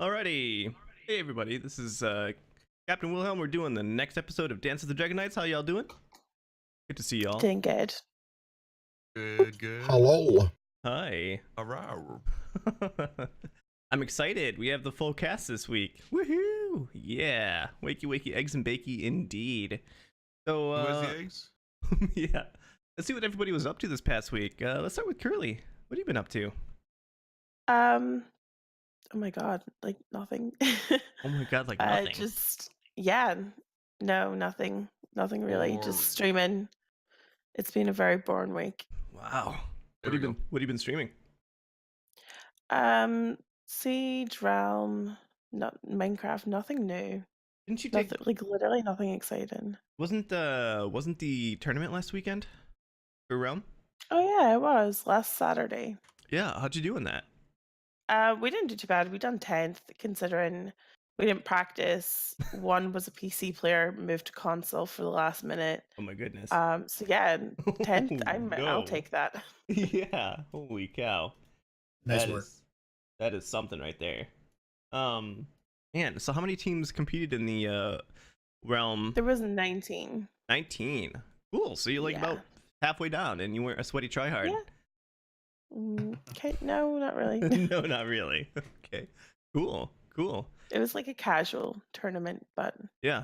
Alrighty. Hey everybody, this is Captain Wilhelm. We're doing the next episode of Dance of the Dragon Knights. How y'all doing? Good to see y'all. Doing good. Good. Hello. Hi. Around. I'm excited. We have the full cast this week. Woohoo! Yeah. Wakey wakey eggs and bakey indeed. So Who has the eggs? yeah. Let's see what everybody was up to this past week. Let's start with Curly. What have you been up to? Oh my god, like nothing. Oh my god, like nothing. Nothing really. Boring. Just streaming. It's been a very boring week. Wow. There What we have you been streaming? Siege, Realm, not Minecraft, nothing new. Didn't you take Nothing, like literally nothing exciting. wasn't the tournament last weekend for Realm? Oh yeah, it was last Saturday. Yeah, how'd you do in that? We didn't do too bad. We done 10th, considering we didn't practice. One was a PC player, moved to console for the last minute. Oh my goodness. So yeah, 10th. No. I'll take that. Yeah, holy cow. Nice work. That is something right there. Man, so how many teams competed in the Realm? There was 19. 19. Cool. So you're like Yeah. about halfway down and you weren't a sweaty tryhard. Yeah. Okay, no, not really. No, not really. Okay. Cool. It was like a casual tournament, but Yeah.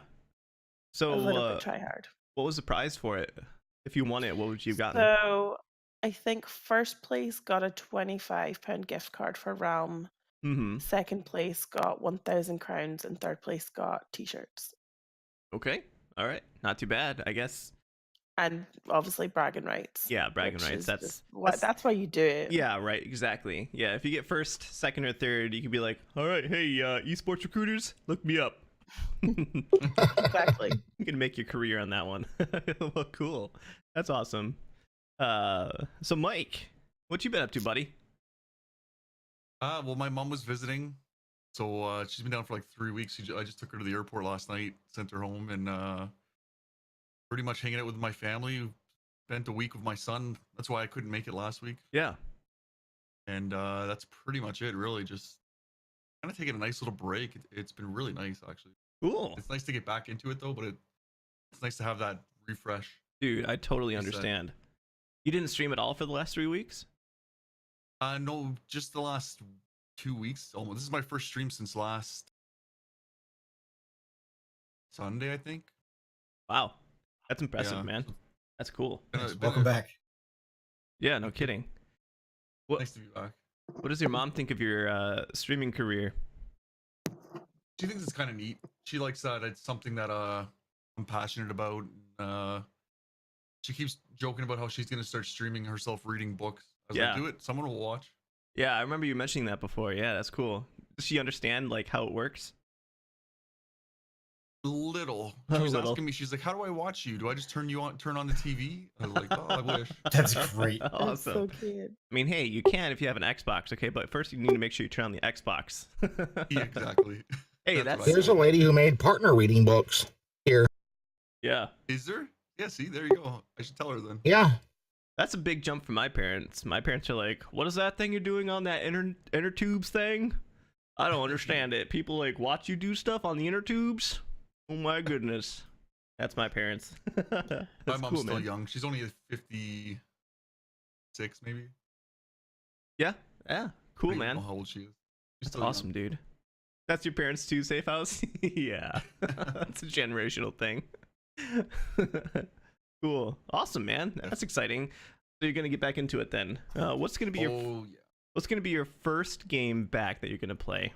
So a little bit try hard. what was the prize for it? If you won it, what would you have gotten? So I think first place got a £25 gift card for Realm. Mm-hmm. Second place got 1,000 crowns, and third place got t-shirts. Okay. All right. Not too bad, I guess. And obviously bragging rights. Yeah, bragging which rights. is That's just that's why you do it. yeah, right, exactly. Yeah, if you get first, second, or third, you can be like, all right, hey, esports recruiters, look me up. Exactly. You can make your career on that one. Well, cool. That's awesome. So Mike, what you been up to, buddy? Well, my mom was visiting, so she's been down for like 3 weeks. I just took her to the airport last night, sent her home, and pretty much hanging out with my family. Spent a week with my son. That's why I couldn't make it last week. Yeah. And that's pretty much it, really. Just kind of taking a nice little break. It's been really nice, actually. Cool. It's nice to get back into it, though, but it's nice to have that refresh. Dude, I totally Reset. understand. You didn't stream at all for the last 3 weeks? No, just the last 2 weeks. Almost. This is my first stream since last Sunday, I think. Wow. That's impressive, Yeah. man. That's cool. Welcome back. Yeah, no kidding. What Nice to be back. What does your mom think of your streaming career? She thinks it's kind of neat. She likes that it's something that I'm passionate about. She keeps joking about how she's gonna start streaming herself reading books. I was Yeah. like, do it. Someone will watch. Yeah, I remember you mentioning that before. Yeah, that's cool. Does she understand like how it works? Little. A She was little. asking me. She's like, "How do I watch you? Do I just turn on the TV?" I was like, "Oh, I wish." That's great. That's Awesome. so cute. I mean, hey, you can if you have an Xbox, okay? But first, you need to make sure you turn on the Xbox. Yeah, exactly. Hey, That's that's what I There's a lady who made partner reading books here. yeah, Is there? Yeah. See, there you go. I should tell her then. Yeah. that's a big jump for my parents. My parents are like, "What is that thing you're doing on that inner tubes thing? I don't understand it. People like watch you do stuff on the inner tubes. Oh my goodness." That's my parents. My That's mom's cool, still man. young. She's only 56, maybe. Yeah, cool, I don't know man. how old she is. She's That's still young. awesome, dude. That's your parents too, safe house? Yeah. That's a generational thing. Cool. Awesome, man. That's exciting. So you're gonna get back into it then. What's gonna be Oh yeah. what's gonna be your first game back that you're gonna play?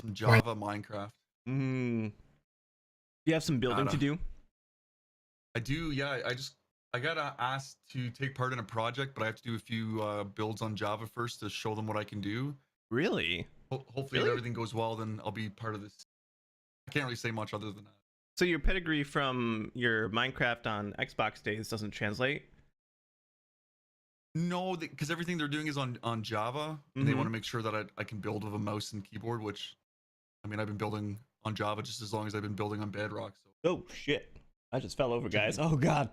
Some Java Minecraft. You have some building to Gotta. do? I do, yeah. I got asked to take part in a project, but I have to do a few builds on Java first to show them what I can do. Really? Hopefully, Really? if everything goes well, then I'll be part of this. I can't really say much other than that. So your pedigree from your Minecraft on Xbox days doesn't translate? No, because everything they're doing is on Java, and they Mhm. want to make sure that I can build with a mouse and keyboard. Which, I mean, I've been building on Java just as long as I've been building on Bedrock. So Oh shit. I just fell over, guys. Oh god.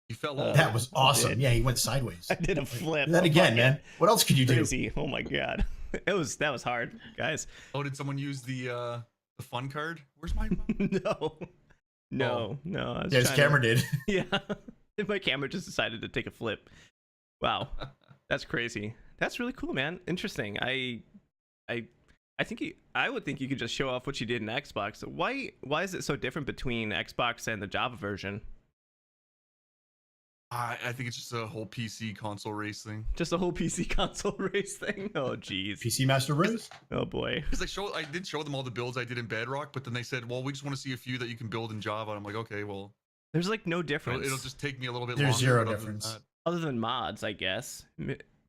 you fell Uh, over. That was awesome. did. Yeah, he went sideways. I did a flip. Do that Oh, again, fuck man. What else could you it. do? Crazy. Oh my god. that was hard, guys. Oh, did someone use the fun card? Where's my? No. I was Yeah, his trying camera to- did. Yeah, my camera just decided to take a flip. Wow, that's crazy. That's really cool, man. Interesting. I think I would think you could just show off what you did in Xbox. Why is it so different between Xbox and the Java version? I think it's just a whole PC console race thing. Just a whole PC console race thing? Oh, jeez. PC Master Race. Oh, boy. Because I did show them all the builds I did in Bedrock, but then they said, well, we just want to see a few that you can build in Java. And I'm like, okay, well, There's like no difference. it'll just take me a little bit There's longer. zero but other than difference. that, Other than mods, I guess.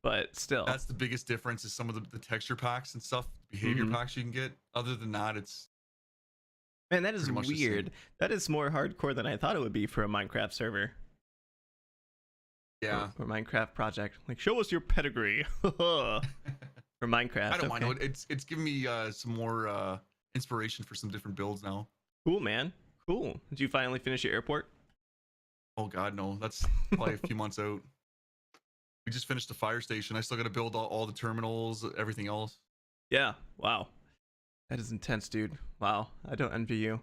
But still. that's the biggest difference is some of the texture packs and stuff, behavior Mhm. packs you can get. Other than that, it's Man, that is pretty much the same. weird. That is more hardcore than I thought it would be for a Minecraft server. yeah. Or Minecraft project. Like, show us your pedigree. For Minecraft. I don't mind. okay. It's given me some more inspiration for some different builds now. Cool, man. Cool. Did you finally finish your airport? Oh God, no, that's probably a few months out. We just finished the fire station. I still got to build all the terminals, everything else. Yeah. Wow. That is intense, dude. Wow. I don't envy you.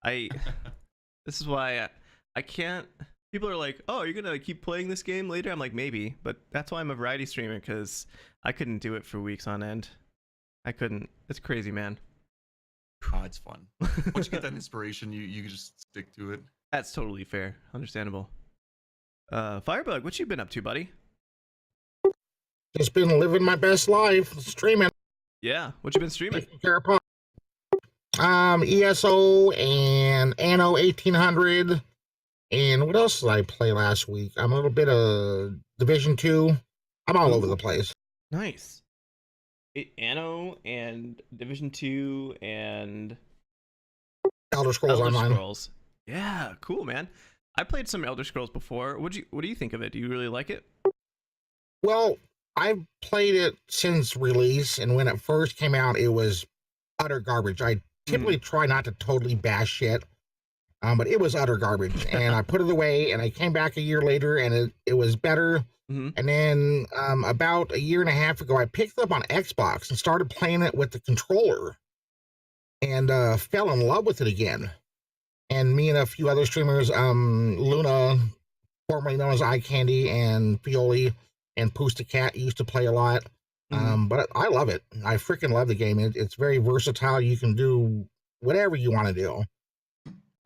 This is why I can't. People are like, "Oh, you're gonna keep playing this game later?" I'm like, maybe, but that's why I'm a variety streamer, because I couldn't do it for weeks on end. I couldn't. It's crazy, man. It's fun. Once you get that inspiration, you can just stick to it. That's totally fair. Understandable. Firebug, what you been up to, buddy? Just been living my best life, streaming. Yeah. What you been streaming? Taking care of pop. ESO and Anno 1800. And what else did I play last week? I'm a little bit of Division 2. I'm all over the place. Nice. Anno and Division 2 and Elder Scrolls Elder Online. Scrolls. Yeah, cool, man. I played some Elder Scrolls before. What do you think of it? Do you really like it? Well, I've played it since release, and when it first came out, it was utter garbage. I typically try not to totally bash shit, but it was utter garbage. And I put it away, and I came back a year later, and it was better. Mhm. And then about a year and a half ago, I picked it up on Xbox and started playing it with the controller, and fell in love with it again. And me and a few other streamers, Luna, formerly known as Eye Candy, and Fioli, and Cat used to play a lot. But I love it. I freaking love the game. It's very versatile. You can do whatever you want to do.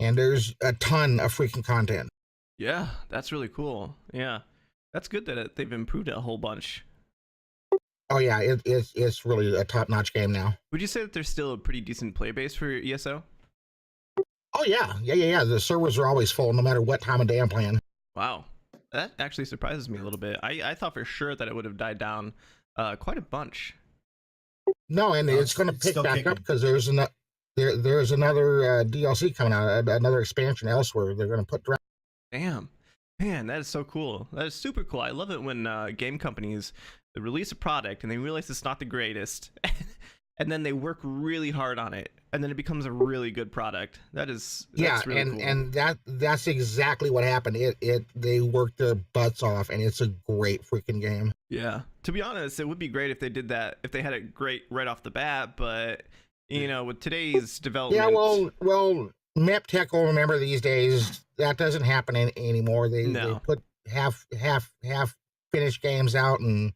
And there's a ton of freaking content. Yeah, that's really cool. Yeah. That's good that they've improved it a whole bunch. Oh yeah, it's really a top-notch game now. Would you say that there's still a pretty decent play base for ESO? Oh yeah. The servers are always full no matter what time of day I'm playing. Wow. That actually surprises me a little bit. I thought for sure that it would have died down quite a bunch. No, and No, it's going to it's pick still back kicking. up because there's another DLC coming out, another expansion elsewhere. They're going to put. Damn. Man, that is so cool. That is super cool. I love it when game companies release a product and they realize it's not the greatest, and then they work really hard on it, and then it becomes a really good product. That's really cool. and that's exactly what happened. They worked their butts off, and it's a great freaking game. Yeah. To be honest, it would be great if they did that, if they had it great right off the bat, but you know, with today's development. Yeah, well, MepTech will remember these days that doesn't happen anymore. They put half finished games out and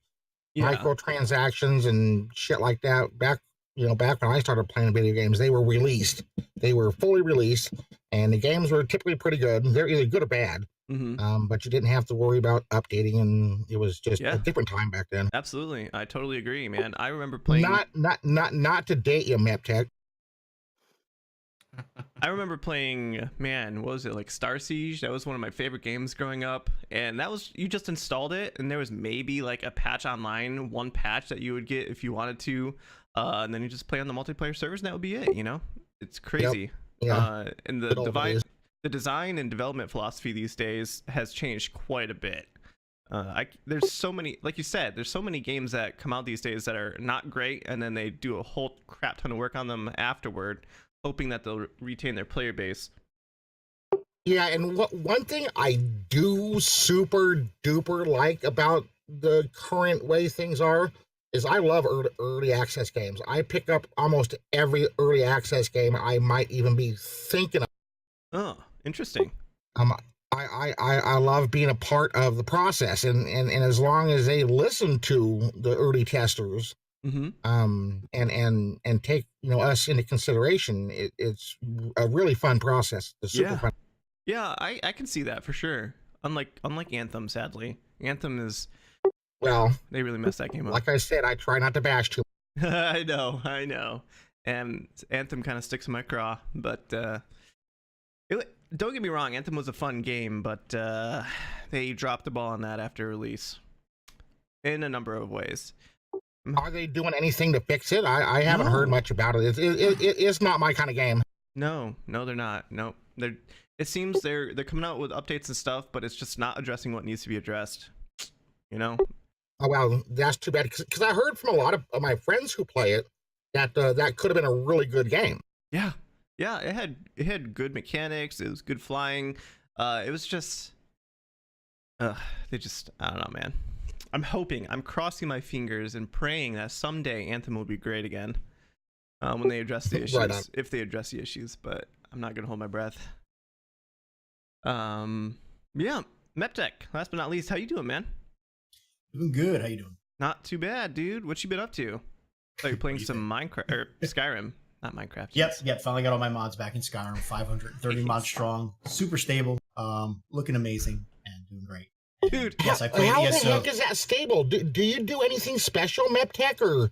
microtransactions and shit like that. Back when I started playing video games, they were released. They were fully released, and the games were typically pretty good. They're either good or bad. But you didn't have to worry about updating, and it was just a different time back then. Absolutely, I totally agree, man. I remember playing. Not to date you, MepTech. I remember playing, man, what was it, like Star Siege? That was one of my favorite games growing up, and that was, you just installed it, and there was maybe like a patch online, one patch that you would get if you wanted to, and then you just play on the multiplayer servers, and that would be it. You know, it's crazy. Yeah. And the design and development philosophy these days has changed quite a bit. There's so many, like you said, there's so many games that come out these days that are not great, and then they do a whole crap ton of work on them afterward, hoping that they'll retain their player base. Yeah, and one thing I do super duper like about the current way things are is I love early access games. I pick up almost every early access game I might even be thinking of. Oh, interesting. Um, I love being a part of the process, and as long as they listen to the early testers, Mm-hmm. and take us into consideration, it's a really fun process. It's super Yeah. fun. Yeah, I can see that for sure. Unlike Anthem, sadly. Anthem is Well, they really messed that game up. like I said, I try not to bash too. I know. And Anthem kind of sticks in my craw, but don't get me wrong, Anthem was a fun game, but they dropped the ball on that after release in a number of ways. Are they doing anything to fix it? I haven't heard No. much about it. It's not my kind of game. No, they're not. No, it seems they're coming out with updates and stuff, but it's just not addressing what needs to be addressed. You know? Oh well, that's too bad. Because I heard from a lot of my friends who play it that that could have been a really good game. Yeah, it had good mechanics. It was good flying. It was just, I don't know, man. I'm crossing my fingers and praying that someday Anthem will be great again when they address the issues, Right on. if they address the issues. But I'm not gonna hold my breath. Yeah, Meptech. Last but not least, how you doing, man? Doing good. How you doing? Not too bad, dude. What you been up to? Oh, you're playing What do you some Minecraft or Skyrim, not Minecraft. Yep. Finally got all my mods back in Skyrim. 530 mods strong. Super stable. Looking amazing and doing great. And Dude, yes, I played How the ESO. heck is that stable? Do you do anything special, Meptech, or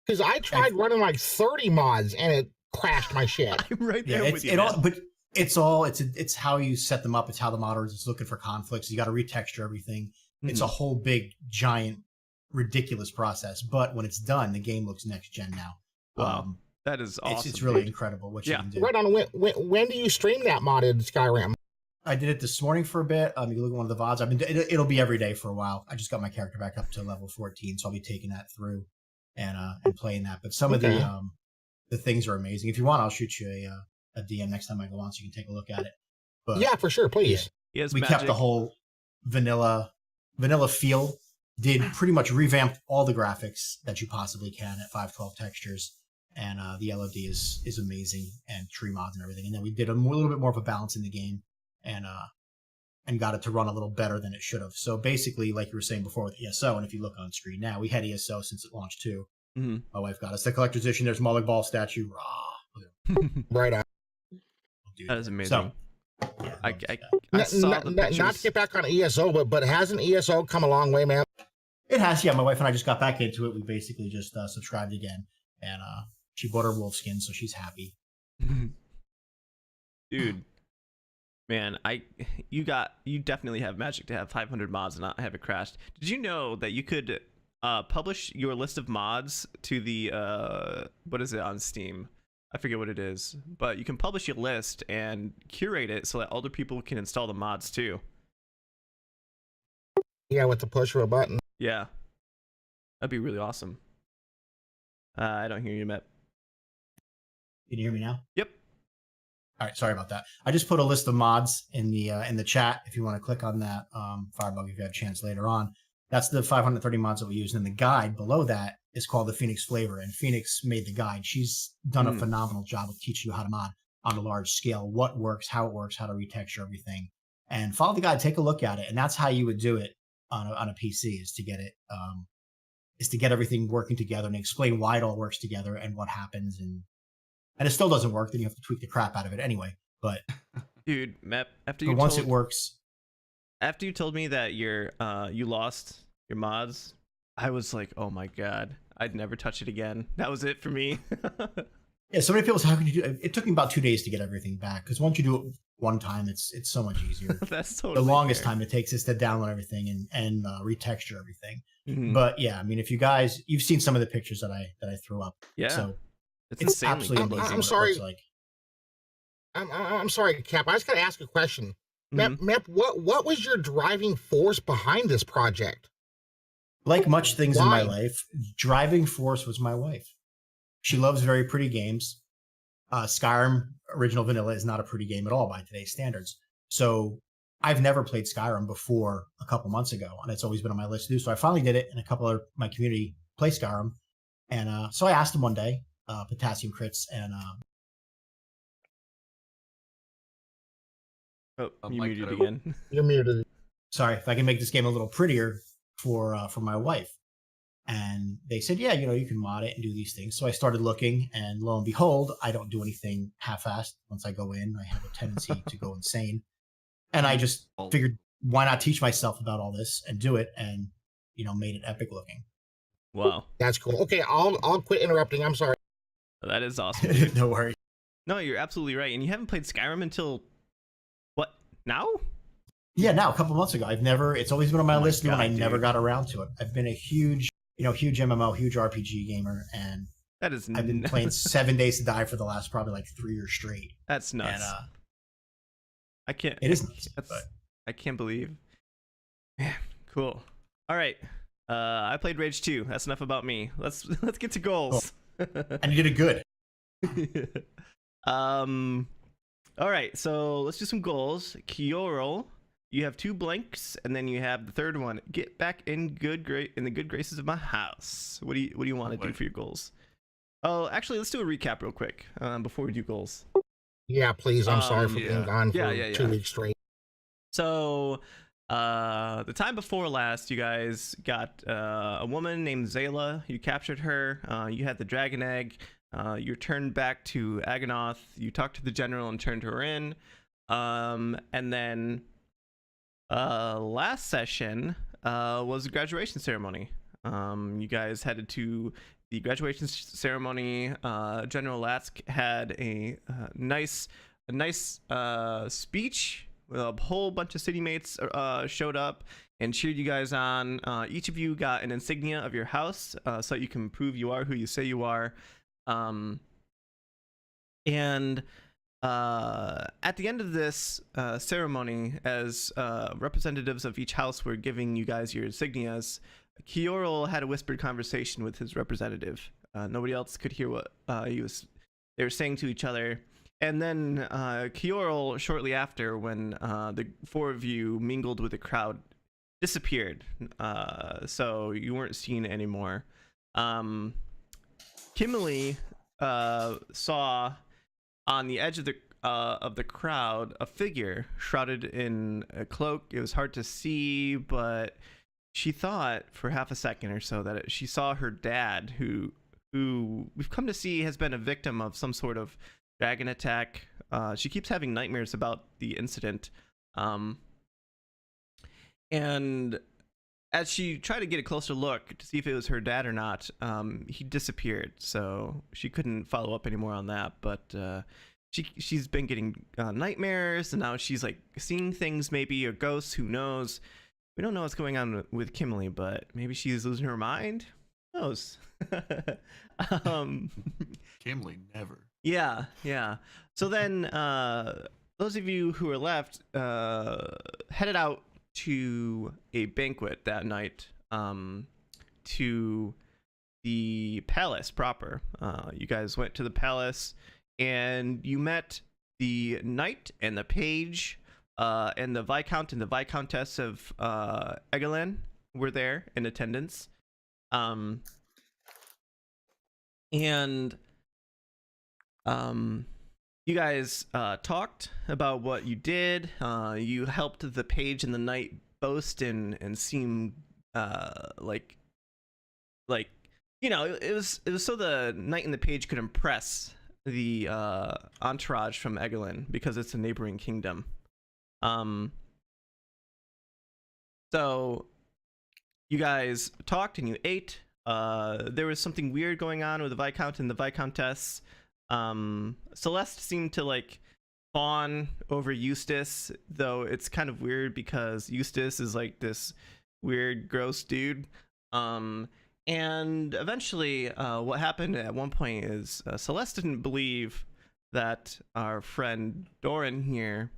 because I tried running like 30 mods and it crashed my shit. I'm right Yeah, there with you. it's how you set them up. It's how the modder is looking for conflicts. You got to retexture everything. It's a whole big, giant, ridiculous process. But when it's done, the game looks next gen now. Wow. That is awesome. It's really dude. incredible what you Yeah. can do. Right on. When do you stream that modded Skyrim? I did it this morning for a bit. You can look at one of the VODs. It'll be every day for a while. I just got my character back up to level 14, so I'll be taking that through and playing that. But some of the things are amazing. If you want, I'll shoot you a DM next time I go on, so you can take a look at it. But Yeah, for sure, please. He has we magic. kept the whole vanilla feel. Did pretty much revamp all the graphics that you possibly can at 512 textures, and the LOD is amazing, and tree mods and everything. And then we did a little bit more of a balance in the game, and got it to run a little better than it should have. So basically, like you were saying before with ESO, and if you look on screen now, we had ESO since it launched too. Mm-hmm. My wife got us the collector's edition. There's Mullig Ball statue. Rah. Right on. Dude. That is amazing. So, yeah, I saw Not the to pictures. get back on ESO, but hasn't ESO come a long way, man? it has. Yeah, my wife and I just got back into it. We basically just subscribed again, and she bought her wolf skin, so she's happy. Dude, man, you definitely have magic to have 500 mods and not have it crashed. Did you know that you could publish your list of mods to the what is it on Steam? I forget what it is, but you can publish your list and curate it so that other people can install the mods too. Yeah, with the push of a button. Yeah, that'd be really awesome. I don't hear you, Matt. Can you hear me now? Yep. All right, sorry about that. I just put a list of mods in the chat. If you want to click on that, Firebug, if you have a chance later on, that's the 530 mods that we use. And the guide below that is called the Phoenix Flavor, and Phoenix made the guide. She's done a phenomenal job of teaching you how to mod on a large scale, what works, how to retexture everything, and follow the guide. Take a look at it, and that's how you would do it on a PC. Is to get it, is to get everything working together and explain why it all works together and what happens and it still doesn't work, then you have to tweak the crap out of it anyway. But Dude, Matt, once it works, after you told me that you lost your mods, I was like, oh my god, I'd never touch it again. That was it for me. yeah. So many people say, how can you do it? It took me about 2 days to get everything back because once you do it one time, it's so much easier. That's totally the longest fair. time it takes is to download everything and retexture everything. Mhm. But yeah, I mean, if you've seen some of the pictures that I threw up. Yeah, So it's it's insanely absolutely good amazing. looking. I'm what it sorry. looks like. I'm sorry, Cap. I just got to ask a question. Mhm. Mep, what was your driving force behind this project? Like much things in my Why? life, driving force was my wife. She loves very pretty games. Skyrim original vanilla is not a pretty game at all by today's standards. So I've never played Skyrim before a couple months ago, and it's always been on my list to do. So I finally did it, and a couple of my community play Skyrim. And so I asked him one day, potassium crits, and Oh, you Mike muted cut out. again. You're muted. sorry, if I can make this game a little prettier for my wife. And they said, yeah, you can mod it and do these things. So I started looking, and lo and behold, I don't do anything half-assed. Once I go in, I have a tendency to go insane. And I just figured, why not teach myself about all this and do it, and made it epic looking. Wow, That's cool. Okay, I'll quit interrupting. I'm sorry. that is awesome, dude. No worries. No, you're absolutely right. And you haven't played Skyrim until what now? Yeah, now a couple months ago. It's always been on my Oh my list, and I God, never dude. got around to it. I've been a huge MMO, huge RPG gamer, and That is I've been playing 7 Days to Die for the last probably like 3 years straight. That's nuts. And I can't. it is nuts, That's, but I can't believe. Man, cool. All right. I played Rage 2. That's enough about me. Let's get to goals. and you did it good. All right. So let's do some goals. Kiorl, you have 2 blanks, and then you have the third one. Get back in the good graces of my house. What do you want to do for your goals? Oh, actually, let's do a recap real quick before we do goals. Yeah, please. I'm sorry for being gone for 2 weeks straight. So, the time before last, you guys got a woman named Zayla. You captured her. You had the dragon egg. You returned back to Aganoth. You talked to the general and turned her in. And then last session was a graduation ceremony. You guys headed to the graduation ceremony. General Latsk had a nice speech. A whole bunch of city mates showed up and cheered you guys on. Each of you got an insignia of your house so that you can prove you are who you say you are. And at the end of this ceremony, as representatives of each house were giving you guys your insignias, Kiorl had a whispered conversation with his representative. Nobody else could hear what they were saying to each other. And then Kiorl, shortly after, when the 4 of you mingled with the crowd, disappeared. So you weren't seen anymore. Kimberly saw on the edge of the crowd a figure shrouded in a cloak. It was hard to see, but she thought for half a second or so that she saw her dad, who we've come to see has been a victim of some sort of dragon attack. She keeps having nightmares about the incident. And as she tried to get a closer look to see if it was her dad or not, he disappeared. So she couldn't follow up anymore on that. But she's been getting nightmares, and now she's like seeing things, maybe, or ghosts. Who knows? We don't know what's going on with Kimberly, but maybe she's losing her mind. Who knows? Kimberly, never. Yeah. So then, those of you who are left headed out to a banquet that night, to the palace proper. You guys went to the palace, and you met the knight and the page, and the viscount and the viscountess of Egelin were there in attendance. You guys talked about what you did. You helped the page and the knight boast and seem like it was so the knight and the page could impress the entourage from Egelin because it's a neighboring kingdom. So you guys talked and you ate. There was something weird going on with the viscount and the viscountess. Celeste seemed to like fawn over Eustace, though it's kind of weird because Eustace is like this weird, gross dude. And eventually, what happened at one point is Celeste didn't believe that our friend Doran here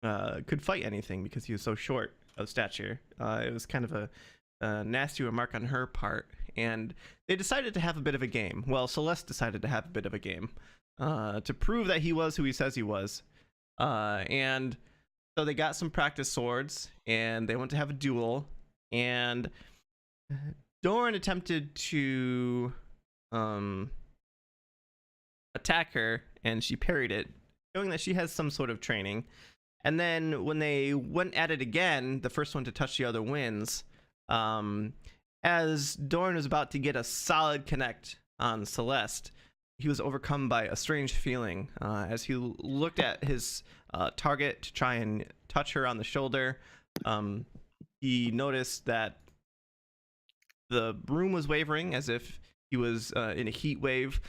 could fight anything because he was so short of stature. It was kind of a nasty remark on her part, and they decided to have a bit of a game. Well, Celeste decided to have a bit of a game to prove that he was who he says he was. And so they got some practice swords, and they went to have a duel, and Doran attempted to attack her, and she parried it, showing that she has some sort of training. And then when they went at it again, the first one to touch the other wins. As Doran was about to get a solid connect on Celeste, he was overcome by a strange feeling. As he looked at his target to try and touch her on the shoulder, he noticed that the room was wavering as if he was in a heat wave.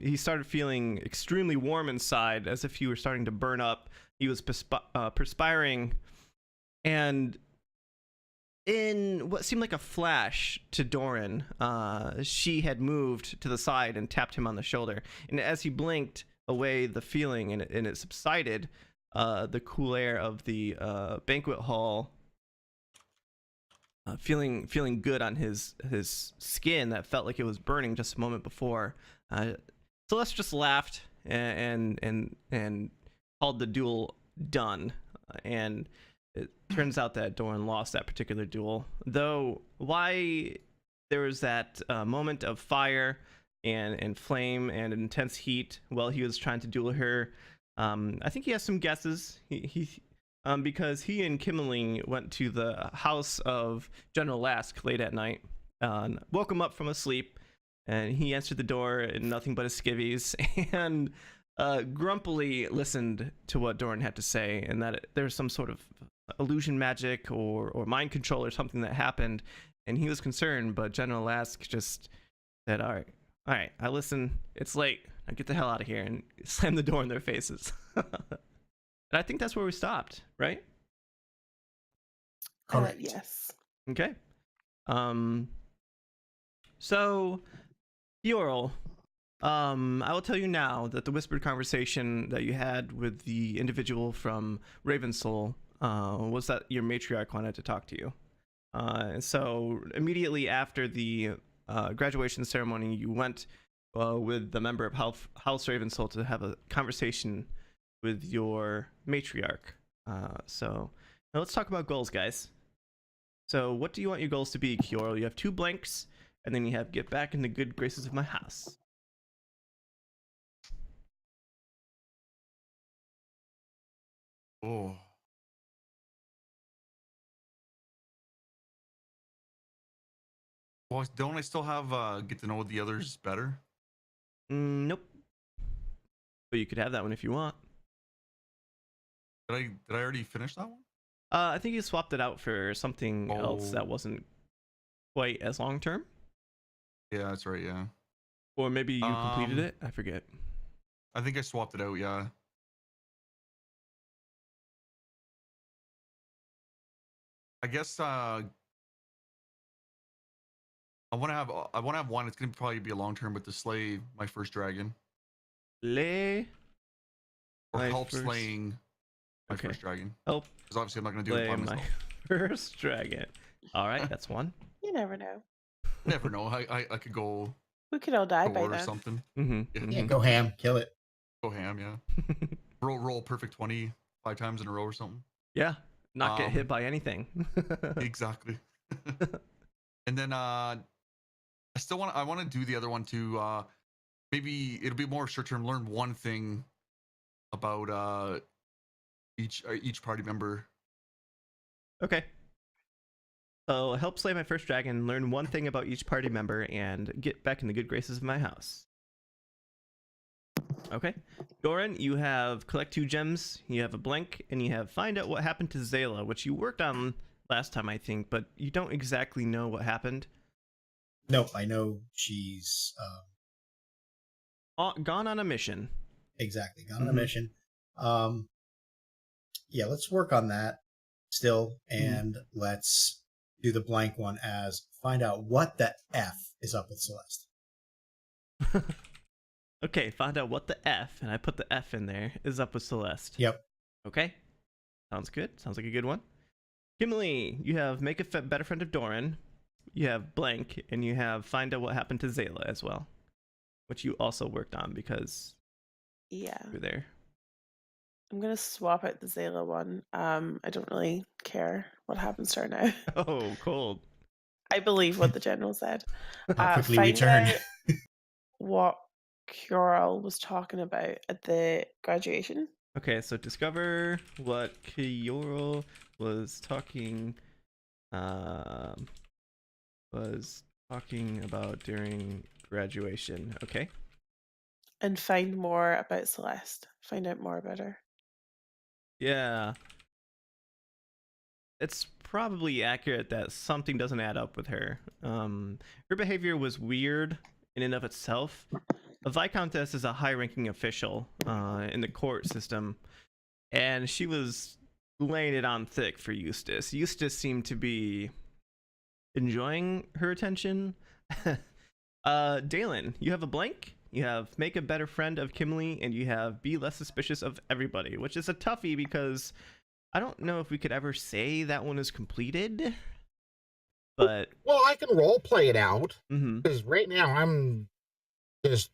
He started feeling extremely warm inside, as if he were starting to burn up. He was perspiring, and in what seemed like a flash to Doran, she had moved to the side and tapped him on the shoulder. And as he blinked away the feeling and it subsided, the cool air of the banquet hall, feeling good on his skin that felt like it was burning just a moment before. Celeste just laughed and called the duel done. And it turns out that Doran lost that particular duel. Though why there was that moment of fire and flame and intense heat while he was trying to duel her, I think he has some guesses. Because he and Kimmeling went to the house of General Lask late at night, woke him up from a sleep, and he answered the door in nothing but his skivvies, and grumpily listened to what Doran had to say, and that there's some sort of illusion magic or mind control or something that happened, and he was concerned, but General Lask just said, all right, I listen, it's late, now get the hell out of here, and slammed the door in their faces. And I think that's where we stopped, right? Correct. Yes. Okay. So, Yoral, I will tell you now that the whispered conversation that you had with the individual from Ravensoul was that your matriarch wanted to talk to you. So immediately after the graduation ceremony, you went with the member of House Ravensoul to have a conversation with your matriarch. So now let's talk about goals, guys. So what do you want your goals to be, Kioro? You have 2 blanks, and then you have get back in the good graces of my house. Oh. Well, don't I still have get to know the others better? Nope. But you could have that one if you want. Did I already finish that one? I think you swapped it out for something else that wasn't quite as long term. Yeah, that's right. Yeah. Or maybe you completed it. I forget. I think I swapped it out. Yeah. I guess I want to have one. It's gonna probably be a long term, but to slay my first dragon Lay. or My help first- slaying my Okay. first dragon. Help Because obviously I'm not gonna do it play by my myself. first dragon. All right, that's one. You never know. Never know. I could go We could all die by Thor or then. something. Mm-hmm. Yeah, go ham, kill it. Go ham. Yeah. roll perfect 20 5 times in a row or something. Yeah, not get hit by anything. Exactly. And then I want to do the other one too. Maybe it'll be more short term. Learn one thing about each party member. Okay. So help slay my first dragon, learn one thing about each party member, and get back in the good graces of my house. Okay. Doran, you have collect 2 gems, you have a blank, and you have find out what happened to Zayla, which you worked on last time, I think, but you don't exactly know what happened. Nope, I know she's Gone on a mission. exactly gone on a mission. Yeah, let's work on that still, and let's do the blank one as find out what the F is up with Celeste. Okay, find out what the F, and I put the F in there, is up with Celeste. Yep. Okay. Sounds good. Sounds like a good one. Kimberly, you have make a better friend of Doran. You have blank, and you have find out what happened to Zayla as well, which you also worked on because Yeah. you're there. I'm gonna swap out the Zayla one. I don't really care what happens to her now. Oh, cold. I believe what the general said. How quickly we Find turn. out what Curl was talking about at the graduation. Okay, so discover what Kyorl was um talking about during graduation. Okay. And find more about Celeste. Find out more about her. Yeah. It's probably accurate that something doesn't add up with her. Her behavior was weird in and of itself. A Viscountess is a high-ranking official in the court system, and she was laying it on thick for Eustace. Eustace seemed to be enjoying her attention. Dalen, you have a blank. You have make a better friend of Kimley, and you have be less suspicious of everybody, which is a toughie because I don't know if we could ever say that one is completed. But Well, I can role play it out mhm. because right now I'm just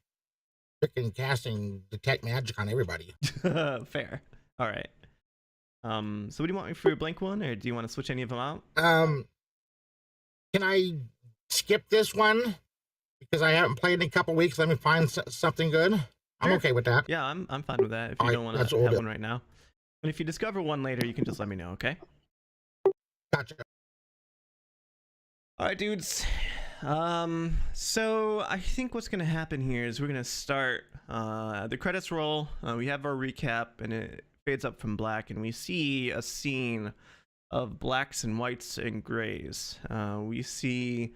freaking casting detect magic on everybody. Fair. All right. So what do you want me for your blank one, or do you want to switch any of them out? Can I skip this one because I haven't played in a couple weeks? Let me find something good. I'm Sure. okay with that. Yeah, I'm fine with that if you All don't right, want that's to all have good. one right now. And if you discover one later, you can just let me know, okay? Gotcha. All right, dudes. So I think what's gonna happen here is we're gonna start. The credits roll. We have our recap, and it fades up from black, and we see a scene of blacks and whites and grays. We see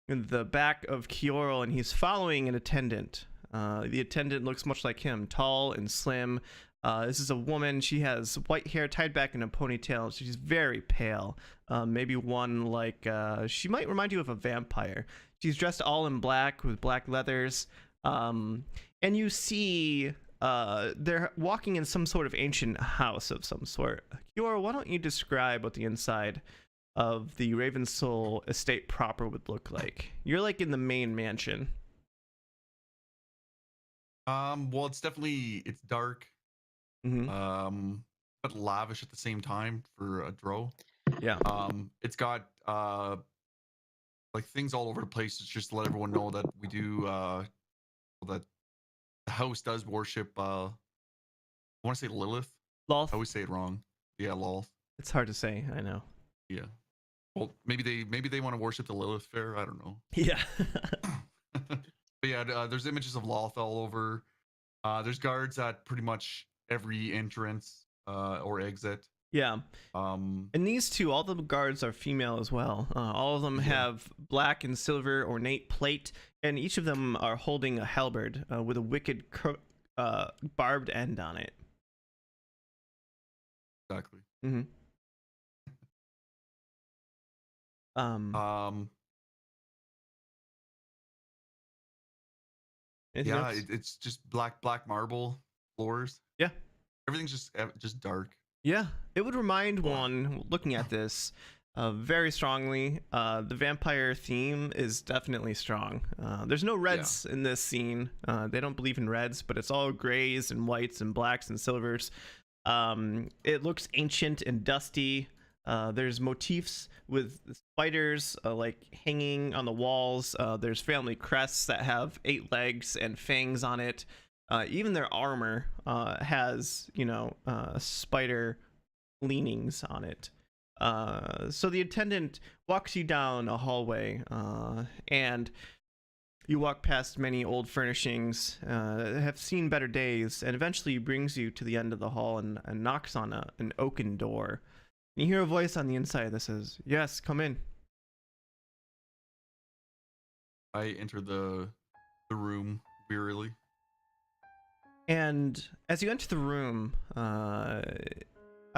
the back of Kyorl, and he's following an attendant. The attendant looks much like him, tall and slim. This is a woman. She has white hair tied back in a ponytail. She's very pale. Maybe one like she might remind you of a vampire. She's dressed all in black with black leathers. And you see they're walking in some sort of ancient house of some sort. Kyorl, why don't you describe what the inside of the Ravensoul estate proper would look like? You're like in the main mansion. Well, it's dark, Mm-hmm. but lavish at the same time for a drow. Yeah. It's got like things all over the place. It's just to let everyone know that we do that the house does worship. I want to say Lilith. Loth. I always say it wrong. Yeah, lol. It's hard to say. I know. Yeah. Well, maybe they want to worship the Lilith fair. I don't know. Yeah. But yeah, there's images of Loth all over. There's guards at pretty much every entrance or exit. Yeah. And these two, all the guards are female as well. All of them have black and silver ornate plate, and each of them are holding a halberd with a wicked barbed end on it. Exactly. Mm-hmm. Anything Yeah, else? it's just black marble floors. Yeah. Everything's just dark. Yeah, it would remind one looking at this very strongly. The vampire theme is definitely strong. There's no reds in this scene. They don't believe in reds, but it's all grays and whites and blacks and silvers. It looks ancient and dusty. There's motifs with spiders like hanging on the walls. There's family crests that have 8 legs and fangs on it. Even their armor has, spider leanings on it. So the attendant walks you down a hallway, and you walk past many old furnishings that have seen better days, and eventually brings you to the end of the hall and knocks on an oaken door. You hear a voice on the inside that says, "Yes, come in." I enter the room wearily. And as you enter the room, I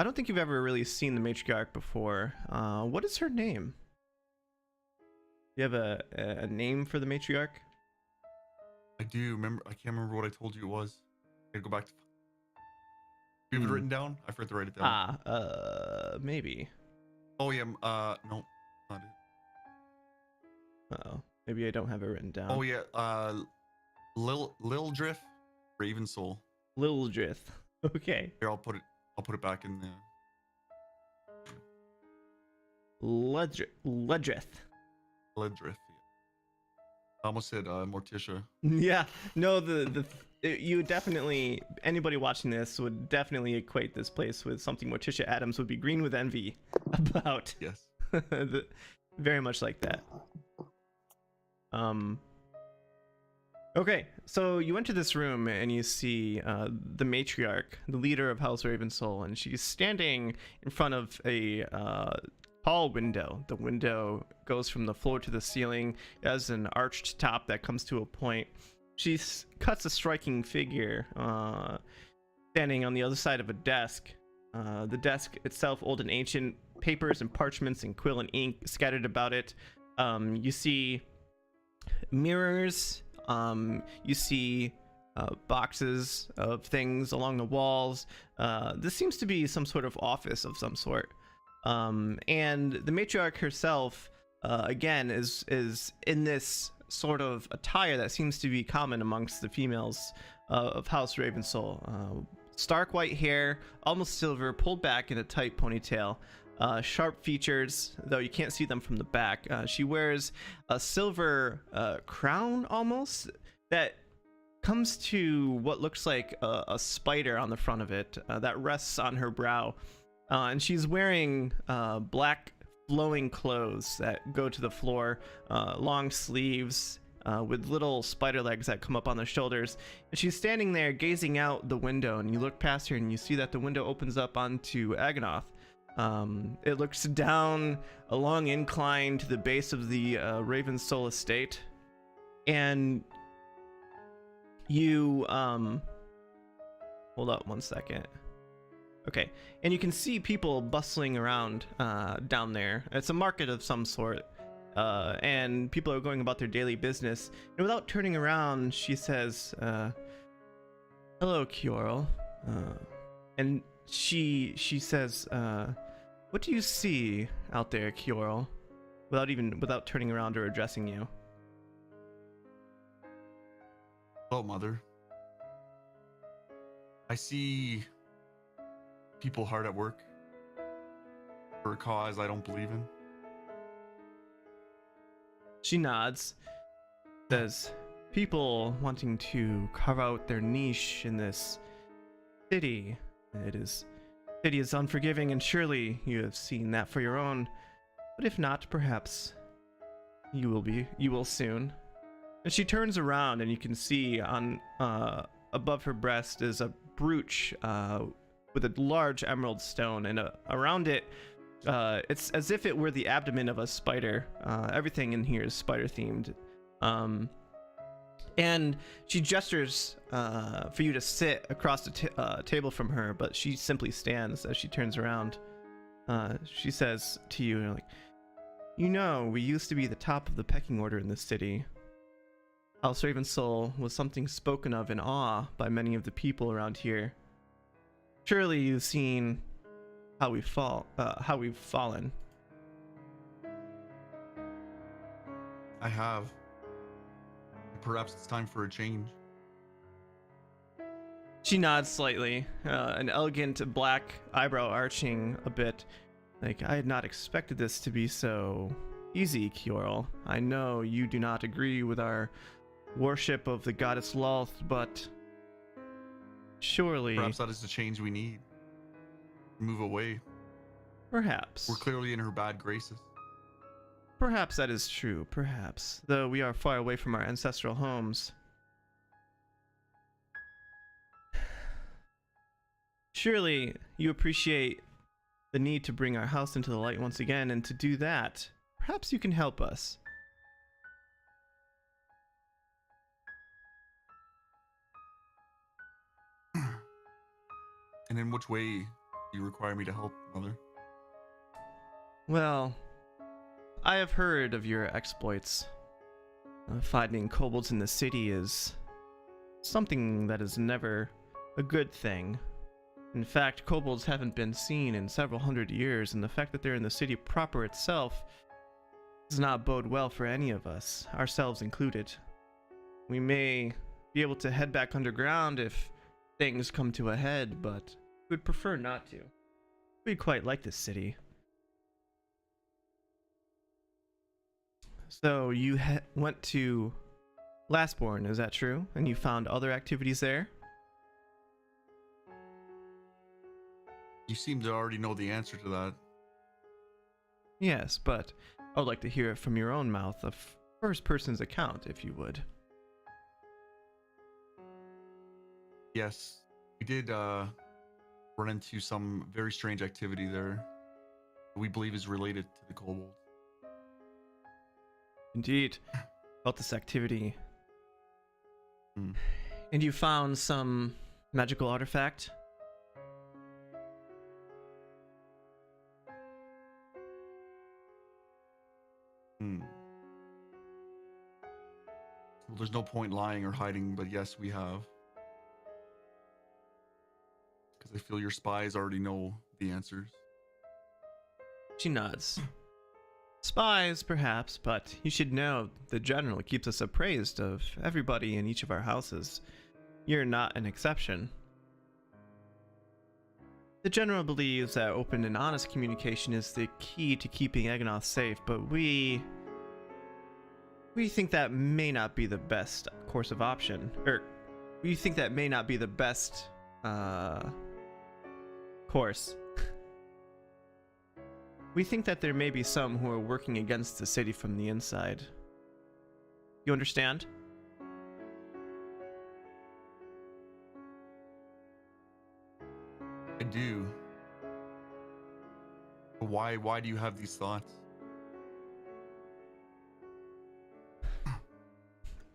don't think you've ever really seen the matriarch before. What is her name? Do you have a name for the matriarch? I do remember. I can't remember what I told you it was. I gotta go back to. Do you have it written down? I forgot to write it down. Maybe. Oh yeah. No, not it. Uh-oh. Maybe I don't have it written down. Oh yeah. Lildrith Ravensoul. Lildrith. Okay. Here, I'll put it back in there. Ledrith. Ledrith. I almost said Morticia. Yeah, no, you definitely, anybody watching this would definitely equate this place with something Morticia Adams would be green with envy about. Yes. Very much like that. Okay, so you enter this room and you see the matriarch, the leader of House Ravensoul, and she's standing in front of a tall window. The window goes from the floor to the ceiling. It has an arched top that comes to a point. She cuts a striking figure standing on the other side of a desk. The desk itself, old and ancient, papers and parchments and quill and ink scattered about it. You see mirrors. You see boxes of things along the walls. This seems to be some sort of office of some sort. And the matriarch herself, again, is in this sort of attire that seems to be common amongst the females of House Ravensoul. Stark white hair, almost silver, pulled back in a tight ponytail. Sharp features, though you can't see them from the back. She wears a silver crown almost that comes to what looks like a spider on the front of it that rests on her brow. And she's wearing black flowing clothes that go to the floor, long sleeves with little spider legs that come up on the shoulders. And she's standing there gazing out the window, and you look past her and you see that the window opens up onto Aganoth. It looks down a long incline to the base of the Ravensoul estate, and you hold up one second. Okay, and you can see people bustling around down there. It's a market of some sort, and people are going about their daily business. And without turning around, she says, "Hello, Kiorl," and she says, "What do you see out there, Kiorl?" Without turning around or addressing you. Hello, Mother. I see people hard at work for a cause I don't believe in. She nods, says, "People wanting to carve out their niche in this city. City is unforgiving, and surely you have seen that for your own. But if not, perhaps you will soon." And she turns around, and you can see on above her breast is a brooch with a large emerald stone, and around it, it's as if it were the abdomen of a spider. Everything in here is spider themed. And she gestures for you to sit across the table from her, but she simply stands as she turns around. She says to you, like, "You know, we used to be the top of the pecking order in this city. House Ravensoul was something spoken of in awe by many of the people around here. Surely you've seen how we've fallen." I have. Perhaps it's time for a change. She nods slightly, an elegant black eyebrow arching a bit. Like, "I had not expected this to be so easy, Kiorl. I know you do not agree with our worship of the goddess Lolth, but surely..." Perhaps that is the change we need. Move away. Perhaps. We're clearly in her bad graces. Perhaps that is true, perhaps. Though we are far away from our ancestral homes. Surely you appreciate the need to bring our house into the light once again, and to do that, perhaps you can help us. And in which way do you require me to help, Mother? Well, I have heard of your exploits. Finding kobolds in the city is something that is never a good thing. In fact, kobolds haven't been seen in several hundred years, and the fact that they're in the city proper itself does not bode well for any of us, ourselves included. We may be able to head back underground if things come to a head, but we'd prefer not to. We quite like this city. So you went to Lastborn, is that true? And you found other activities there? You seem to already know the answer to that. Yes, but I would like to hear it from your own mouth, a first person's account, if you would. Yes, we did run into some very strange activity there. We believe is related to the kobolds. Indeed, about this activity. Hmm. And you found some magical artifact? Hmm. Well, there's no point lying or hiding, but yes, we have. Because I feel your spies already know the answers. She nods. Spies, perhaps, but you should know the general keeps us appraised of everybody in each of our houses. You're not an exception. The general believes that open and honest communication is the key to keeping Egnoth safe, but we think that may not be the best course of option. We think that may not be the best course. We think that there may be some who are working against the city from the inside. You understand? I do. But why do you have these thoughts?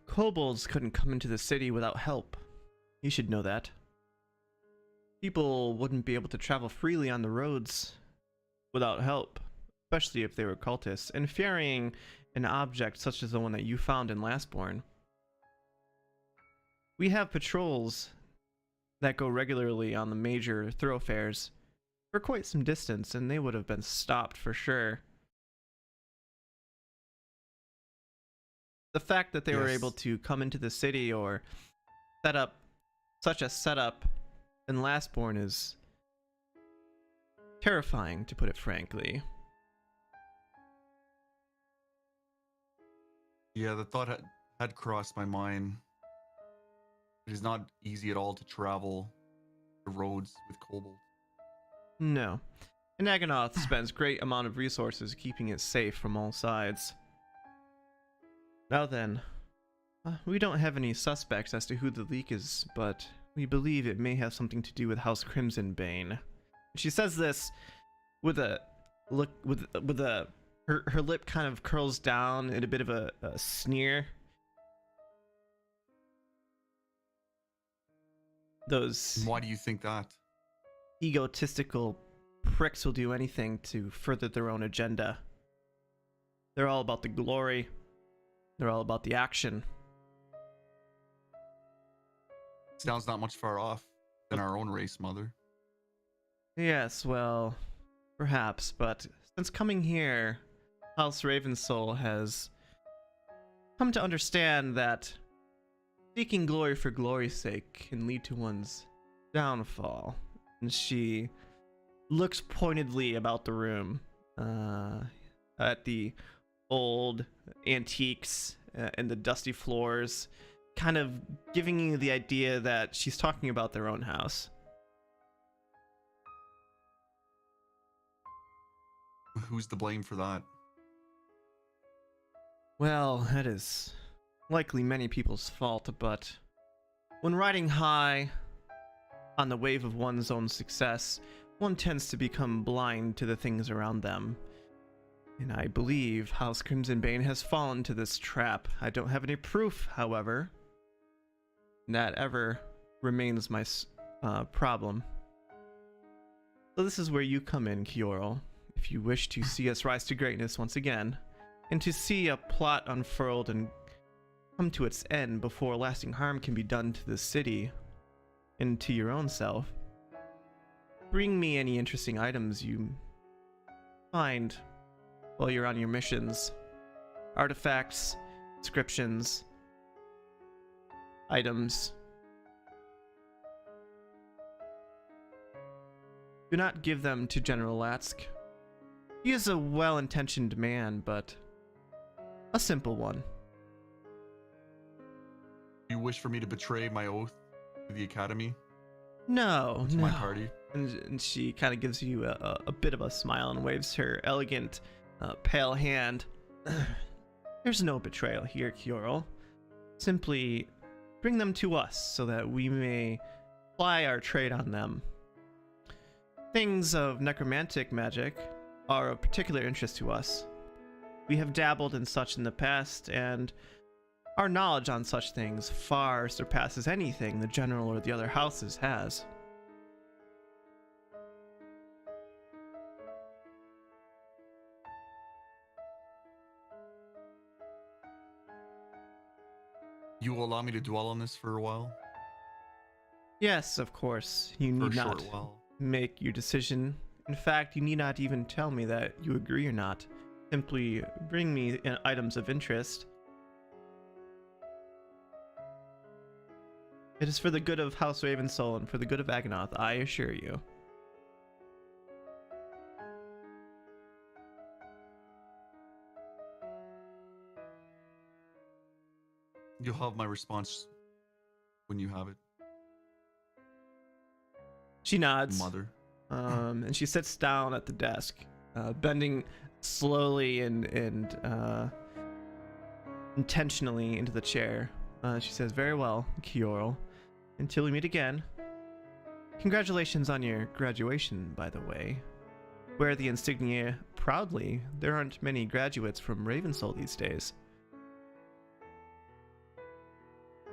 Kobolds couldn't come into the city without help. You should know that. People wouldn't be able to travel freely on the roads without help, especially if they were cultists, and ferrying an object such as the one that you found in Lastborn. We have patrols that go regularly on the major thoroughfares for quite some distance, and they would have been stopped for sure. The fact that they were Yes. able to come into the city or set up such a setup in Lastborn is terrifying, to put it frankly. Yeah, the thought had crossed my mind. It is not easy at all to travel the roads with kobolds. No. And Aganoth spends great amount of resources keeping it safe from all sides. Now then, we don't have any suspects as to who the leak is, but we believe it may have something to do with House Crimson Bane. She says this with a look, her lip kind of curls down in a bit of a sneer. Those Why do you think that? egotistical pricks will do anything to further their own agenda. They're all about the glory. They're all about the action. Sounds not much far off than our own race, Mother. Yes, well, perhaps, but since coming here, House Ravensoul has come to understand that seeking glory for glory's sake can lead to one's downfall. And she looks pointedly about the room, at the old antiques and the dusty floors, kind of giving you the idea that she's talking about their own house. Who's to blame for that? Well, that is likely many people's fault, but when riding high on the wave of one's own success, one tends to become blind to the things around them. And I believe House Crimson Bane has fallen to this trap. I don't have any proof, however. That ever remains my problem. So this is where you come in, Kiorl. If you wish to see us rise to greatness once again, and to see a plot unfurled and come to its end before lasting harm can be done to the city and to your own self, bring me any interesting items you find while you're on your missions. Artifacts, inscriptions, items. Do not give them to General Latsk. He is a well-intentioned man, but A simple one. You wish for me to betray my oath to the academy, No, to no. my party? And she kind of gives you a bit of a smile and waves her elegant, pale hand. There's no betrayal here, Kyorl. Simply bring them to us so that we may ply our trade on them. Things of necromantic magic are of particular interest to us. We have dabbled in such in the past, and our knowledge on such things far surpasses anything the general or the other houses has. You will allow me to dwell on this for a while? Yes, of course. You For a need not short while. make your decision. In fact, you need not even tell me that you agree or not. Simply bring me items of interest. It is for the good of House Ravensoul and for the good of Aganoth, I assure you. You'll have my response when you have it, She nods. mother. And she sits down at the desk, bending slowly and intentionally into the chair. She says, "Very well, Kyorl. Until we meet again. Congratulations on your graduation, by the way. Wear the insignia proudly. There aren't many graduates from Ravensoul these days."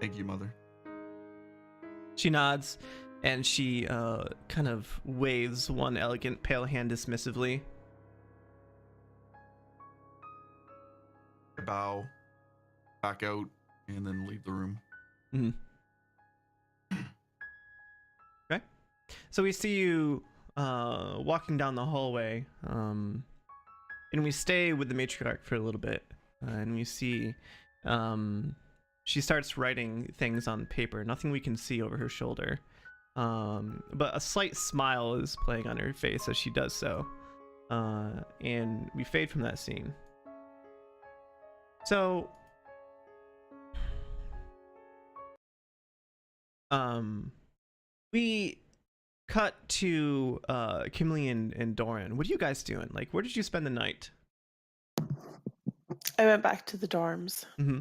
Thank you, mother. She nods, and she kind of waves one elegant pale hand dismissively. I bow, back out, and then leave the room. Mm-hmm. Okay. So we see you walking down the hallway, and we stay with the matriarch for a little bit, and we see she starts writing things on paper. Nothing we can see over her shoulder, but a slight smile is playing on her face as she does so, and we fade from that scene. So we cut to Kimberly and Doran. What are you guys doing? Like, where did you spend the night? I went back to the dorms. Mm-hmm.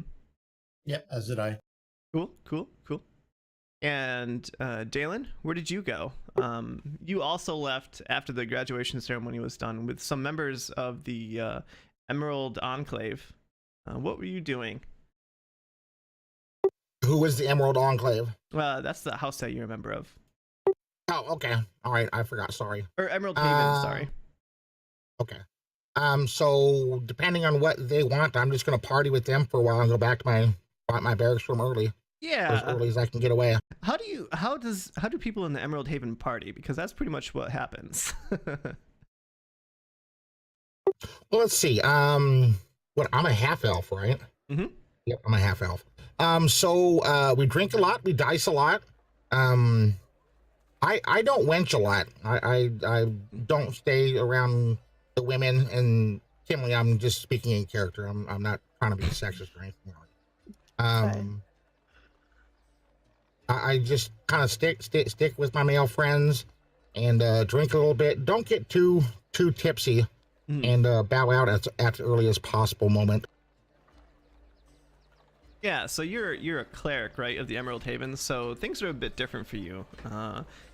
Yep, as did I. Cool. And Dalen, where did you go? You also left after the graduation ceremony was done with some members of the Emerald Enclave. What were you doing? Who is the Emerald Enclave? That's the house that you're a member of. Oh, okay. All right. I forgot. Sorry. Or Emerald Haven, sorry. Okay. So depending on what they want, I'm just gonna party with them for a while and go back to my barracks room early. Yeah. As early as I can get away. How do people in the Emerald Haven party? Because that's pretty much what happens. Well, let's see. I'm a half elf, right? Mm-hmm. Yep, I'm a half elf. So we drink a lot, we dice a lot. I don't wench a lot. I don't stay around the women, and Kimberly, I'm just speaking in character. I'm not trying to be sexist or anything like that. Okay. I just kind of stick with my male friends and drink a little bit. Don't get too tipsy, and bow out at the earliest possible moment. Yeah, so you're a cleric, right, of the Emerald Haven, so things are a bit different for you.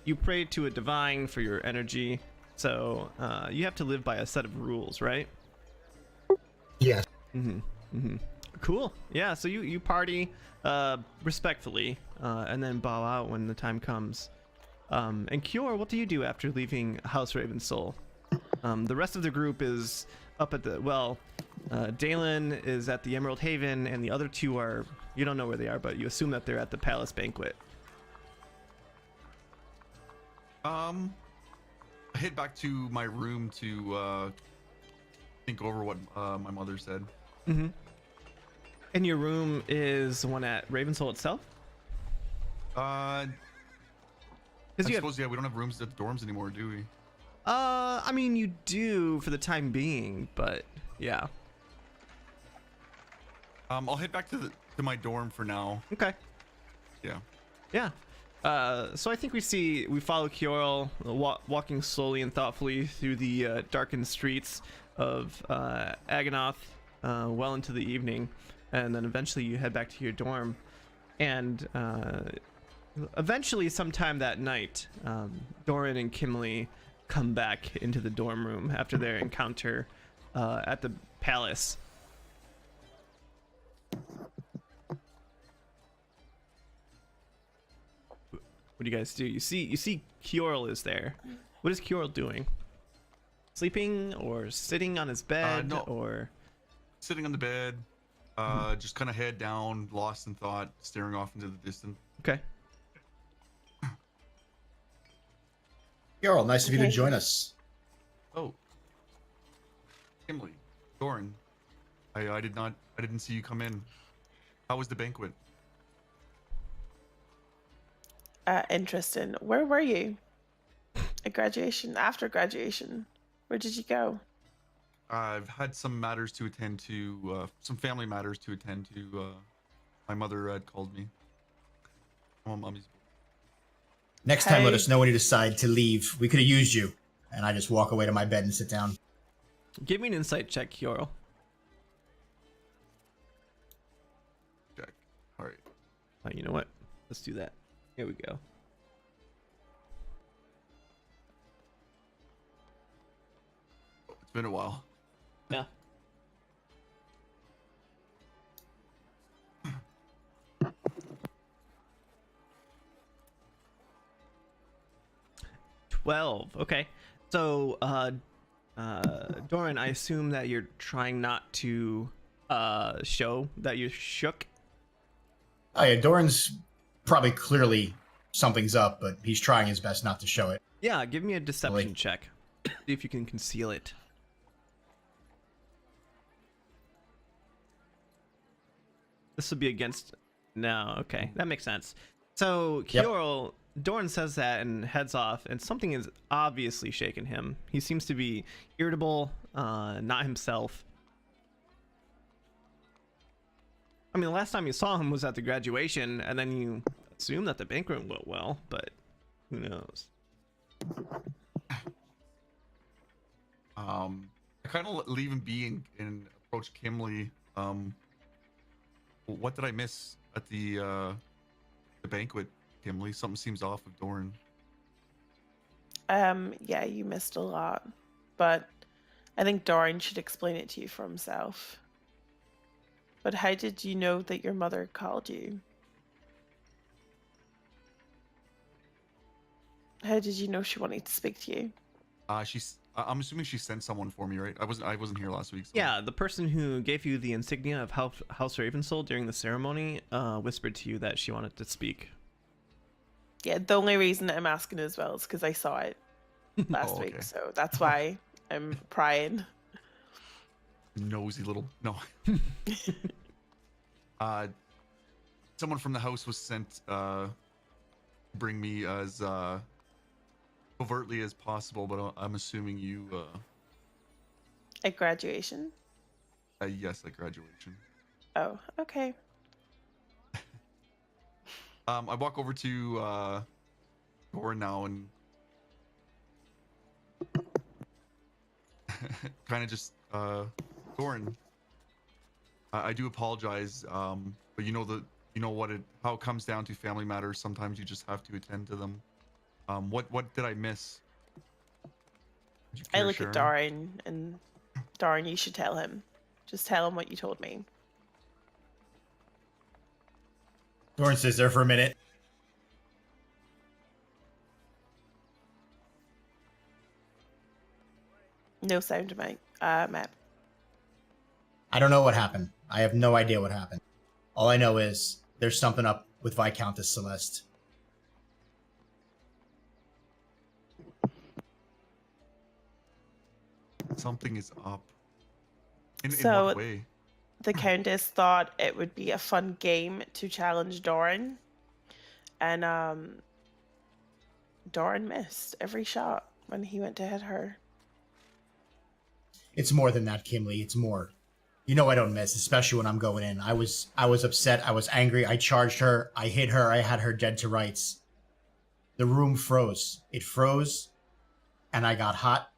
You pray to a divine for your energy, so you have to live by a set of rules, right? Yes. Cool. Yeah, so you party respectfully, and then bow out when the time comes. And Kyorl, what do you do after leaving House Ravensoul? The rest of the group is up at the, Dalen is at the Emerald Haven, and the other two are, you don't know where they are, but you assume that they're at the Palace Banquet. I head back to my room to think over what my mother said. Mm-hmm. And your room is the one at Ravensoul itself? I Because you suppose, yeah, we don't have rooms at the dorms anymore, do we? I mean, you do for the time being, but yeah. I'll head back to my dorm for now. Okay. Yeah. Yeah. So I think we follow Kjorl walking slowly and thoughtfully through the darkened streets of Aganoth well into the evening, and then eventually you head back to your dorm. And eventually, sometime that night, Doran and Kimley come back into the dorm room after their encounter at the palace. What do you guys do? You see Kjorl is there. What is Kjorl doing? Sleeping or sitting on his bed? No. Or Sitting on the bed, just kind of head down, lost in thought, staring off into the distance. okay. Carol, nice of you to Okay. join us. Oh, Kimley, Doran, I didn't see you come in. How was the banquet? Interesting. Where were you? At graduation? After graduation? Where did you go? I've had some matters to attend to, some family matters to attend to. My mother had called me. Oh, mommy's. Next time, let Hey. us know when you decide to leave. We could have used you. And I just walk away to my bed and sit down. Give me an insight check, Kjorl. Check. All right. You know what? Let's do that. Here we go. It's been a while. Yeah. $12. Okay. So, Doran, I assume that you're trying not to show that you're shook. Oh yeah, Doran's probably clearly something's up, but he's trying his best not to show it. Yeah, give me a deception Really? check. See if you can conceal it. This would be against. No, okay, that makes sense. So Yep. Kjorl, Doran says that and heads off, and something is obviously shaken him. He seems to be irritable, not himself. I mean, the last time you saw him was at the graduation, and then you assume that the banquet went well, but who knows? I kind of leave him be and approach Kimley. What did I miss at the banquet, Kimley? Something seems off with Doran. Yeah, you missed a lot, but I think Doran should explain it to you for himself. But how did you know that your mother called you? How did you know she wanted to speak to you? I'm assuming she sent someone for me, right? I wasn't here last week. So. Yeah, the person who gave you the insignia of House Ravensoul during the ceremony whispered to you that she wanted to speak. Yeah, the only reason I'm asking as well is because I saw it last Oh, okay. week, so that's why I'm prying. Nosy little no. Someone from the house was sent bring me as covertly as possible, but I'm assuming you At graduation? yes, at graduation. Oh, okay. I walk over to Doran now and kind of just Doran, I do apologize, but you know how it comes down to family matters. Sometimes you just have to attend to them. What did I miss? Would you I care look sharing? at Doran, and Doran, you should tell him. Just tell him what you told me. Doran sits there for a minute. No sound, Matt. I don't know what happened. I have no idea what happened. All I know is there's something up with Viscountess Celeste. Something is up. In So- what way? The Countess thought it would be a fun game to challenge Doran, and Doran missed every shot when he went to hit her. It's more than that, Kimley. It's more. You know I don't miss, especially when I'm going in. I was upset. I was angry. I charged her. I hit her. I had her dead to rights. The room froze. It froze, and I got hot.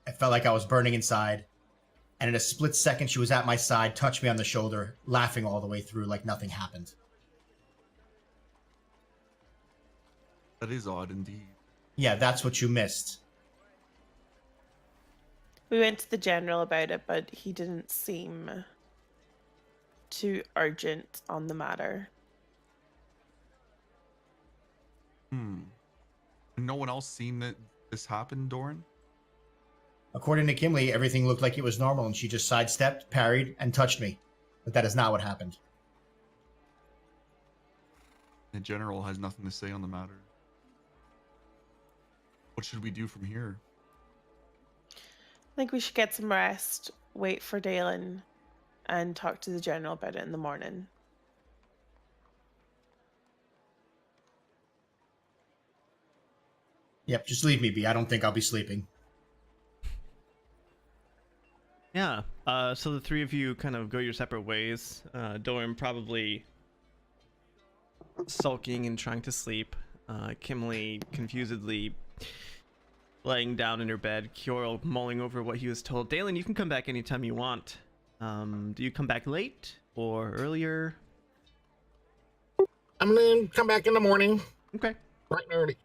I felt like I was burning inside. And in a split second, she was at my side, touched me on the shoulder, laughing all the way through like nothing happened. That is odd indeed. Yeah, that's what you missed. We went to the general about it, but he didn't seem too urgent on the matter. No one else seen this happen, Doran? According to Kimley, everything looked like it was normal, and she just sidestepped, parried, and touched me. But that is not what happened. The general has nothing to say on the matter. What should we do from here? I think we should get some rest, wait for Dalen, and talk to the general about it in the morning. Yep, just leave me be. I don't think I'll be sleeping. Yeah. So the three of you kind of go your separate ways. Doran probably sulking and trying to sleep. Kimley confusedly laying down in her bed. Kjorl mulling over what he was told. Dalen, you can come back anytime you want. Do you come back late or earlier? I'm gonna come back in the morning, Okay. bright and early.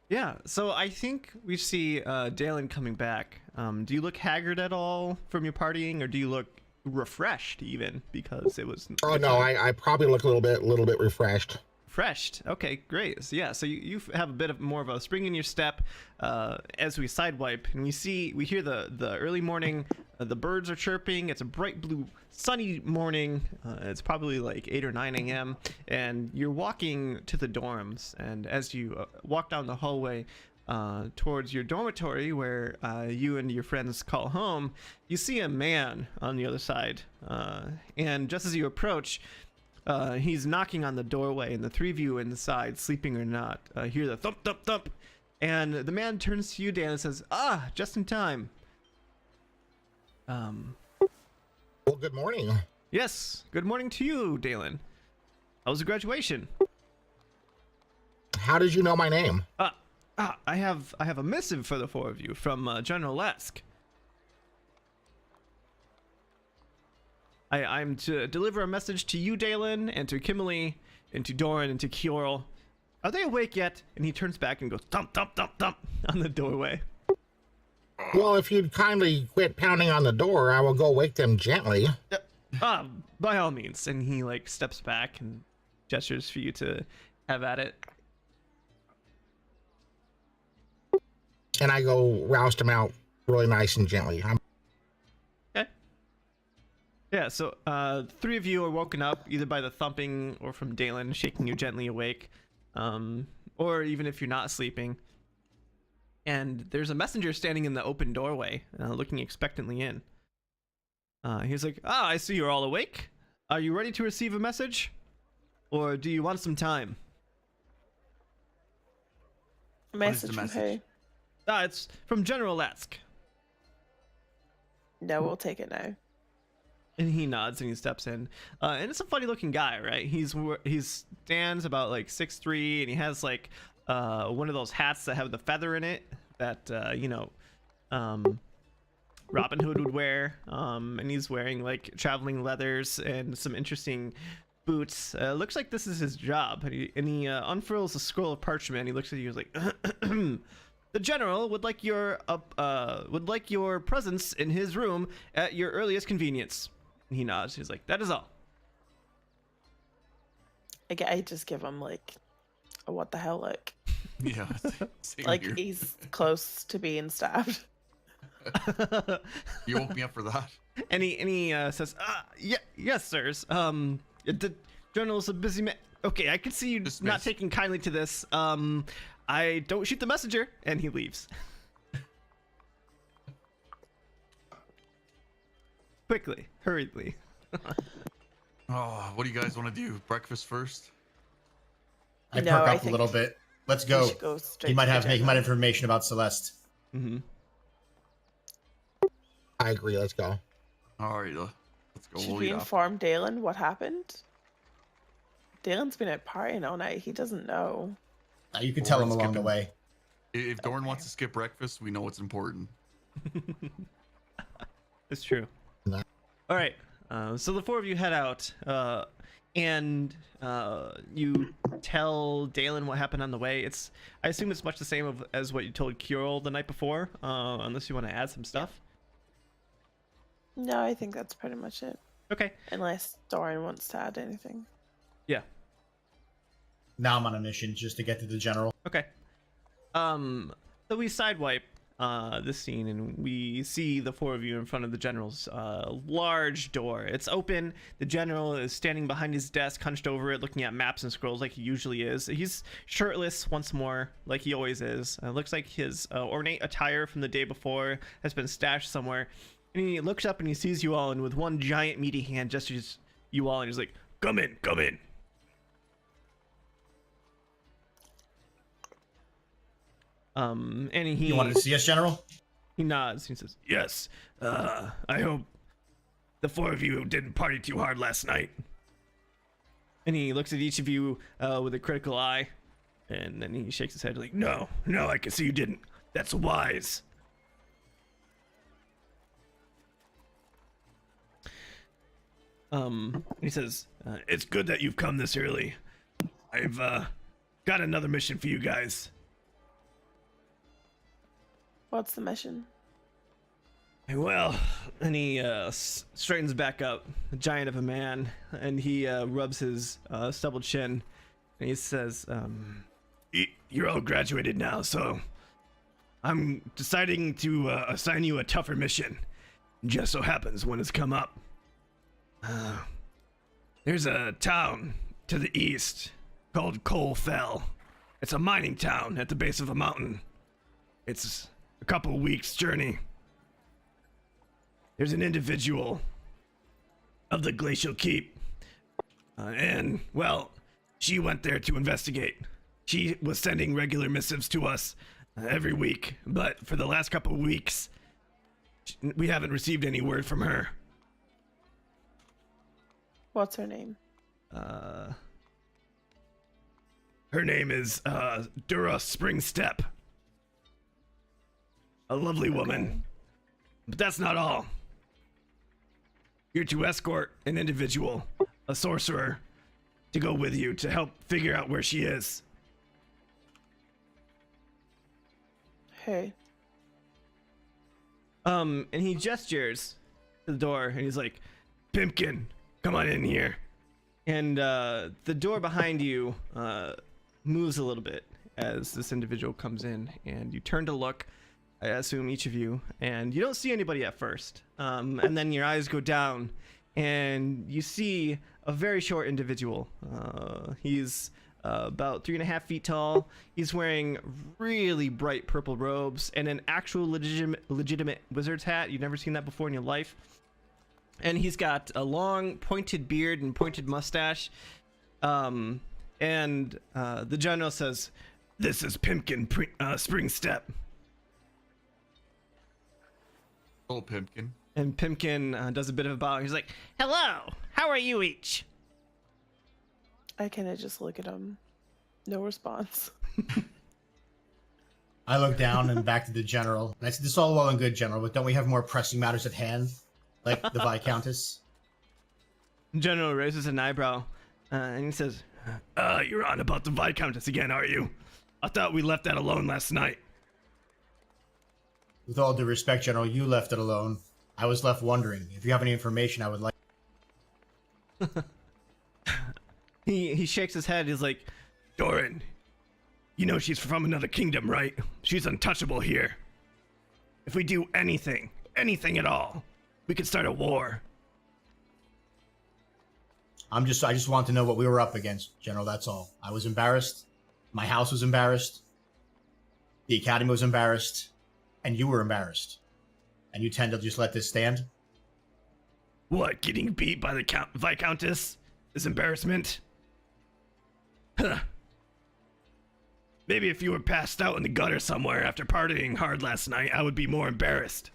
Yeah, so I think we see Dalen coming back. Do you look haggard at all from your partying, or do you look refreshed even because it was? Oh no, I probably look a little bit refreshed. Refreshed. Okay, great. So yeah, so you have a bit of more of a spring in your step as we sidewipe, and we hear the early morning. The birds are chirping. It's a bright blue, sunny morning. It's probably like 8 or 9 a.m. and you're walking to the dorms. And as you walk down the hallway towards your dormitory, where you and your friends call home, you see a man on the other side. And just as you approach, he's knocking on the doorway, and the three of you inside, sleeping or not, hear the thump, thump, thump. And the man turns to you, Dan, and says, "Ah, just in time." Well, good morning. Yes, good morning to you, Dalen. How was the graduation? How did you know my name? I have a missive for the four of you from General Lesk. I'm to deliver a message to you, Dalen, and to Kimberly, and to Doran, and to Kjorl. Are they awake yet? And he turns back and goes thump, thump, thump, thump on the doorway. Well, if you'd kindly quit pounding on the door, I will go wake them gently. By all means. And he like steps back and gestures for you to have at it. And I go roust them out really nice and gently. Okay. Yeah, so three of you are woken up either by the thumping or from Dalen shaking you gently awake. Or even if you're not sleeping. And there's a messenger standing in the open doorway, looking expectantly in. He's like, I see you're all awake. Are you ready to receive a message? Or do you want some time? A What is message the from message? who? It's from General Lesk. No, we'll take it now. And he nods and he steps in. And it's a funny looking guy, right? He stands about like 6'3", and he has like one of those hats that have the feather in it that Robin Hood would wear. And he's wearing like traveling leathers and some interesting boots. Looks like this is his job. And he unfurls a scroll of parchment. And he looks at you. He's like, "The general would like your presence in his room at your earliest convenience." And he nods. He's like, "That is all." I just give him like a what the hell look. Yeah, same Like here. he's close to being stabbed. You woke me up for that. And he says, yes, sirs. The general's a busy man. Okay, I can see you Dismissed. not taking kindly to this. I don't shoot the messenger. And he leaves. Quickly, hurriedly. Oh, what do you guys want to do? Breakfast first? I No, perk I up a think little bit. Let's We go. should go straight He might to the have general. information about Celeste. Mm-hmm. I agree. Let's go. All right, let's go. Should We'll we eat after. inform Dalen what happened? Dalen's been out partying all night. He doesn't know. You could Or tell him we're along the skipping- way. If Doran Okay. wants to skip breakfast, we know it's important. It's true. No. All right. So the four of you head out, and you tell Dalen what happened on the way. I assume it's much the same as what you told Kirill the night before, unless you want to add some stuff. No, I think that's pretty much it. Okay. Unless Doran wants to add anything. Yeah. Now I'm on a mission just to get to the general. Okay. So we sidewipe this scene, and we see the four of you in front of the general's large door. It's open. The general is standing behind his desk, hunched over it, looking at maps and scrolls like he usually is. He's shirtless once more, like he always is. It looks like his ornate attire from the day before has been stashed somewhere. And he looks up and he sees you all, and with one giant meaty hand gestures you all, and he's like, "Come in, come in." And he You wanted to see us, General? He nods. He says, "Yes. I hope the four of you didn't party too hard last night." And he looks at each of you with a critical eye, and then he shakes his head like, "No, no, I can see you didn't. That's wise." He says, "It's good that you've come this early. I've got another mission for you guys." What's the mission? Well, and he straightens back up, a giant of a man, and he rubs his stubbled chin, and he says, "You're all graduated now, so I'm deciding to assign you a tougher mission. Just so happens one has come up. There's a town to the east called Coal Fell. It's a mining town at the base of a mountain. It's a couple weeks' journey. There's an individual of the Glacial Keep, and, well, she went there to investigate. She was sending regular missives to us every week, but for the last couple weeks, we haven't received any word from her. What's her name? Her name is Dura Springstep. A lovely woman. But that's not all. You're to escort an individual, a sorcerer, to go with you to help figure out where she is. Hey. And he gestures to the door, and he's like, "Pimkin, come on in here." And the door behind you moves a little bit as this individual comes in, and you turn to look, I assume each of you, and you don't see anybody at first. And then your eyes go down, and you see a very short individual. He's about 3.5 feet tall. He's wearing really bright purple robes and an actual legitimate wizard's hat. You've never seen that before in your life. And he's got a long pointed beard and pointed mustache. And the general says, "This is Pimkin Springstep." Oh, Pimkin. And Pimkin does a bit of a bow. He's like, "Hello, how are you each?" I kind of just look at him. No response. I look down and back to the general. And I said, "This is all well and good, General, but don't we have more pressing matters at hand, like the Viscountess?" General raises an eyebrow, and he says, "You're on about the Viscountess again, are you? I thought we left that alone last night." With all due respect, General, you left it alone. I was left wondering. If you have any information, I would like. He shakes his head. He's like, "Doran, you know she's from another kingdom, right? She's untouchable here. If we do anything at all, we could start a war." I just want to know what we were up against, General. That's all. I was embarrassed. My house was embarrassed. The academy was embarrassed, and you were embarrassed. And you tend to just let this stand. What, getting beat by the Viscountess is embarrassment? Huh. Maybe if you were passed out in the gutter somewhere after partying hard last night, I would be more embarrassed.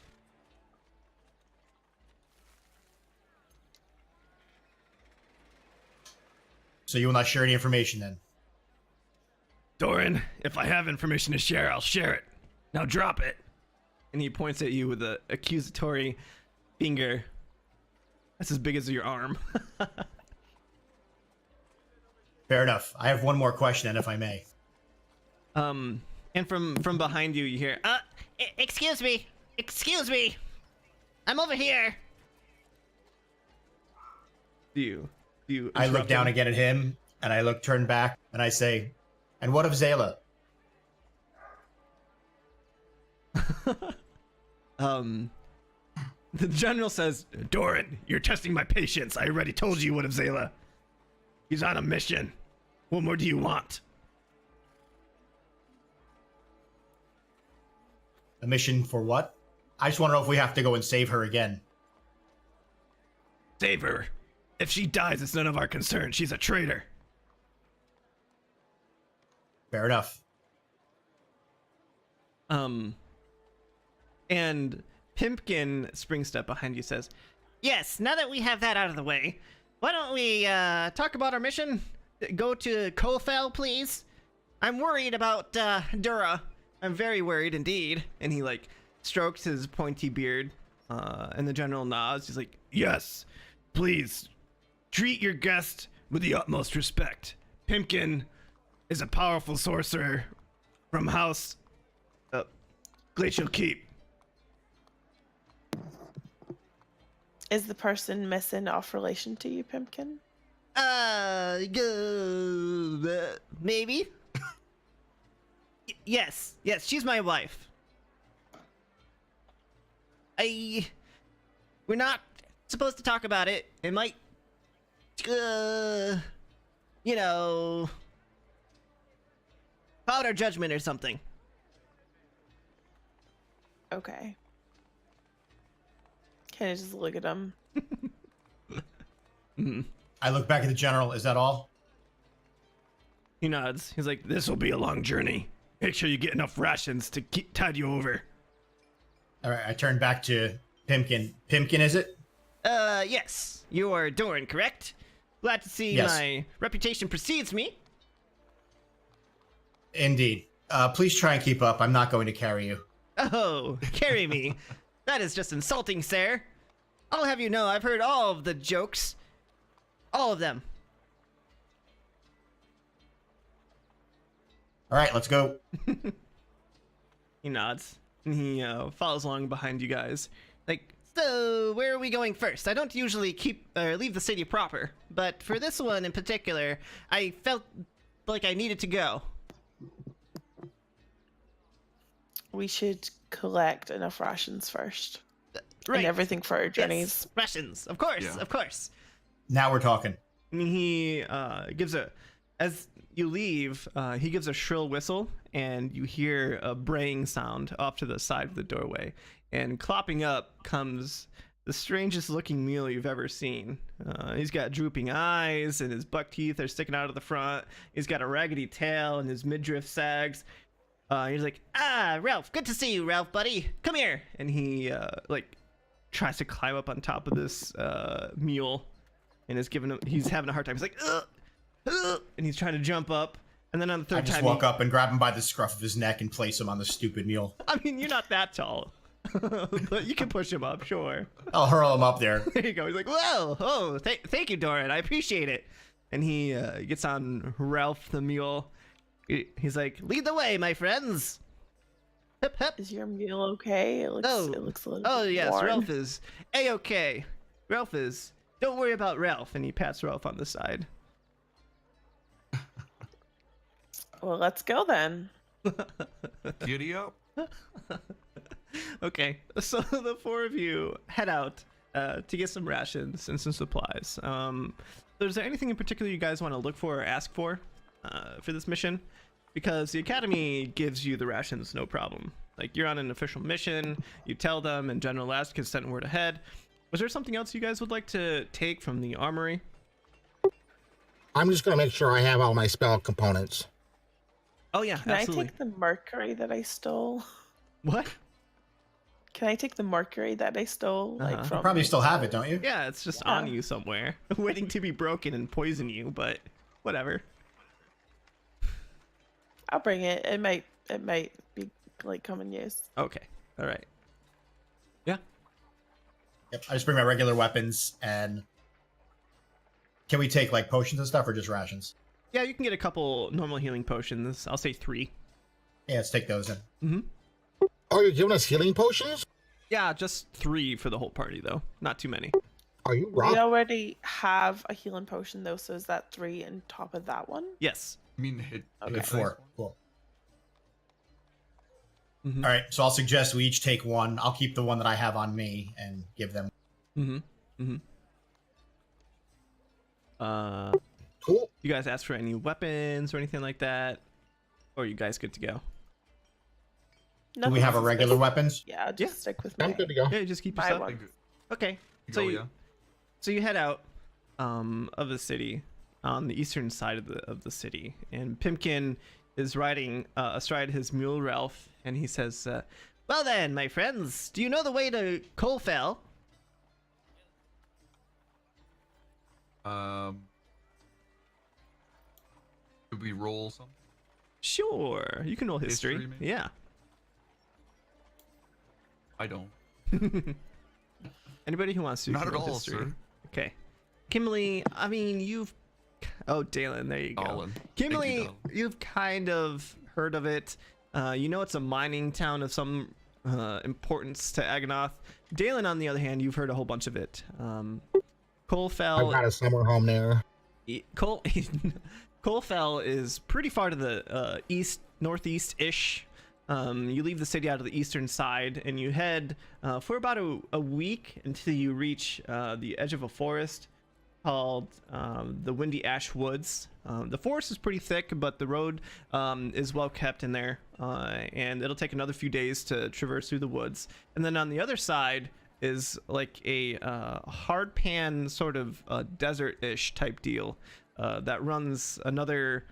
So you will not share any information then? Doran, if I have information to share, I'll share it. Now drop it. And he points at you with an accusatory finger. That's as big as your arm. Fair enough. I have one more question, then, if I may. And from behind you, you hear, Excuse me. I'm over here. you I look interrupt down him? again at him, and I turn back, and I say, "And what of Zayla?" The general says, Doran, you're testing my patience. I already told you what of Zayla. He's on a mission. What more do you want? A mission for what? I just want to know if we have to go and save her again. Save her. If she dies, it's none of our concern. She's a traitor. Fair enough. And Pimkin springs step behind you, says, Yes, now that we have that out of the way, why don't we talk about our mission? Go to Kofel, please. I'm worried about Dura. I'm very worried indeed. And he like strokes his pointy beard, and the general nods. He's like, yes, please treat your guest with the utmost respect. Pimkin is a powerful sorcerer from House Glacial Keep. Is the person missing off relation to you, Pimkin? Maybe. Yes, she's my wife. We're not supposed to talk about it. It might, cloud our judgment or something. Okay. Can I just look at him? I look back at the general. Is that all? He nods. He's like, this will be a long journey. Make sure you get enough rations to tide you over. All right. I turn back to Pimkin. Pimkin, is it? Yes. You are Doran, correct? Glad to see Yes. my reputation precedes me. Indeed. Please try and keep up. I'm not going to carry you. Oh, carry me. That is just insulting, sir. I'll have you know I've heard all of the jokes. All of them. All right, let's go. He nods. And he follows along behind you guys. Like, so where are we going first? I don't usually leave the city proper, but for this one in particular, I felt like I needed to go. We should collect enough rations first. Right. And everything for our journeys. Yes, rations, of course, Yeah. of course. Now we're talking. And he gives as you leave, he gives a shrill whistle, and you hear a braying sound off to the side of the doorway. And clopping up comes the strangest looking mule you've ever seen. He's got drooping eyes, and his buck teeth are sticking out of the front. He's got a raggedy tail, and his midriff sags. He's like, Ralph, good to see you, Ralph, buddy. Come here. and he tries to climb up on top of this mule, and he's having a hard time. He's like, and he's trying to jump up, and then on the I third just time, walk up and grab him by the scruff of his neck and place him on the stupid mule. I mean, you're not that tall, but you can push him up, sure. I'll hurl him up there. There you go. He's like, well, oh, thank you, Doran. I appreciate it. And he gets on Ralph the mule. He's like, lead the way, my friends. Hip, hip. Is your mule okay? It looks a little Oh bit yes, worn. Ralph is A-okay. Ralph is. Don't worry about Ralph. And he pats Ralph on the side. Well, let's go then. Giddy up. Okay, so the four of you head out to get some rations and some supplies. Is there anything in particular you guys want to look for or ask for this mission? Because the Academy gives you the rations no problem. Like, you're on an official mission, you tell them, and General Last can send word ahead. Was there something else you guys would like to take from the armory? I'm just going to make sure I have all my spell components. Oh yeah, Can absolutely. I take the mercury that I stole? What? Can I take the mercury that I stole? Uh-huh. Like You from You probably still have it, don't you? Yeah, it's just Yeah. on you somewhere, waiting to be broken and poison you, but whatever. I'll bring it. It might be like common use. Okay. All right. Yep. I just bring my regular weapons. And can we take like potions and stuff, or just rations? Yeah, you can get a couple normal healing potions. I'll say 3. Yeah, let's take those in. Oh, you're giving us healing potions? Yeah, just 3 for the whole party though. Not too many. Are you We rock? already have a healing potion though, so is that 3 on top of that one? Yes. I mean, hit. Okay. Good 4. Cool. Mhm. All right, so I'll suggest we each take one. I'll keep the one that I have on me and give them. Cool. You guys ask for any weapons or anything like that? Or are you guys good to go? Do we have a regular weapons? Yeah, I'll just stick with I'm my, good to go. Yeah, just keep your my stuff. one. Okay. So So you head out of the city on the eastern side of the city, and Pimkin is riding astride his mule Ralph, and he says, "Well then, my friends, do you know the way to Colfell?" Could we roll something? Sure, you can roll history. History, maybe? Yeah. I don't. Anybody who wants to. Not can at roll all, history. sir. Okay. Kimberly, I mean, you've. Oh, Dalen, there you go. Colin. Thank you, Kimberly, Dalen. you've kind of heard of it. You know it's a mining town of some importance to Aganoth. Dalen, on the other hand, you've heard a whole bunch of it. I've Colfell. got a summer home there. Colfell is pretty far to the northeast-ish. You leave the city out of the eastern side, and you head for about a week until you reach the edge of a forest called the Windy Ash Woods. The forest is pretty thick, but the road is well kept in there, and it'll take another few days to traverse through the woods. And then on the other side is like a hard pan sort of desert-ish type deal that runs another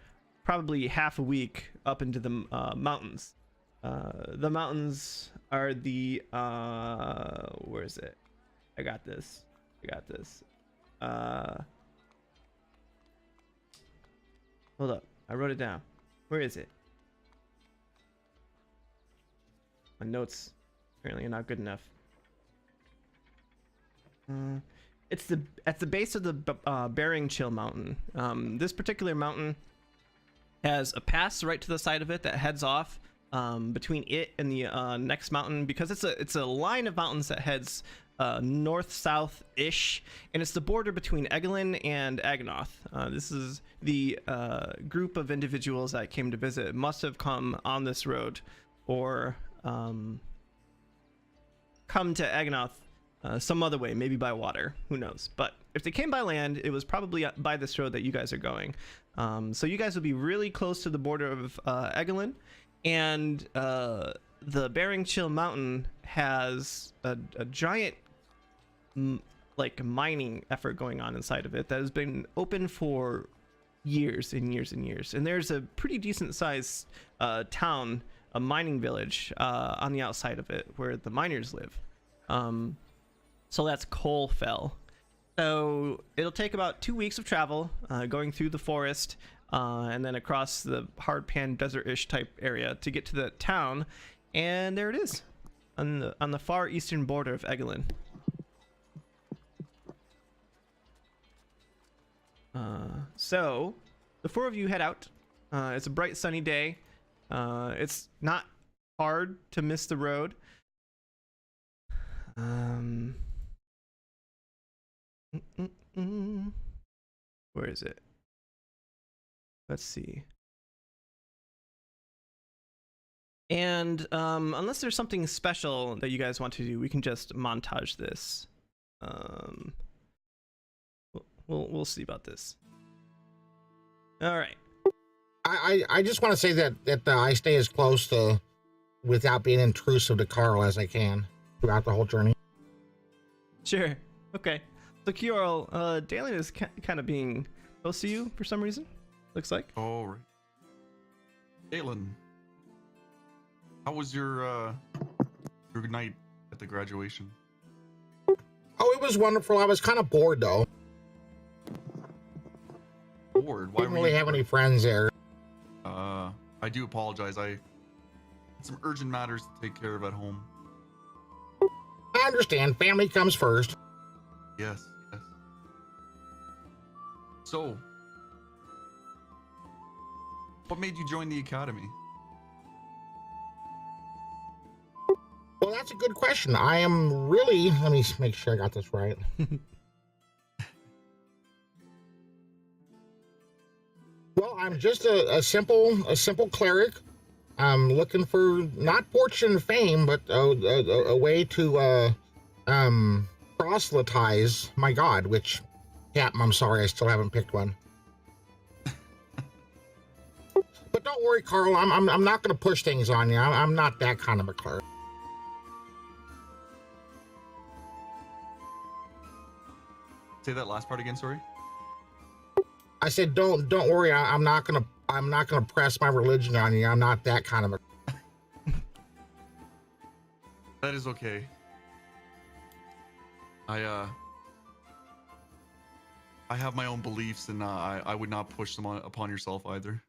probably half a week up into the mountains. The mountains are the where is it? I got this. Hold up, I wrote it down. Where is it? My notes apparently are not good enough. It's at the base of the Bering Chill Mountain. This particular mountain has a pass right to the side of it that heads off between it and the next mountain, because it's a line of mountains that heads north-south ish, and it's the border between Egelin and Aganoth. This is the group of individuals that came to visit must have come on this road or come to Aganoth some other way, maybe by water, who knows. But if they came by land, it was probably by this road that you guys are going. So you guys will be really close to the border of Egelin, and the Bering Chill Mountain has a giant like mining effort going on inside of it that has been open for years and years and years. And there's a pretty decent sized town, a mining village on the outside of it where the miners live. So that's Colfell. So it'll take about 2 weeks of travel going through the forest and then across the hard pan desert-ish type area to get to the town. And there it is on the far eastern border of Egelin. So the 4 of you head out. It's a bright sunny day. It's not hard to miss the road. Where is it? Let's see. And unless there's something special that you guys want to do, we can just montage this. We'll see about this. All right. I just want to say that I stay as close to, without being intrusive to Carl as I can throughout the whole journey. Sure. Okay. So Kiorl, Dalen is kind of being close to you for some reason. Looks like. All right. Caitlin, how was your night at the graduation? Oh, it was wonderful. I was kind of bored though. bored. Why Didn't were really you have bored? any friends there. I do apologize. I had some urgent matters to take care of at home. I understand. Family comes first. Yes, yes. So, what made you join the academy? Well, that's a good question. I am really. Let me make sure I got this right. Well, I'm just a simple cleric. I'm looking for not fortune and fame, but a way to proselytize my god. Which, Captain, I'm sorry, I still haven't picked one. But don't worry, Carl. I'm not going to push things on you. I'm not that kind of a cleric. Say that last part again, sorry. I said, don't worry. I'm not gonna press my religion on you. I'm not that kind of a. That is okay. I have my own beliefs, and I would not push them upon yourself either.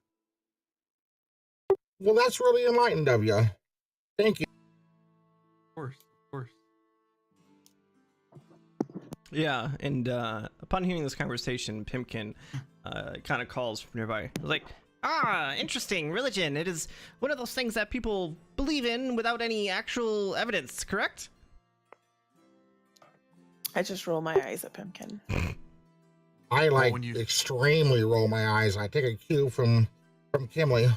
Well, that's really enlightened of you. Thank you. Of course, of course. Yeah, and upon hearing this conversation, Pimkin kind of calls from nearby. Like, Interesting. Religion. It is one of those things that people believe in without any actual evidence, correct? I just roll my eyes at Pimkin. I like when you- extremely roll my eyes. I take a cue from Kimley.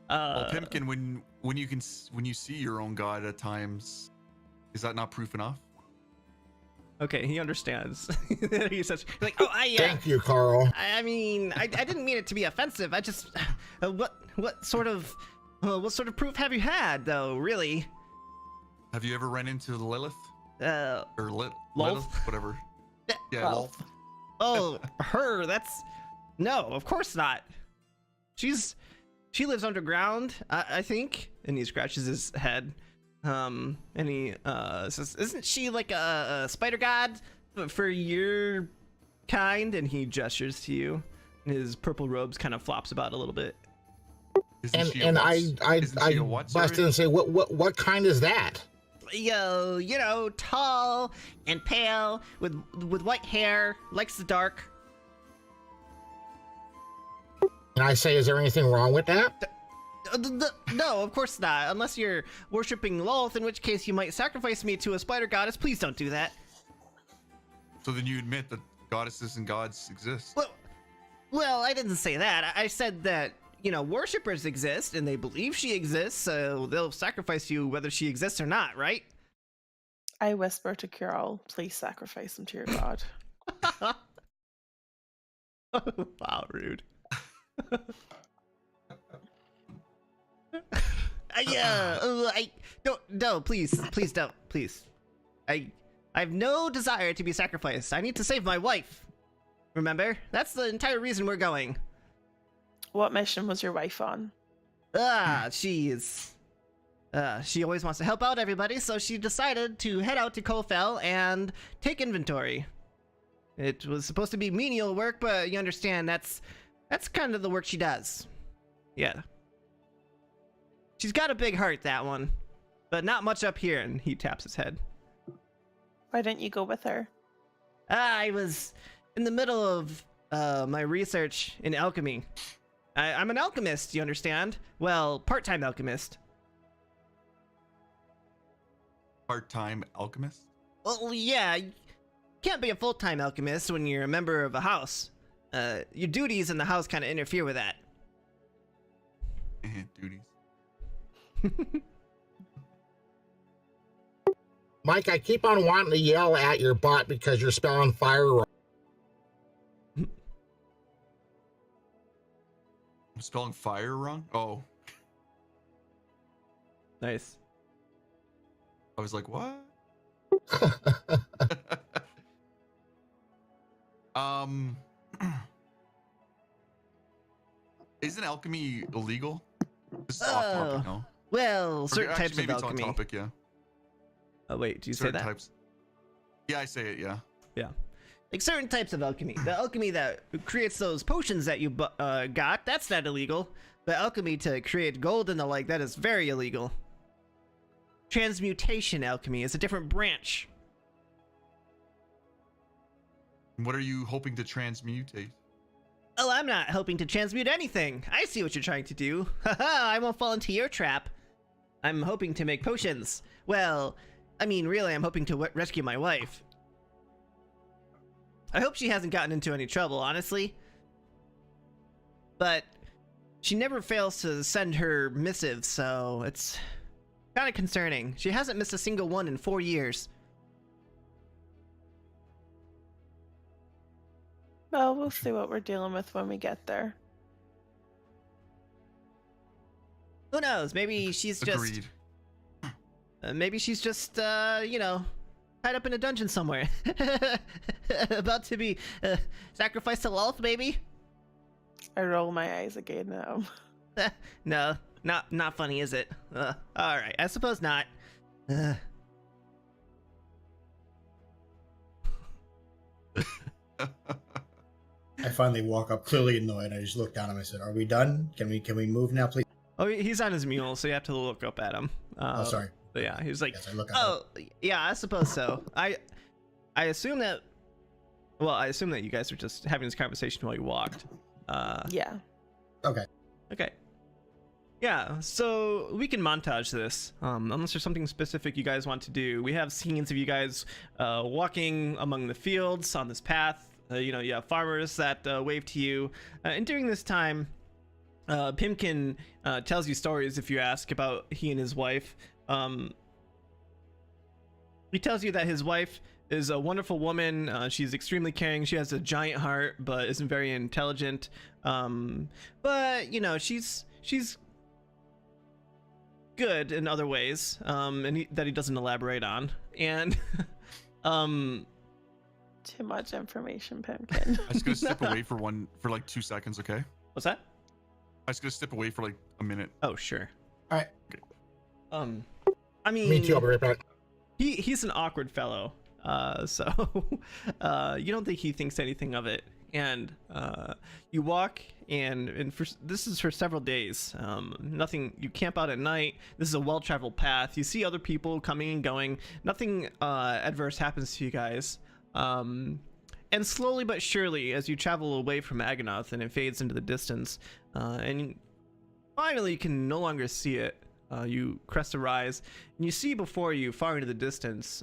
Well, Pimkin, when you see your own god at times, is that not proof enough? okay, he understands. He says, Like, oh, Thank you, Carl. I mean, I didn't mean it to be offensive. I just, what sort of proof have you had, though? Really? Have you ever run into Lilith Uh, or Lilith, Lolth? whatever? Th- Yeah, Well, Lilith. oh, her. No, of course not. She lives underground, I think. and he scratches his head. And he says, Isn't she like a spider god for your kind, and he gestures to you. And his purple robes kind of flops about a little bit. Isn't she a And what? I Isn't she a what, sorry? busted and say, what kind is that? Yo, you know, tall and pale with white hair, likes the dark. And I say, is there anything wrong with that? No, of course not. Unless you're worshipping Lolth, in which case you might sacrifice me to a spider goddess. Please don't do that. So then you admit that goddesses and gods exist. Well, I didn't say that. I said that, you know, worshippers exist and they believe she exists, so they'll sacrifice you whether she exists or not, right? I whisper to Carol, please sacrifice him to your god. Wow, rude. I don't. No, please don't. Please. I have no desire to be sacrificed. I need to save my wife. Remember? That's the entire reason we're going. What mission was your wife on? She always wants to help out everybody, so she decided to head out to Kofel and take inventory. It was supposed to be menial work, but you understand that's kind of the work she does. Yeah. She's got a big heart, that one. But not much up here, and he taps his head. Why didn't you go with her? I was in the middle of my research in alchemy. I'm an alchemist, you understand? Well, part-time alchemist. Part-time alchemist? Well, yeah, you can't be a full-time alchemist when you're a member of a house. Your duties in the house kind of interfere with that. Duties. Mike, I keep on wanting to yell at your butt because you're spelling fire wrong. I'm spelling fire wrong? Oh, Nice. I was like, what? Isn't alchemy illegal? This is off topic, no? Well, Or certain actually, types maybe of it's alchemy. on topic, yeah. Oh, wait, do you say Certain that? types. Yeah, I say it, yeah. Yeah. Like certain types of alchemy. The alchemy that creates those potions that you got, that's not illegal. But alchemy to create gold and the like, that is very illegal. Transmutation alchemy is a different branch. What are you hoping to transmutate? Oh, I'm not hoping to transmute anything. I see what you're trying to do. Haha, I won't fall into your trap. I'm hoping to make potions. Well, I mean, really, I'm hoping to rescue my wife. I hope she hasn't gotten into any trouble, honestly. But she never fails to send her missives, so it's kind of concerning. She hasn't missed a single one in 4 years. Well, we'll see what we're dealing with when we get there. Who knows? Maybe she's Agreed. Maybe she's just, you know, tied up in a dungeon somewhere. About to be sacrificed to Lolth, maybe? I roll my eyes again now. No, not funny, is it? Alright, I suppose not. I finally walk up, clearly annoyed. I just looked down at him. I said, "Are we done? Can we move now, please?" Oh, he's on his mule, so you have to look up at him. Oh, sorry. But yeah, he's like, Yes, I look up. Oh, yeah, I suppose so. I assume that. Well, I assume that you guys were just having this conversation while you walked. Yeah. Okay. Okay. Yeah, so we can montage this, unless there's something specific you guys want to do. We have scenes of you guys walking among the fields on this path. You know, you have farmers that wave to you. And during this time, Pimkin tells you stories if you ask about he and his wife. He tells you that his wife is a wonderful woman. She's extremely caring. She has a giant heart, but isn't very intelligent. But you know, she's good in other ways, and that he doesn't elaborate on. And Too much information, Pimkin. I'm just gonna step away for like 2 seconds, okay? what's that? I'm just gonna step away for like a minute. Oh, sure. All right. I mean, Me too. I'll be right back. he's an awkward fellow, so you don't think he thinks anything of it. And you walk, and this is for several days. Nothing. You camp out at night. This is a well-traveled path. You see other people coming and going. Nothing adverse happens to you guys. And slowly but surely, as you travel away from Aganoth and it fades into the distance, and finally you can no longer see it. You crest a rise, and you see before you, far into the distance,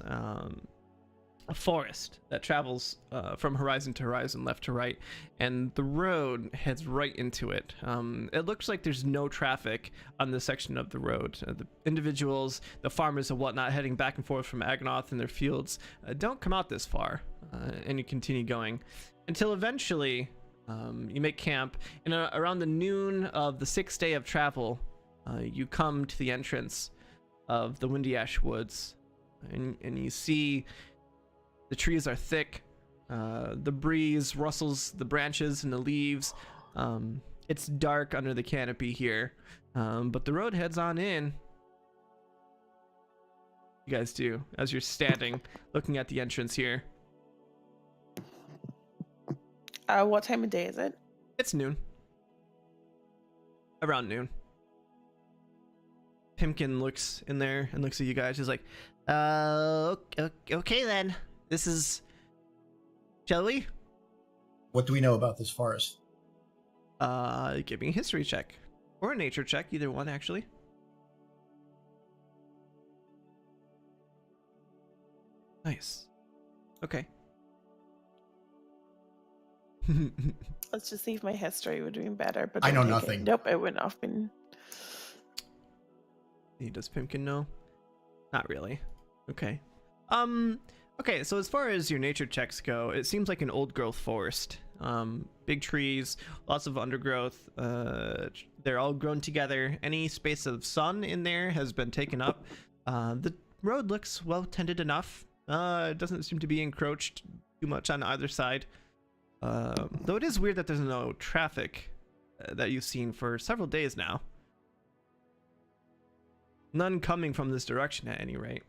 a forest that travels from horizon to horizon, left to right, and the road heads right into it. It looks like there's no traffic on this section of the road. The individuals, the farmers and whatnot, heading back and forth from Aganoth in their fields, don't come out this far, and you continue going until eventually you make camp. And around the noon of the 6th day of travel, you come to the entrance of the Windy Ash Woods, and you see the trees are thick. The breeze rustles the branches and the leaves. It's dark under the canopy here, but the road heads on in. You guys do, as you're standing looking at the entrance here. What time of day is it? It's noon. Around noon. Pimkin looks in there and looks at you guys. He's like, okay then. This is... Shall we? What do we know about this forest? Give me a history check. Or a nature check, either one, actually. Nice. Okay. Let's just see if my history would have been better. But I know don't take it. nothing. Nope, it wouldn't have been. Does Pimkin know? Not really. Okay. Okay, so as far as your nature checks go, it seems like an old growth forest. Big trees, lots of undergrowth. They're all grown together. Any space of sun in there has been taken up. The road looks well tended enough. It doesn't seem to be encroached too much on either side. Though it is weird that there's no traffic that you've seen for several days now. None coming from this direction at any rate.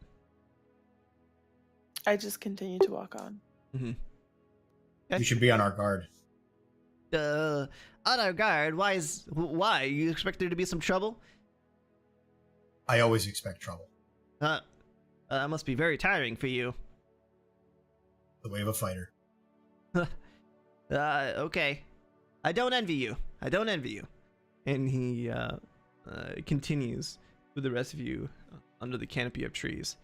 I just continue to walk on. Mm-hmm. Okay. You should be on our guard. On our guard. Why? You expect there to be some trouble? I always expect trouble. That must be very tiring for you. The way of a fighter. Okay. I don't envy you. And he continues with the rest of you under the canopy of trees.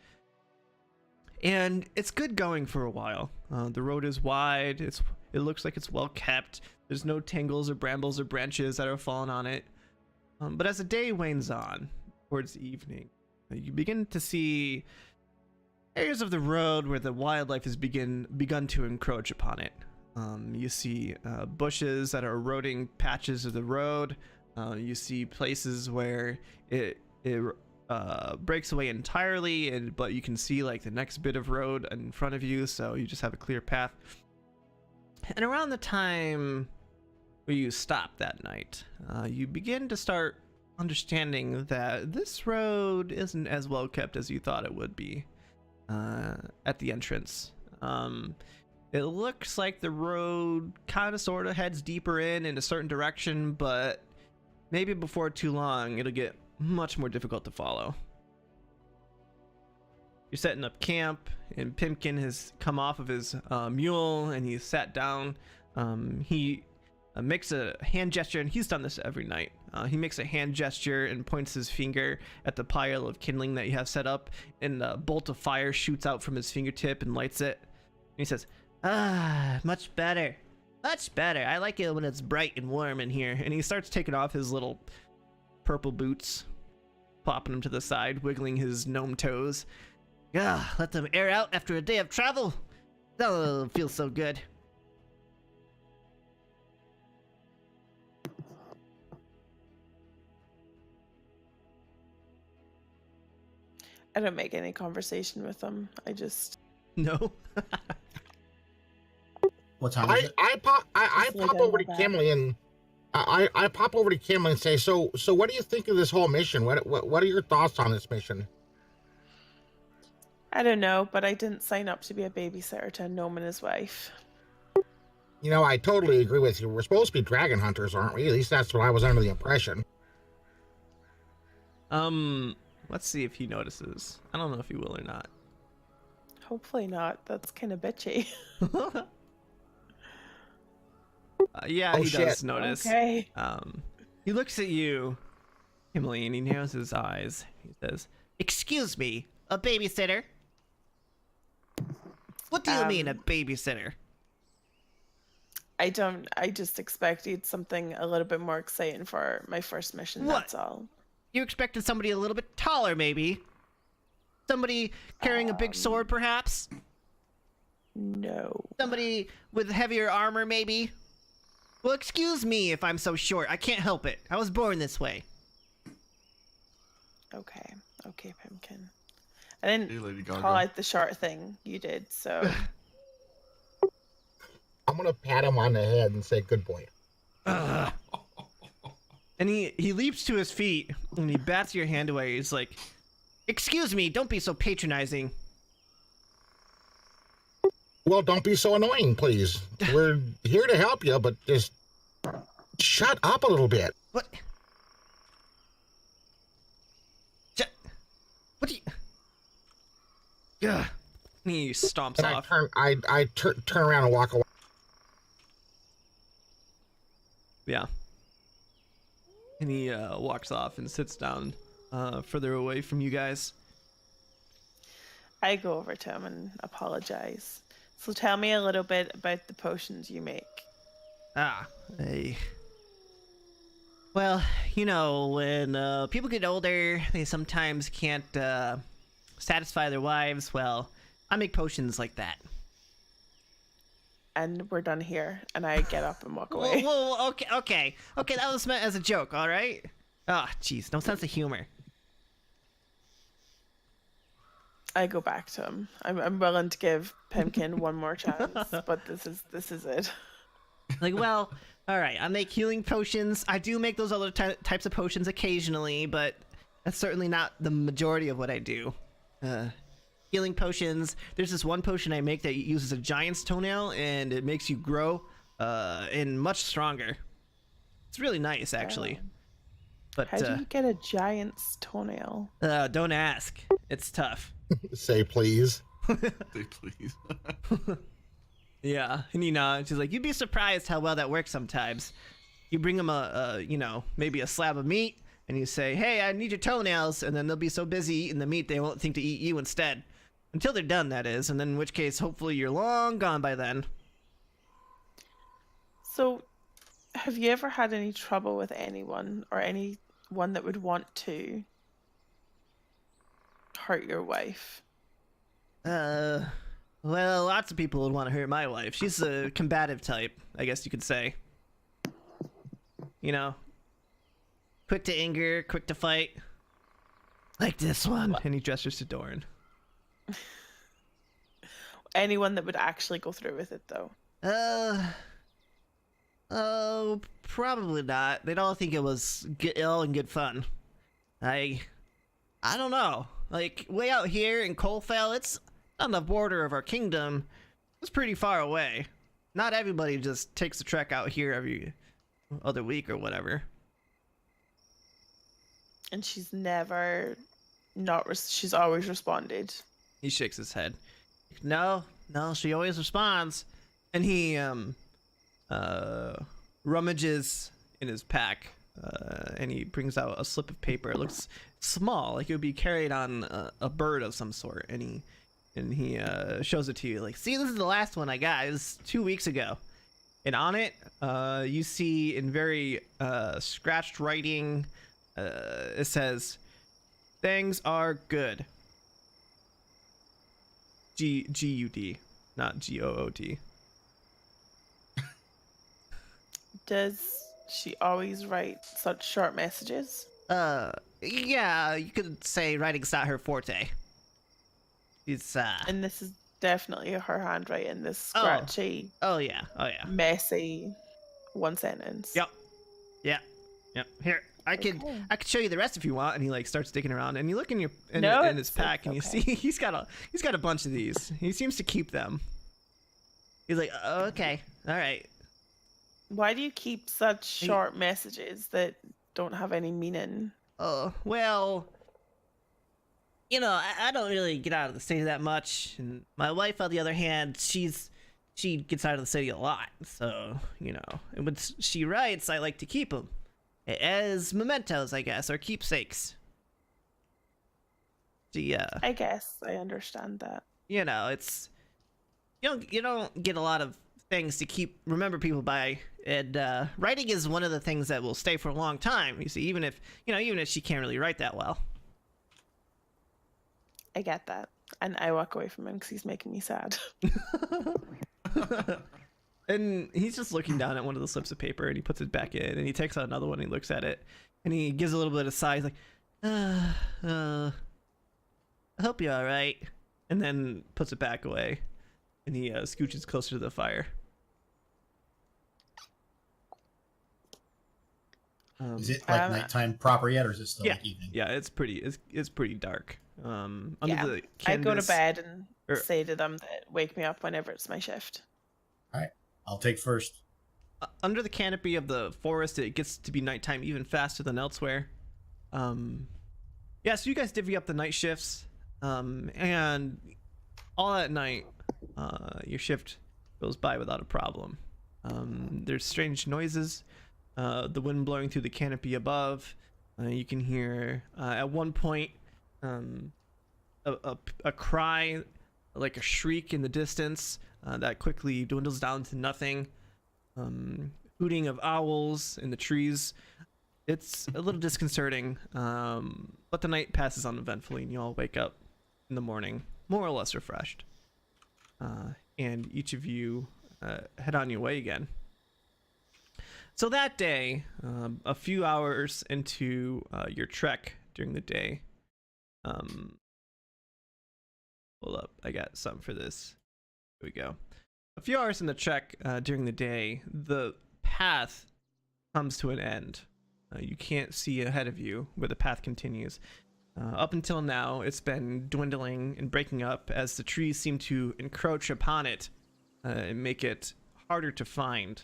And it's good going for a while. The road is wide. It looks like it's well kept. There's no tangles or brambles or branches that are fallen on it. But as the day wanes on, towards evening, you begin to see areas of the road where the wildlife has begun to encroach upon it. You see bushes that are eroding patches of the road. You see places where it breaks away entirely, but you can see like the next bit of road in front of you, so you just have a clear path. And around the time where you stop that night, you begin to start understanding that this road isn't as well kept as you thought it would be at the entrance. It looks like the road kind of sort of heads deeper in a certain direction, but maybe before too long it'll get much more difficult to follow. You're setting up camp, and Pimkin has come off of his mule, and he's sat down. He makes a hand gesture, and he's done this every night. He makes a hand gesture and points his finger at the pile of kindling that you have set up, and a bolt of fire shoots out from his fingertip and lights it. And he says, much better. Much better. I like it when it's bright and warm in here. And he starts taking off his little purple boots, popping them to the side, wiggling his gnome toes. Let them air out after a day of travel. That'll feel so good. I don't make any conversation with them. I just No. What time is it? I pop Just lay pop down over my to back. Kimley and I pop over to Kimley and say, so what do you think of this whole mission? What are your thoughts on this mission? I don't know, but I didn't sign up to be a babysitter to a gnome and his wife. You know, I totally agree with you. We're supposed to be dragon hunters, aren't we? At least that's what I was under the impression. Let's see if he notices. I don't know if he will or not. Hopefully not. That's kind of bitchy. Yeah, Oh, he does shit. notice. Okay. He looks at you, Emily, and he narrows his eyes. He says, Excuse me, a babysitter? What do you mean, a babysitter? I just expected something a little bit more exciting for my first mission, What? that's all. You expected somebody a little bit taller, maybe? Somebody carrying a big sword, perhaps? No. Somebody with heavier armor, maybe? Well, excuse me if I'm so short. I can't help it. I was born this way. Okay. Okay, Pimkin. I didn't Hey, Lady call Gaga. out the short thing. You did, so. I'm gonna pat him on the head and say, "Good boy." Ugh. and he leaps to his feet and he bats your hand away. He's like, Excuse me, don't be so patronizing. Well, don't be so annoying, please. We're here to help you, but just shut up a little bit. What? What do you... "Ugh." And he stomps And off. I turn around and walk away. Yeah. And he walks off and sits down further away from you guys. I go over to him and apologize. So tell me a little bit about the potions you make. Hey. Well, you know, when people get older, they sometimes can't satisfy their wives. Well, I make potions like that. And we're done here. And I get up and walk away. Whoa, okay. That was meant as a joke, all right? Jeez, no sense of humor. I go back to him. I'm willing to give Pimkin one more chance, but this is it. Like, well, all right. I make healing potions. I do make those other types of potions occasionally, but that's certainly not the majority of what I do. healing potions. There's this one potion I make that uses a giant's toenail, and it makes you grow and much stronger. It's really nice, actually. But How do you get a giant's toenail? don't ask. It's tough. Say please. Say please. Yeah, and she's like, you'd be surprised how well that works sometimes. You bring them maybe a slab of meat, and you say, hey, I need your toenails, and then they'll be so busy eating the meat they won't think to eat you instead. Until they're done, that is, and then in which case, hopefully you're long gone by then. So, have you ever had any trouble with anyone or anyone that would want to hurt your wife? Well, lots of people would want to hurt my wife. She's a combative type, I guess you could say. Quick to anger, quick to fight. Like this one. And he gestures to Doran. Anyone that would actually go through with it, though? Oh, probably not. They'd all think it was ill and good fun. I don't know. Like, way out here in Colfell, it's on the border of our kingdom. It's pretty far away. Not everybody just takes a trek out here every other week or whatever. And she's never she's always responded. He shakes his head. No, she always responds. And he rummages in his pack, and he brings out a slip of paper. It looks small, like it would be carried on a bird of some sort. And he shows it to you, like, see, this is the last one I got. It was 2 weeks ago. And on it, you see in very scratched writing, it says, "Things are good." G-U-D, not G-O-O-D. Does she always write such short messages? Yeah, you could say writing's not her forte. It's And this is definitely her handwriting, this scratchy, oh yeah, messy one sentence. Yep. Here, I could show you the rest if you want. And he like starts digging around, and you look in his pack, and you see he's got a bunch of these. He seems to keep them. He's like, oh, okay, all right. Why do you keep such short messages that don't have any meaning? Oh, well, I don't really get out of the city that much, and my wife, on the other hand, she gets out of the city a lot. So, and when she writes, I like to keep them as mementos, I guess, or keepsakes. I guess I understand that. It's you don't get a lot of things to remember people by, and writing is one of the things that will stay for a long time. You see, even if she can't really write that well. I get that, and I walk away from him because he's making me sad. And he's just looking down at one of the slips of paper, and he puts it back in, and he takes out another one, and he looks at it, and he gives a little bit of sigh. He's like, I hope you're all right, and then puts it back away, and he scooches closer to the fire. Is it like nighttime proper yet, or is it still like evening? Yeah, it's pretty dark. Under the I go to canvas, bed and say to them that wake me up whenever it's my shift. All right, I'll take first. Under the canopy of the forest, it gets to be nighttime even faster than elsewhere. So you guys divvy up the night shifts, and all at night, your shift goes by without a problem. There's strange noises, the wind blowing through the canopy above. You can hear at one point a cry, like a shriek in the distance, that quickly dwindles down to nothing. Hooting of owls in the trees. It's a little disconcerting, but the night passes uneventfully, and you all wake up in the morning more or less refreshed. And each of you head on your way again. So that day, a few hours into your trek during the day, hold up, I got something for this. Here we go. A few hours in the trek during the day, the path comes to an end. You can't see ahead of you where the path continues. Up until now, it's been dwindling and breaking up as the trees seem to encroach upon it and make it harder to find.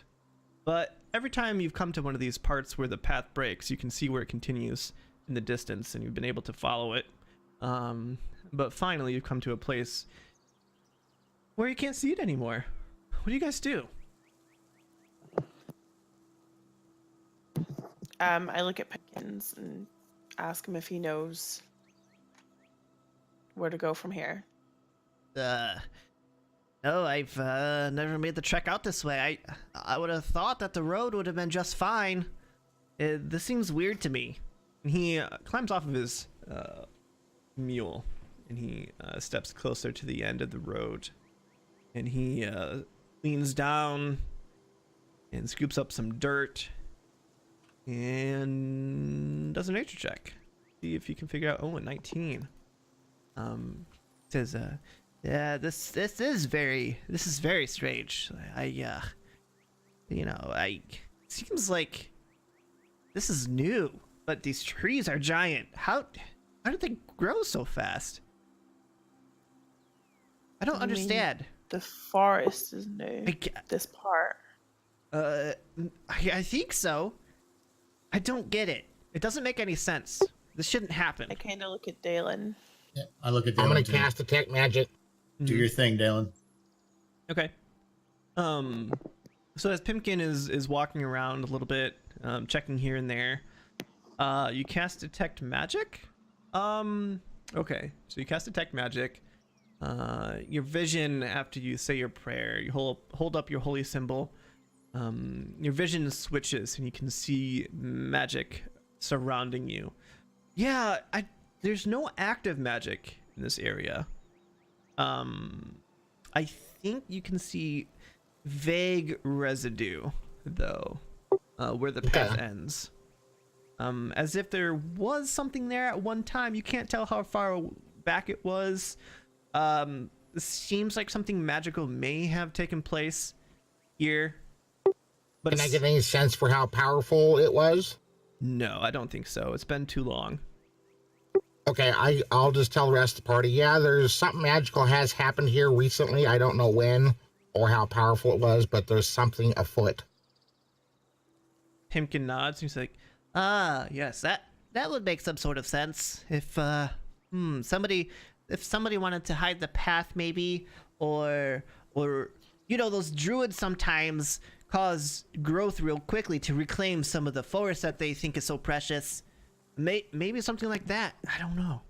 But every time you've come to one of these parts where the path breaks, you can see where it continues in the distance, and you've been able to follow it. But finally, you've come to a place where you can't see it anymore. What do you guys do? I look at Pimkins and ask him if he knows where to go from here. No, I've never made the trek out this way. I would have thought that the road would have been just fine. This seems weird to me. And he climbs off of his mule, and he steps closer to the end of the road, and he leans down and scoops up some dirt and does a nature check. See if you can figure out. Oh, a 19. Says, yeah, this is very strange. Seems like this is new, but these trees are giant. How did they grow so fast? I don't understand. The forest is new. This part. I think so. I don't get it. It doesn't make any sense. This shouldn't happen. I kind of look at Dalen. Yeah, I look at Dalen. I'm gonna too. cast detect magic. Do your thing, Dalen. Okay. So as Pimkin is walking around a little bit, checking here and there, you cast detect magic. Okay. So you cast detect magic. Your vision, after you say your prayer, you hold up your holy symbol. Your vision switches and you can see magic surrounding you. Yeah, there's no active magic in this area. I think you can see vague residue though, where the path ends. As if there was something there at one time. You can't tell how far back it was. This seems like something magical may have taken place here. But Can I get any sense for how powerful it was? No, I don't think so. It's been too long. Okay, I'll just tell the rest of the party, yeah, there's something magical has happened here recently. I don't know when or how powerful it was, but there's something afoot. Pimkin nods and he's like, Yes, that would make some sort of sense. If somebody wanted to hide the path, maybe, or those druids sometimes cause growth real quickly to reclaim some of the forest that they think is so precious. Maybe something like that. I don't know.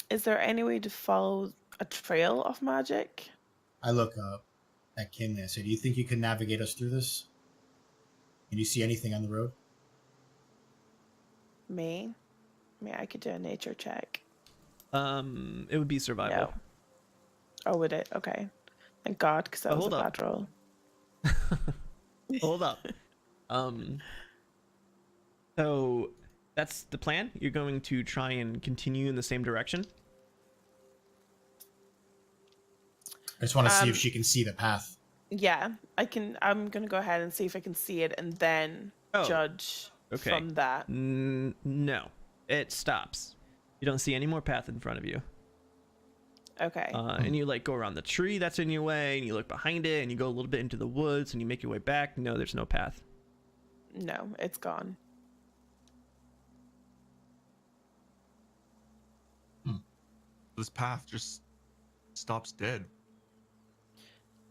Is there any way to follow a trail of magic? I look up at Kinley. I say, do you think you can navigate us through this? Can you see anything on the road? Me? I mean, I could do a nature check. it would be survival. No. Oh, would it? Okay. Thank God, because that was a hold up. bad roll. Hold up. So that's the plan. You're going to try and continue in the same direction. I just want to see if she can see the path. Yeah, I can. I'm gonna go ahead and see if I can see it, and then judge from that. No, it stops. You don't see any more path in front of you. Okay. And you go around the tree that's in your way, and you look behind it, and you go a little bit into the woods, and you make your way back. No, there's no path. No, it's gone. This path just stops dead.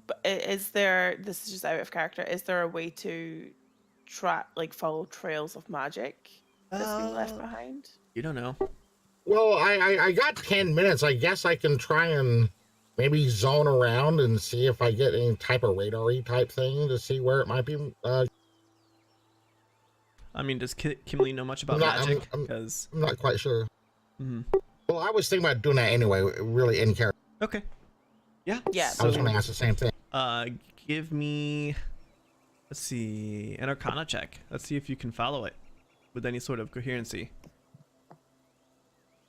But is there? This is just out of character. Is there a way to follow trails of magic that's been left behind? You don't know. Well, I got 10 minutes. I guess I can try and maybe zone around and see if I get any type of radar-y type thing to see where it might be. I mean, does Kimberly know much about magic? Because I'm not quite sure. Mm-hmm. Well, I was thinking about doing that anyway, really in character. Okay. Yeah. Yeah. I was going to ask the same thing. Give me, let's see, an Arcana check. Let's see if you can follow it with any sort of coherency.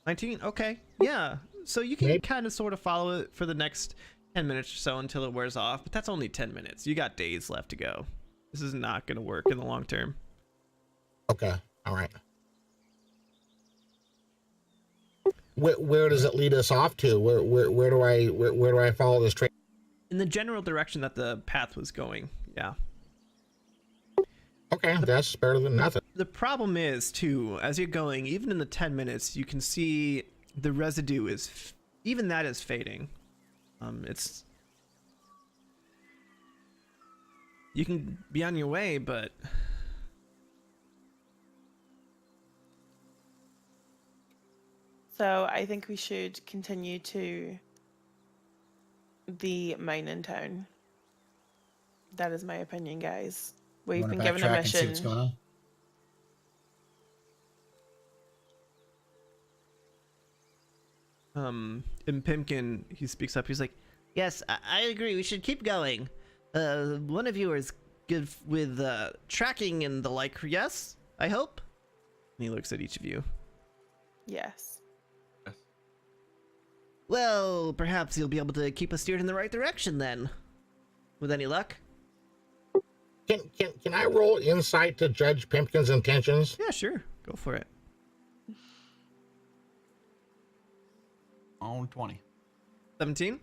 19. Okay. Yeah. So you can kind of sort of follow it for the next 10 minutes or so until it wears off, but that's only 10 minutes. You got days left to go. This is not going to work in the long term. Okay. All right. where does it lead us off to? Where do I follow this train? In the general direction that the path was going. Yeah. Okay, that's better than nothing. The problem is too, as you're going, even in the 10 minutes, you can see the residue is even that is fading. It's you can be on your way, but So I think we should continue to the main in town. That is my opinion, guys. You We've wanna been given a backtrack and see mission. what's going on? and Pimkin, he speaks up. He's like, Yes, I agree. We should keep going. One of you is good with tracking and the like. Yes, I hope. and he looks at each of you. Yes. Yes. Well, perhaps you'll be able to keep us steered in the right direction then. With any luck. Can I roll insight to judge Pimpkin's intentions? Yeah, sure, go for it. On 20. 17.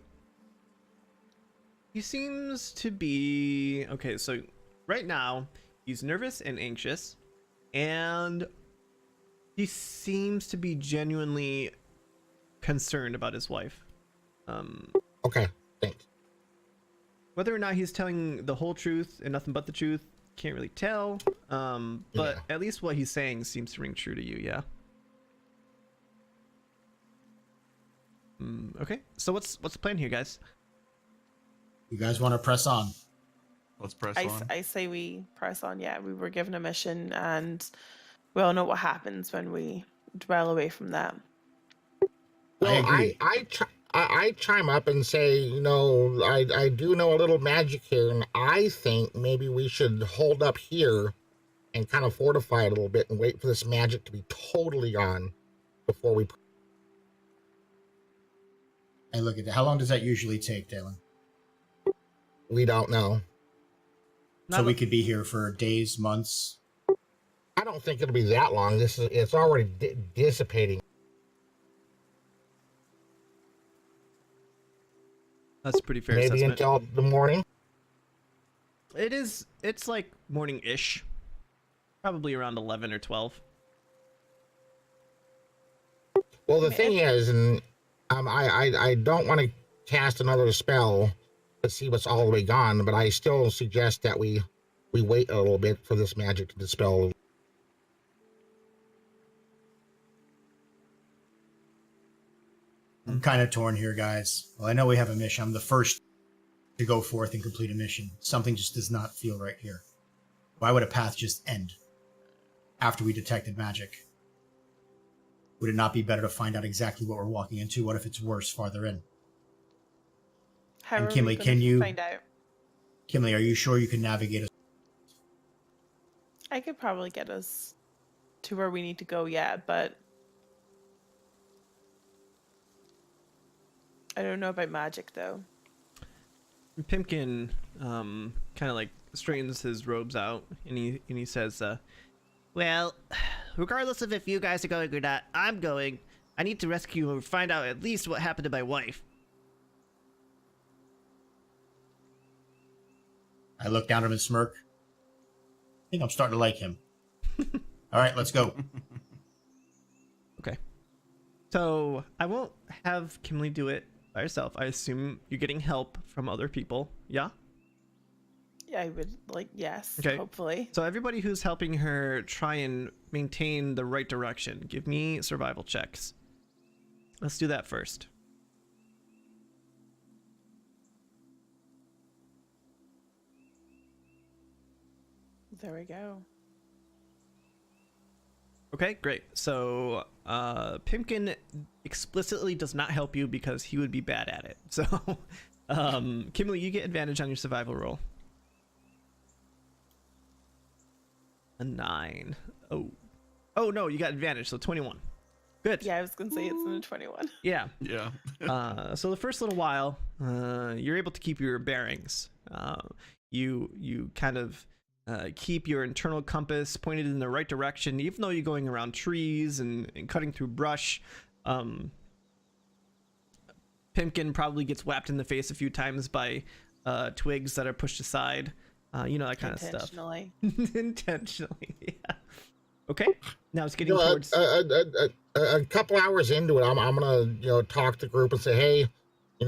He seems to be okay. So right now he's nervous and anxious, and he seems to be genuinely concerned about his wife. Okay, thanks. Whether or not he's telling the whole truth and nothing but the truth, can't really tell. But Yeah. at least what he's saying seems to ring true to you. Yeah. Okay. So what's the plan here, guys? You guys want to press on? Let's press on. I say we press on. Yeah, we were given a mission, and we all know what happens when we dwell away from that. Well, agree. I chime up and say, you know, I do know a little magic here, and I think maybe we should hold up here and kind of fortify it a little bit and wait for this magic to be totally gone before we. Hey, look at that. How long does that usually take, Dalen? We don't know. So we could be here for days, months. I don't think it'll be that long. It's already dissipating. That's a pretty fair Maybe assessment. until the morning. It's like morning-ish. Probably around 11 or 12. Well, the thing is, and I don't want to cast another spell to see what's all the way gone, but I still suggest that we wait a little bit for this magic to dispel. I'm kind of torn here, guys. Well, I know we have a mission. I'm the first to go forth and complete a mission. Something just does not feel right here. Why would a path just end after we detected magic? Would it not be better to find out exactly what we're walking into? What if it's worse farther in? How And are we Kimberly, gonna can you- find out? Kimberly, are you sure you can navigate us? I could probably get us to where we need to go, yeah, but I don't know about magic though. Pimkin kind of like straightens his robes out, and he says, Well, regardless of if you guys are going or not, I'm going. I need to rescue or find out at least what happened to my wife. I look down at him and smirk. I think I'm starting to like him. All right, let's go. okay. So I won't have Kimberly do it by herself. I assume you're getting help from other people. Yeah? Yeah, I would like yes, Okay. hopefully. So everybody who's helping her try and maintain the right direction, give me survival checks. Let's do that first. There we go. Okay, great. So Pimkin explicitly does not help you because he would be bad at it. So Kimberly, you get advantage on your survival roll. A 9. Oh no, you got advantage, so 21. Good. Yeah, I was gonna say it's in a 21. Yeah. Yeah. So the first little while, you're able to keep your bearings. You kind of keep your internal compass pointed in the right direction, even though you're going around trees and cutting through brush. Pimkin probably gets whapped in the face a few times by twigs that are pushed aside. You know, that kind of stuff. Intentionally. Intentionally, yeah. Okay, now it's You getting know, towards. a couple hours into it, I'm gonna talk to the group and say, hey,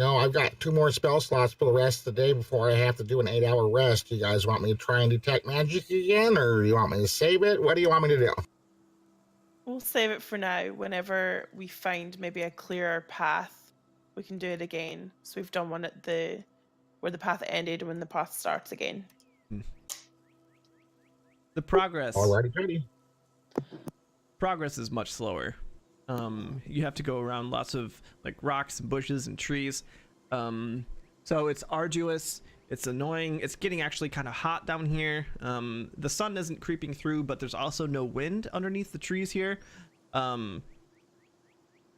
I've got 2 more spell slots for the rest of the day before I have to do an 8-hour rest. You guys want me to try and detect magic again, or you want me to save it? What do you want me to do? We'll save it for now. Whenever we find maybe a clearer path, we can do it again. So we've done one at where the path ended when the path starts again. The progress. Alrighty. Progress is much slower. You have to go around lots of like rocks and bushes and trees. So it's arduous. It's annoying. It's getting actually kind of hot down here. The sun isn't creeping through, but there's also no wind underneath the trees here.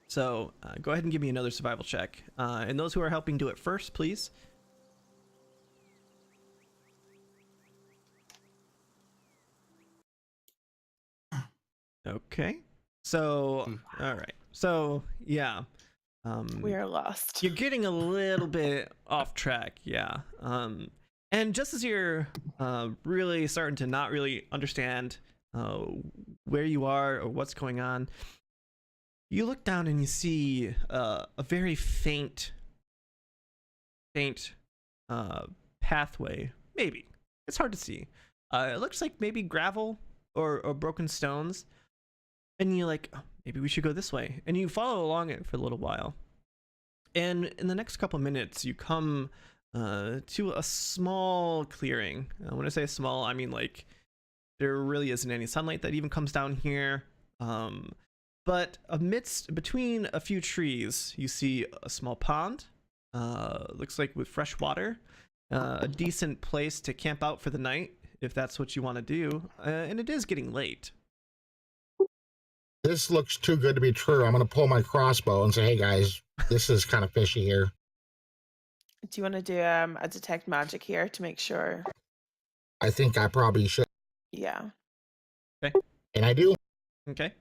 So go ahead and give me another survival check. And those who are helping do it first, please. Okay. So, all right. So, yeah. We are lost. You're getting a little bit off track, yeah. And just as you're really starting to not really understand where you are or what's going on, you look down and you see a very faint pathway. Maybe. It's hard to see. It looks like maybe gravel or broken stones. And you're like, oh, maybe we should go this way. And you follow along it for a little while. And in the next couple minutes, you come to a small clearing. When I say small, I mean like there really isn't any sunlight that even comes down here. But between a few trees, you see a small pond. Looks like with fresh water. A decent place to camp out for the night, if that's what you want to do. And it is getting late. This looks too good to be true. I'm going to pull my crossbow and say, hey, guys, this is kind of fishy here. Do you want to do a detect magic here to make sure? I think I probably should. Yeah. Okay. And I do. Okay.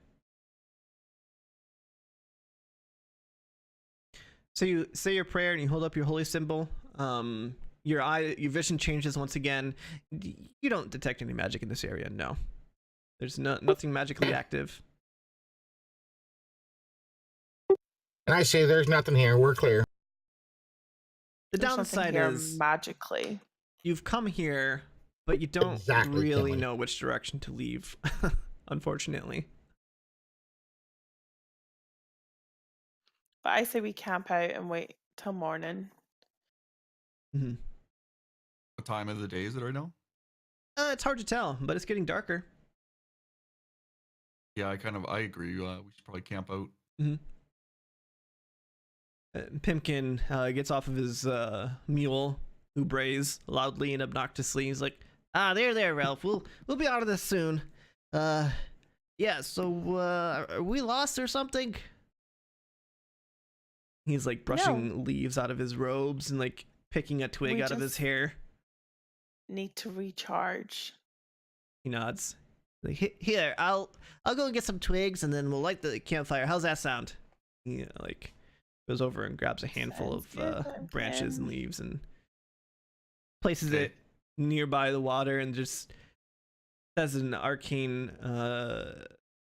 So you say your prayer and you hold up your holy symbol. Your vision changes once again. You don't detect any magic in this area. No. There's nothing magically active. And I say there's nothing here. We're clear. The There's nothing downside here is magically. you've come here, but you don't Exactly, really Kelly. know which direction to leave, unfortunately. But I say we camp out and wait till morning. Mm-hmm. What time of the day is it right now? It's hard to tell, but it's getting darker. Yeah, I agree. We should probably camp out. Mm-hmm. Pimkin gets off of his mule, who brays loudly and obnoxiously. He's like, there, Ralph. We'll be out of this soon. Yeah, so are we lost or something? He's like brushing leaves out of his robes and like picking a twig out of his hair. Need to recharge. He nods. Like, here, I'll go and get some twigs and then we'll light the campfire. How's that sound? He like goes over and grabs a handful Sounds good, of branches and Pimkin. leaves and places Okay. it nearby the water and just says an arcane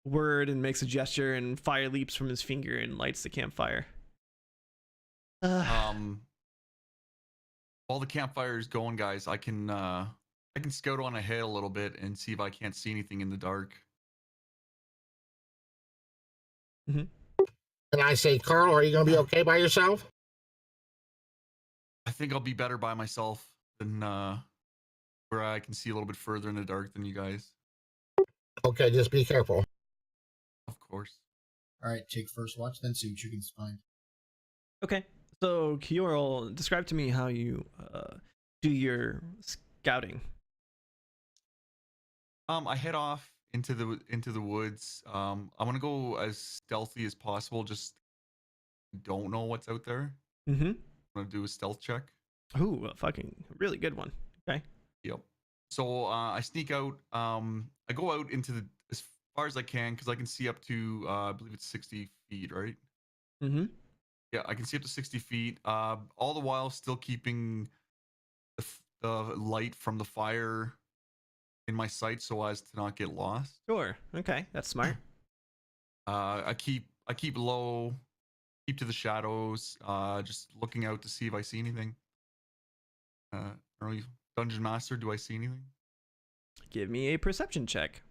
word and makes a gesture and fire leaps from his finger and lights the campfire. While the campfire is going, guys, I can scout on ahead a little bit and see if I can't see anything in the dark. Mm-hmm. And I say, Carl, are you going to be okay by yourself? I think I'll be better by myself than where I can see a little bit further in the dark than you guys. Okay, just be careful. Of course. All right, take first watch, then see what you can find. Okay, so Kiorl, describe to me how you do your scouting. I head off into the woods. I want to go as stealthy as possible. Just don't know what's out there. Mm-hmm. I want to do a stealth check. Ooh, a fucking really good one. Okay. Yep. So I sneak out. I go out into as far as I can because I can see up to I believe it's 60 feet, right? Mm-hmm. Yeah, I can see up to 60 feet. All the while still keeping the light from the fire in my sight so as to not get lost. Sure. Okay, that's smart. I keep low, keep to the shadows. Just looking out to see if I see anything. Early Dungeon Master, do I see anything? Give me a perception check.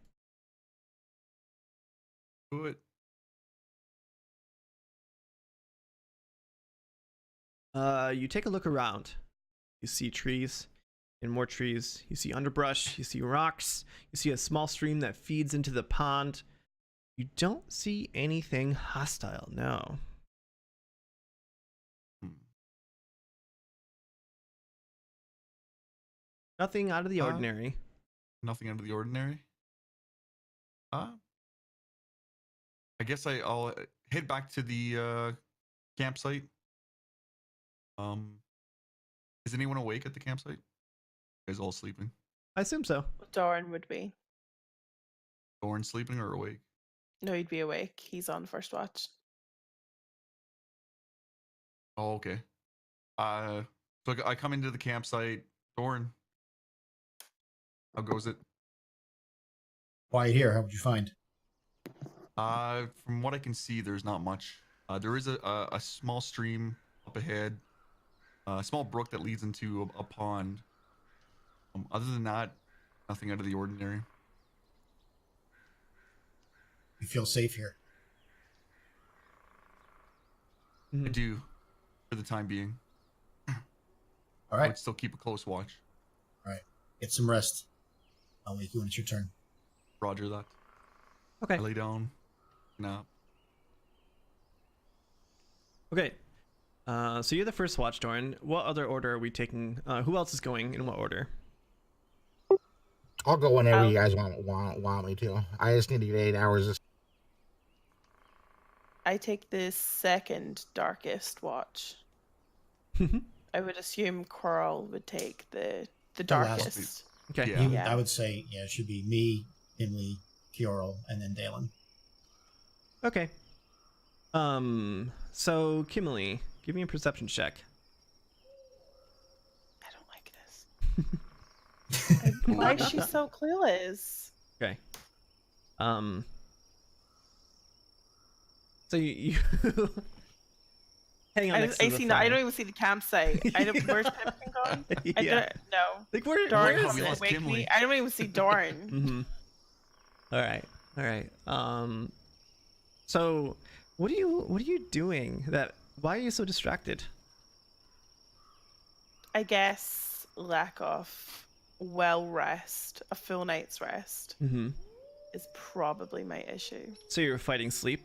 Do it. You take a look around. You see trees and more trees. You see underbrush. You see rocks. You see a small stream that feeds into the pond. You don't see anything hostile, no. Hmm. Nothing out of the ordinary. Nothing out of the ordinary. I guess I'll head back to the campsite. Is anyone awake at the campsite? You guys all sleeping? I assume so. Doran would be. Doran sleeping or awake? No, he'd be awake. He's on first watch. Oh, okay. So I come into the campsite. Doran, how goes it? Quiet here. How would you find? From what I can see, there's not much. There is a small stream up ahead, a small brook that leads into a pond. Other than that, nothing out of the ordinary. You feel safe here. Mhm. I do, for the time being. All I right. would still keep a close watch. All right. Get some rest. I'll wake you when it's your turn. Roger that. Okay. I lay down. Nap. Okay. So you're the first watch, Doran. What other order are we taking? Who else is going in what order? I'll go whenever you Oh. guys want me to. I just need to get 8 hours. I take the second darkest watch. I would assume Coral would take the The last. darkest. Okay. Yeah. Yeah. I would say, yeah, it should be me, Himley, Kyorl, and then Dalen. Okay. So Kimberly, give me a perception check. I don't like this. Why is she so clueless? Okay. So you hang on. I, next to I the see. fire. I don't even see the campsite. I don't. Where's Pimkin gone? I Yeah. don't know. Like where? Doran where is we hasn't it? lost wake Kimley. me. I don't even see Doran. Mm-hmm. All right. All right. So what are you doing? Why are you so distracted? I guess lack of rest, a full night's rest, Mm-hmm. is probably my issue. So you're fighting sleep.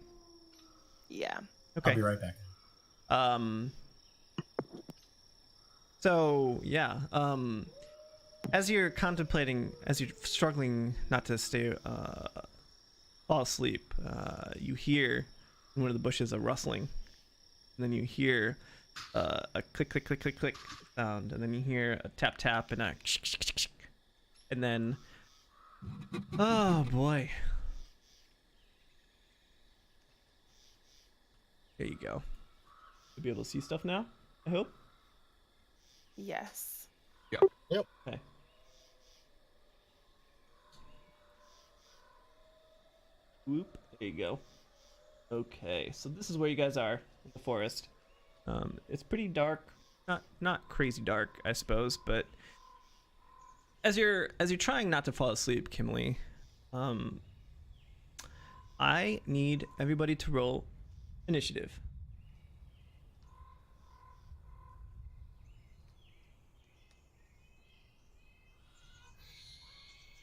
Yeah. Okay. I'll be right back. So yeah. As you're struggling not to fall asleep, you hear in one of the bushes a rustling, and then you hear a click, click, click, click, click sound, and then you hear a tap, tap, and a and then, oh boy. There you go. You'll be able to see stuff now, I hope. Yes. Okay. Whoop. There you go. Okay, so this is where you guys are in the forest. It's pretty dark, not crazy dark, I suppose, but as you're trying not to fall asleep, Kimberly, I need everybody to roll initiative.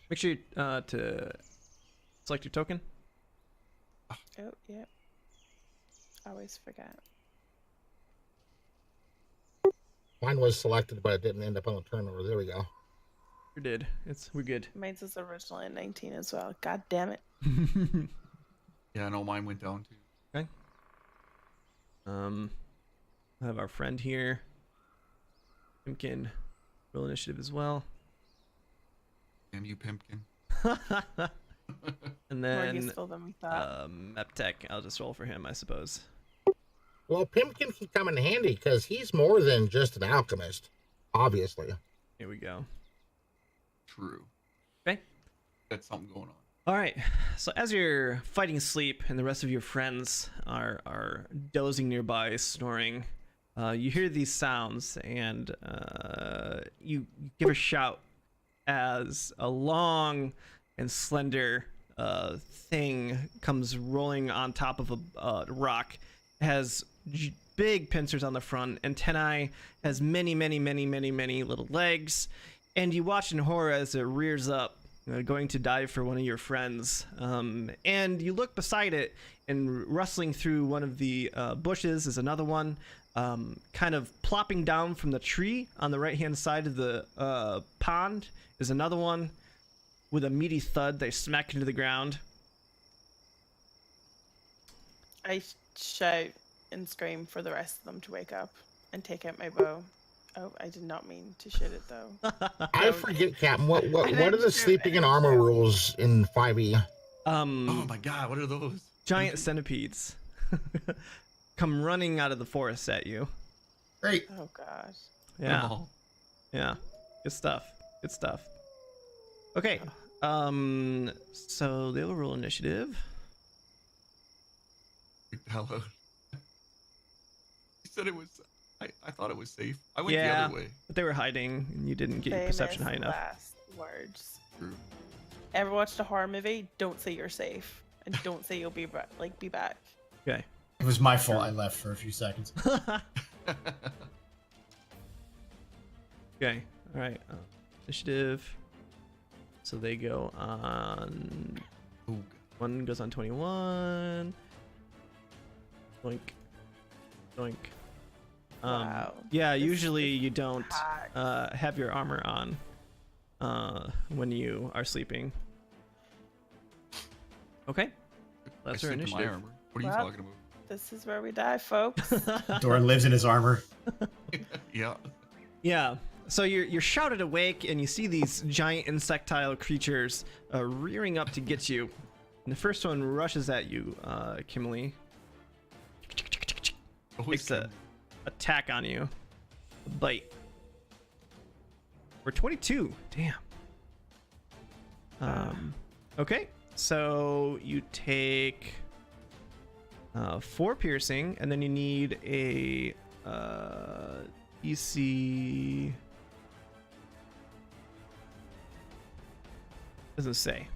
Make sure to select your token. Oh, yeah. Always forget. Mine was selected, but it didn't end up on the turnover. There we go. You did. We're good. Mine's was originally at 19 as well. God damn it. Yeah, no, mine went down too. Okay. I have our friend here. Pimkin, roll initiative as well. Damn you, Pimkin. And More then useful than we thought. Meptech, I'll just roll for him, I suppose. Well, Pimkin can come in handy because he's more than just an alchemist, obviously. Here we go. True. Okay. Got something going on. All right. So as you're fighting sleep and the rest of your friends are dozing nearby, snoring, you hear these sounds and you give a shout as a long and slender thing comes rolling on top of a rock. It has big pincers on the front, antennae, has many little legs, and you watch in horror as it rears up, going to dive for one of your friends. And you look beside it, and rustling through one of the bushes is another one, kind of plopping down from the tree on the right-hand side of the pond is another one. With a meaty thud, they smack into the ground. I shout and scream for the rest of them to wake up and take out my bow. Oh, I did not mean to shoot it though. I forget, Captain. What are didn't the shoot, sleeping I in didn't armor shoot. rules in 5e? Oh my god, what are those? Giant centipedes come running out of the forest at you. Great. Oh gosh. Yeah. Oh, Yeah. Good stuff. Good stuff. Okay. So they will roll initiative. freaked the hell out. He said it was. I thought it was safe. I went the Yeah. other way. But they were hiding and you didn't get your perception high Famous enough. last words. True. Ever watched a horror movie? Don't say you're safe, and don't say you'll be be back. Okay. It was my fault. I left for a few seconds. Okay. All right. Initiative. So they go on. Oh, One goes on 21. Doink. Doink. Wow. Yeah, This usually is you don't packed. have your armor on when you are sleeping. Okay. That's I our sleep in my initiative. armor. What are you Well. talking about? This is where we die, folks. Doran lives in his armor. Yeah. Yeah. So you're shouted awake, and you see these giant insectile creatures rearing up to get you. And the first one rushes at you, Kimberly. Always Takes a attack on you. A bite. We're 22. Damn. Okay. So you take 4 piercing, and then you need a EC. Doesn't say.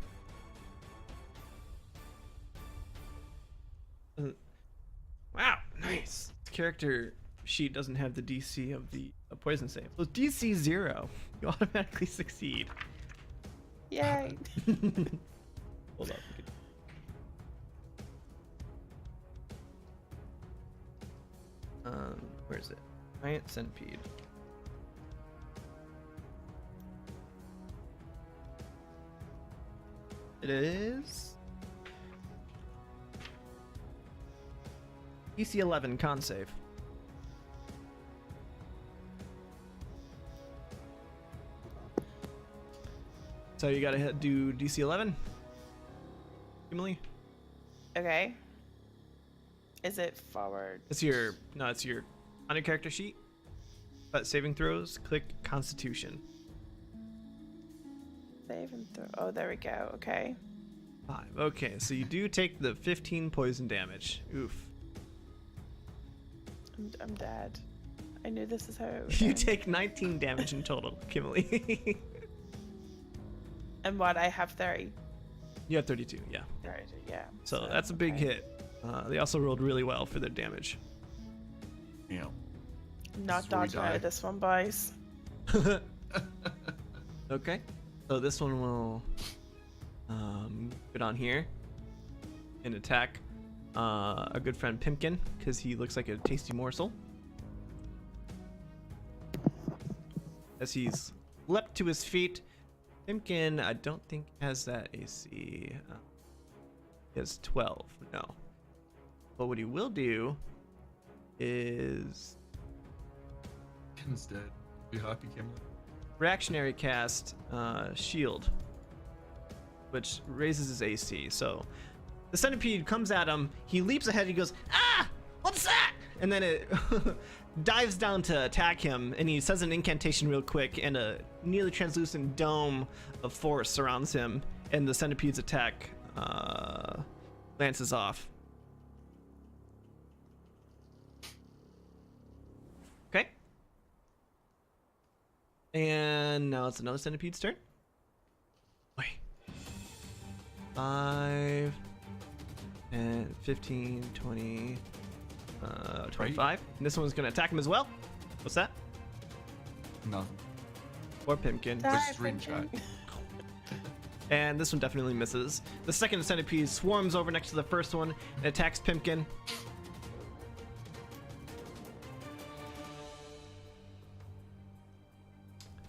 Wow, nice. This character sheet doesn't have the DC of the poison save. So DC 0. You automatically succeed. Yay. Hold up. Where is it? Giant centipede. It is DC 11 con save. So you gotta do DC 11, Emily. Okay. Is it forward? It's your it's your on your character sheet. But saving throws, click Constitution. Save and throw. Oh, there we go. Okay. 5. Okay, so you do take the 15 poison damage. Oof. I'm dead. I knew this is how it would You end. take 19 damage in total, Kimberly. And what? I have 30. You have 32, yeah. 30, yeah. So that's a big okay. hit. They also rolled really well for their damage. Yeah. Not This is where we dodging out die. of this one, boys. Okay, so this one will get on here and attack a good friend Pimkin because he looks like a tasty morsel. As he's leapt to his feet, Pimkin, I don't think has that AC. He has 12. No. But what he will do is Kim's dead. Be happy, Kim. reactionary cast shield, which raises his AC. So the centipede comes at him. He leaps ahead. He goes, "Ah! What's that?" and then it dives down to attack him, and he says an incantation real quick, and a nearly translucent dome of force surrounds him, and the centipede's attack lances off. Okay. And now it's another centipede's turn. Wait. 5, 10, 15, 20, 25. And this one's going to attack him as well. What's that? Nothing. Or Pimkin. Die, Just reading Pimkin. chat. And this one definitely misses. The second centipede swarms over next to the first one and attacks Pimkin.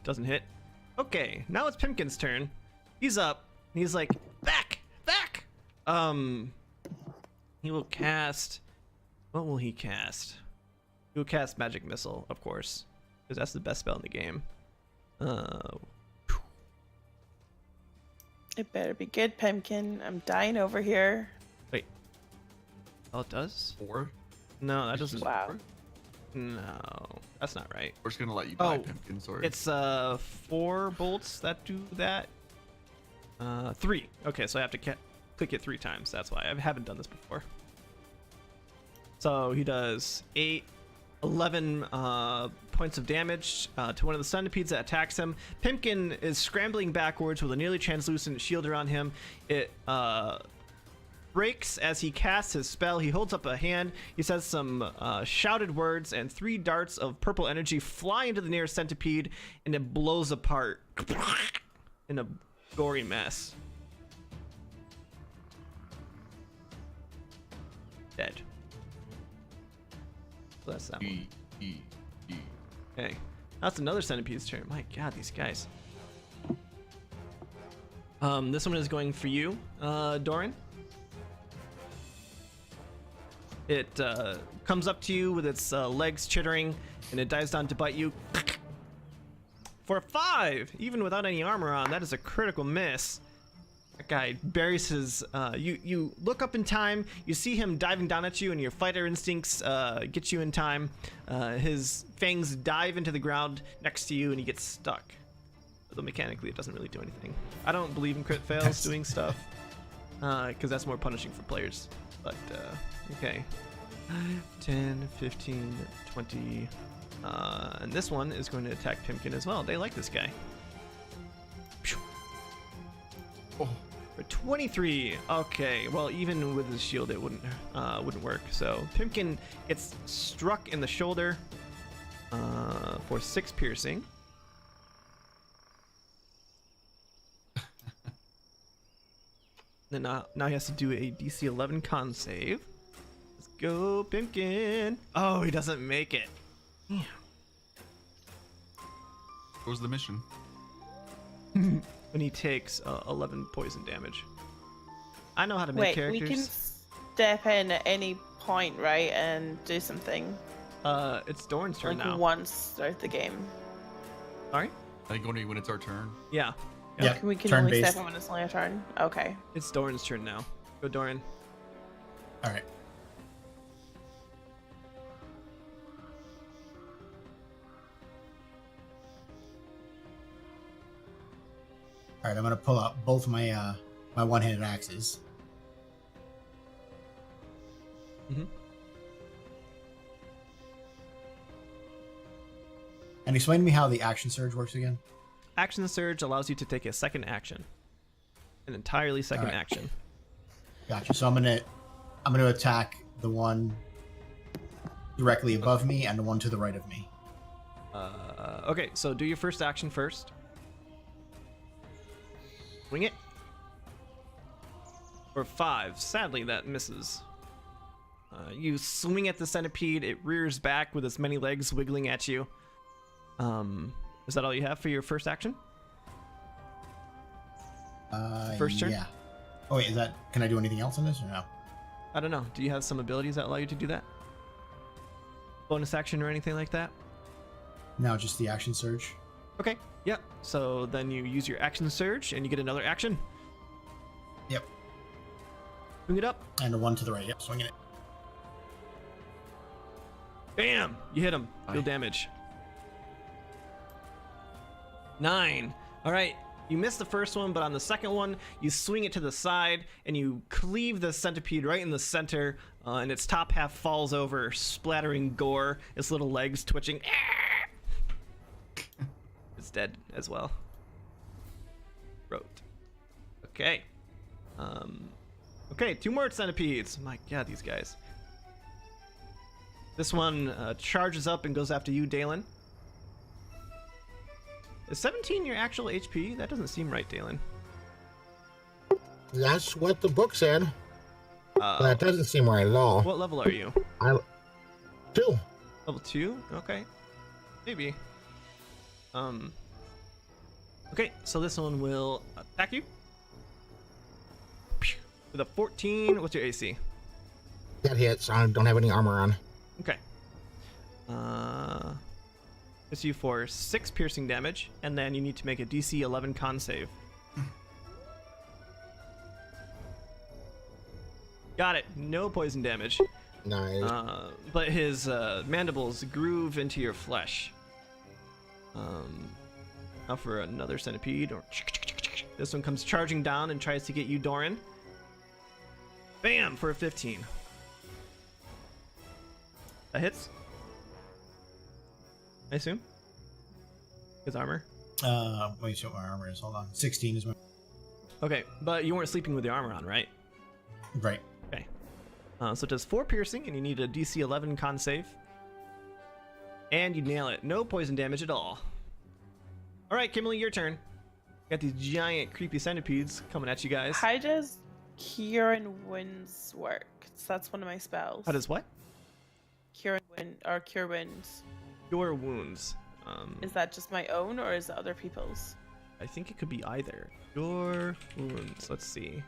Doesn't hit. Okay, now it's Pimkin's turn. He's up. And he's like, back! Back! He will cast... What will he cast? He will cast Magic Missile, of course. Because that's the best spell in the game. It better be good, Pimkin. I'm dying over here. Wait. Oh, it does? 4. No, that doesn't... Wow. No, that's not right. We're just gonna let you die, Oh, Pimkin. Sorry. It's 4 bolts that do that. 3. Okay, so I have to click it 3 times. That's why I haven't done this before. So he does 11 points of damage to one of the centipedes that attacks him. Pimkin is scrambling backwards with a nearly translucent shield around him. It breaks as he casts his spell. He holds up a hand. He says some shouted words, and 3 darts of purple energy fly into the nearest centipede, and it blows apart in a gory mess. Dead. So that's that one. E. Okay, that's another centipede's turn. My God, these guys. This one is going for you, Doran. It comes up to you with its legs chittering, and it dives down to bite you. For a 5, even without any armor on, that is a critical miss. That guy buries his. You look up in time. You see him diving down at you, and your fighter instincts get you in time. His fangs dive into the ground next to you, and he gets stuck. Although mechanically, it doesn't really do anything. I don't believe in crit fails doing stuff, because that's more punishing for players. But okay, 10, 15, 20, and this one is going to attack Pimkin as well. They like this guy. Oh. For 23. Okay, well, even with his shield, it wouldn't work. So Pimkin gets struck in the shoulder for 6 piercing. Then now he has to do a DC 11 con save. Let's go, Pimkin. Oh, he doesn't make it. Damn. What was the mission? When he takes 11 poison damage. I know how to make Wait, characters. we can step in at any point, right, and do something. It's Dorn's turn Like now. once throughout the game. Sorry? I think only when it's our turn. Yeah. Yeah, We can turn only based. step in when it's only a turn. Okay. It's Doran's turn now. Go, Doran. All right. All right, I'm gonna pull out both my my one-handed axes. Mhm. And explain to me how the action surge works again. Action Surge allows you to take a second action. An entirely second Alright. action. Gotcha. So I'm gonna attack the one directly above me and the one to the right of me. Okay, so do your first action first. Wing it. For 5. Sadly, that misses. You swing at the centipede. It rears back with its many legs wiggling at you. Is that all you have for your first action? First turn? Yeah. Oh wait, can I do anything else in this or no? I don't know. Do you have some abilities that allow you to do that? Bonus action or anything like that? No, just the action surge. Okay. Yep. So then you use your action surge and you get another action. Yep. Bring it up. And the one to the right. Yep, swinging it. Bam! You hit him. Deal Aye. damage. 9. All right. You missed the first one, but on the second one, you swing it to the side and you cleave the centipede right in the center, and its top half falls over, splattering gore. Its little legs twitching. It's dead as well. Wrote. Okay. Okay, 2 more centipedes. My God, these guys. This one charges up and goes after you, Dalen. Is 17 your actual HP? That doesn't seem right, Dalen. That's what the book said. But that doesn't seem right at all. What level are you? 2. Level 2? Okay. Maybe. Okay, so this one will attack you. With a 14. What's your AC? That hits. I don't have any armor on. Okay. Hits you for 6 piercing damage, and then you need to make a DC 11 con save. Got it. No poison damage. Nice. But his mandibles groove into your flesh. Now for another centipede. This one comes charging down and tries to get you, Doran. Bam! For a 15. That hits? I assume? His armor? Let me see what my armor is. Hold on. 16 is my... Okay, but you weren't sleeping with your armor on, right? Right. Okay. So it does 4 piercing, and you need a DC 11 con save. And you nail it. No poison damage at all. Alright, Kimberly, your turn. Got these giant, creepy centipedes coming at you guys. How does Cure Winds work? So that's one of my spells. How does what? Cure Wind or Cure Winds? Your wounds. Is that just my own or is it other people's? I think it could be either. Your wounds. Let's see.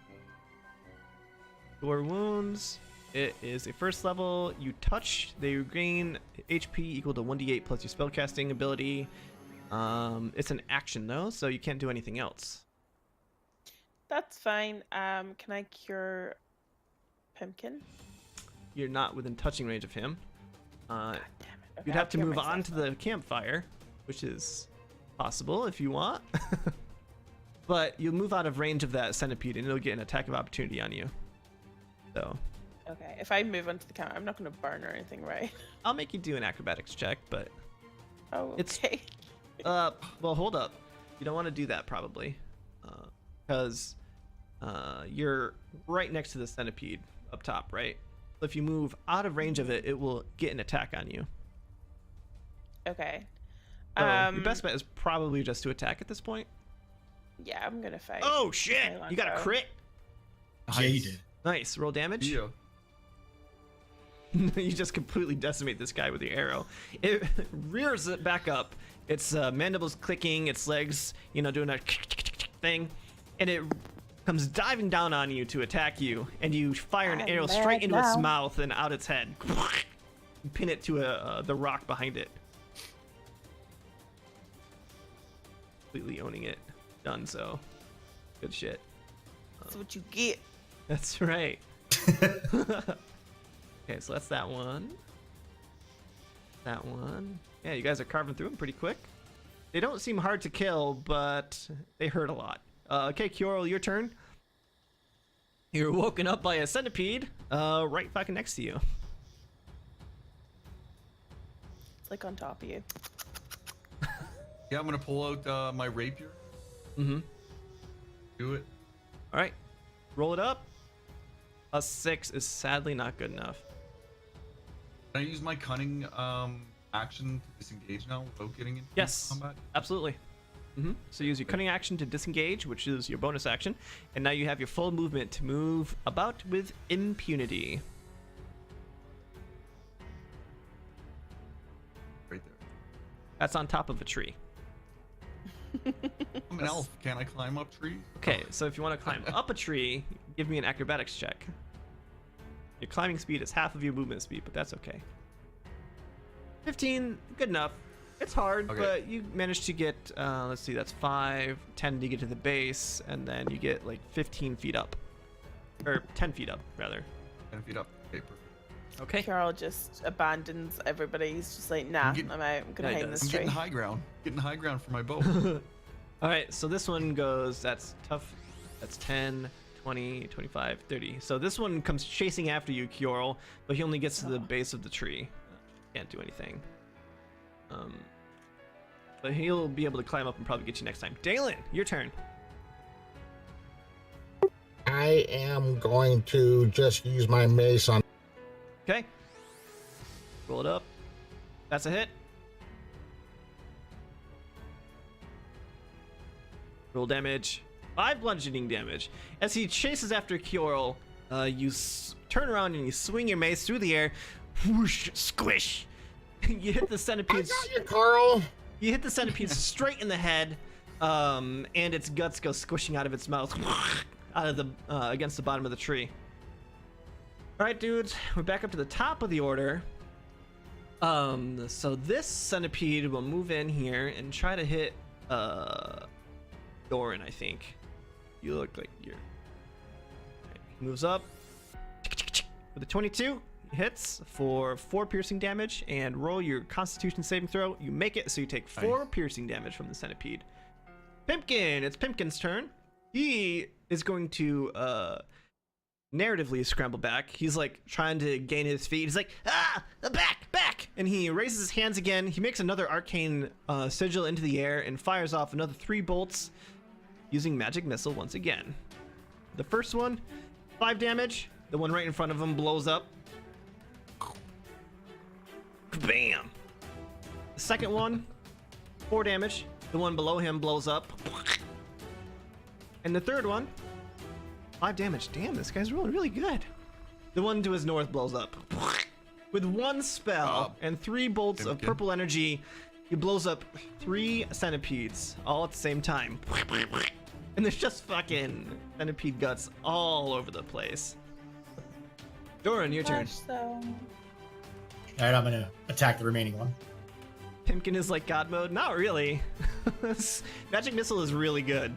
Your wounds. It is a first level. You touch, they gain HP equal to 1d8 plus your spellcasting ability. It's an action though, so you can't do anything else. That's fine. Can I cure Pimkin? You're not within touching range of him. God damn it. Okay, You'd I'll have to cure move myself on to then. the campfire, which is possible if you want. But you'll move out of range of that centipede and it'll get an attack of opportunity on you. So Okay, if I move onto the camera, I'm not going to burn or anything, right? I'll make you do an acrobatics check, but Oh, It's- okay. well, hold up. You don't want to do that probably, because you're right next to the centipede up top, right? So if you move out of range of it, it will get an attack on you. Okay. So your best bet is probably just to attack at this point. Yeah, I'm going to fight. Oh shit! I You got a want to. crit. Yeah, you did. Nice. Roll damage. Yeah. You just completely decimate this guy with your arrow. It rears it back up. Its mandibles clicking, its legs, doing a thing, and it comes diving down on you to attack you. And you fire an I'm arrow mad straight into its now. mouth and out its head. You pin it to the rock behind it. Completely owning it. Done so. Good shit. That's what you get. That's right. Okay, so that's that one. That one. Yeah, you guys are carving through them pretty quick. They don't seem hard to kill, but they hurt a lot. Okay, Kyorl, your turn. You're woken up by a centipede right fucking next to you. It's like on top of you. Yeah, I'm gonna pull out my rapier. Mm-hmm. Do it. All right, roll it up. A 6 is sadly not good enough. Can I use my cunning action to disengage now without getting into Yes, combat? absolutely. So use your cunning action to disengage, which is your bonus action, and now you have your full movement to move about with impunity. Right there. That's on top of a tree. I'm an elf. Can I climb up trees? Okay, so if you want to climb up a tree, give me an acrobatics check. Your climbing speed is half of your movement speed, but that's okay. 15, good enough. It's hard, Okay. but you managed to get, let's see, that's 5, 10 to get to the base, and then you get like 15 feet up. Or 10 feet up, rather. 10 feet up. Okay, perfect. Okay. Carol just abandons everybody. He's just like, nah, getting- I'm out. I'm gonna Yeah, he hang does. this I'm tree. getting high ground. Getting high ground for my bow. All right, so this one goes, that's tough. That's 10, 20, 25, 30. So this one comes chasing after you, Kyorl, but he only gets to the base of the tree. Can't do anything. But he'll be able to climb up and probably get you next time. Dalen, your turn. I am going to just use my mace on. Okay. Roll it up. That's a hit. Roll damage. 5 bludgeoning damage. As he chases after Kyorl, you turn around and you swing your mace through the air. Whoosh, squish. You hit the I centipede. got you, Carl. You hit the centipede straight in the head, and its guts go squishing out of its mouth, out of the against the bottom of the tree. All right, dudes, we're back up to the top of the order. So this centipede will move in here and try to hit Doran, I think. You look like you're. Right, he moves up with a 22. Hits for 4 piercing damage, and roll your Constitution saving throw. You make it, so you take 4 piercing damage from the centipede. Pimkin, it's Pimkin's turn. He is going to narratively scramble back. He's like trying to gain his feet. He's like, back, and he raises his hands again. He makes another arcane sigil into the air and fires off another 3 bolts using magic missile once again. The first one, 5 damage. The one right in front of him blows up. Bam! The second one, 4 damage. The one below him blows up. And the third one, 5 damage. Damn, this guy's rolling really good. The one to his north blows up. With 1 spell and 3 bolts of purple energy, he blows up 3 centipedes all at the same time. And there's just fucking centipede guts all over the place. Doran, your turn. Gosh, so... All right, I'm gonna attack the remaining one. Pimkin is like God mode? Not really. Magic missile is really good.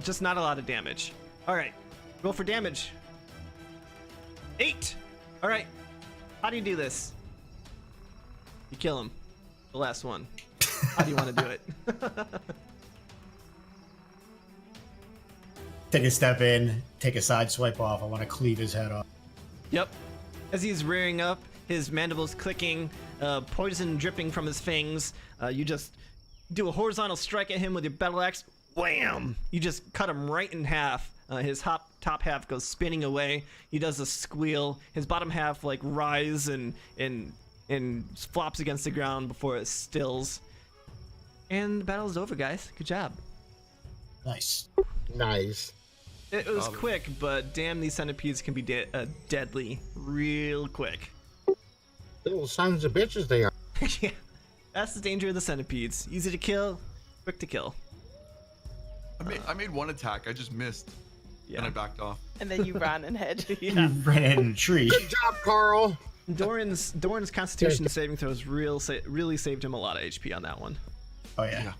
Just not a lot of damage. All right, roll for damage. 8. All right, how do you do this? You kill him. The last one. How do you want to do it? Take a step in, take a side swipe off. I want to cleave his head off. Yep. As he's rearing up, his mandibles clicking, poison dripping from his fangs, you just do a horizontal strike at him with your battle axe. Wham! You just cut him right in half. His top half goes spinning away. He does a squeal. His bottom half like rise and flops against the ground before it stills. And the battle is over, guys. Good job. Nice. Nice. It was quick, but damn, these centipedes can be deadly real quick. Little sons of bitches they are. Yeah, that's the danger of the centipedes. Easy to kill, quick to kill. I made 1 attack. I just missed. Yeah. And I backed off. And then you ran and hid. Yeah. You ran in a tree. Good job, Carl. Doran's Constitution saving throws really saved him a lot of HP on that one. Oh yeah. Yeah.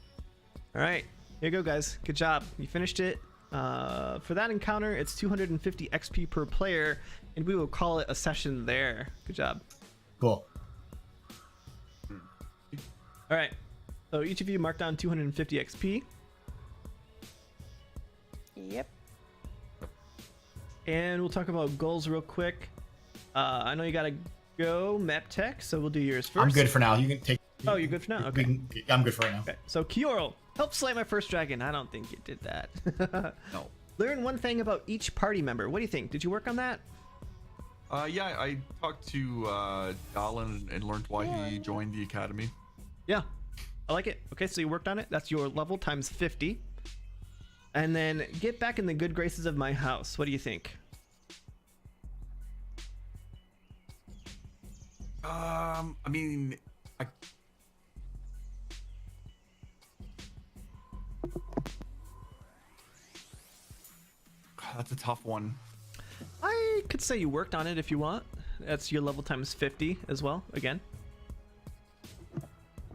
All right, here you go, guys. Good job. You finished it. For that encounter, it's 250 XP per player, and we will call it a session there. Good job. Cool. All right, so each of you mark down 250 XP, Yep. and we'll talk about goals real quick. I know you gotta go, Map Tech, so we'll do yours first. I'm good for now. You can take. Oh, you're good for now? Okay. I'm good for right now. Okay, so Kyorl, help slay my first dragon. I don't think you did that. No. Learn one thing about each party member. What do you think? Did you work on that? Yeah, I talked to Dallin and learned why he joined the academy. Yeah, I like it. Okay, so you worked on it. That's your level times 50. And then get back in the good graces of my house. What do you think? I mean, that's a tough one. I could say you worked on it if you want. That's your level times 50 as well, again.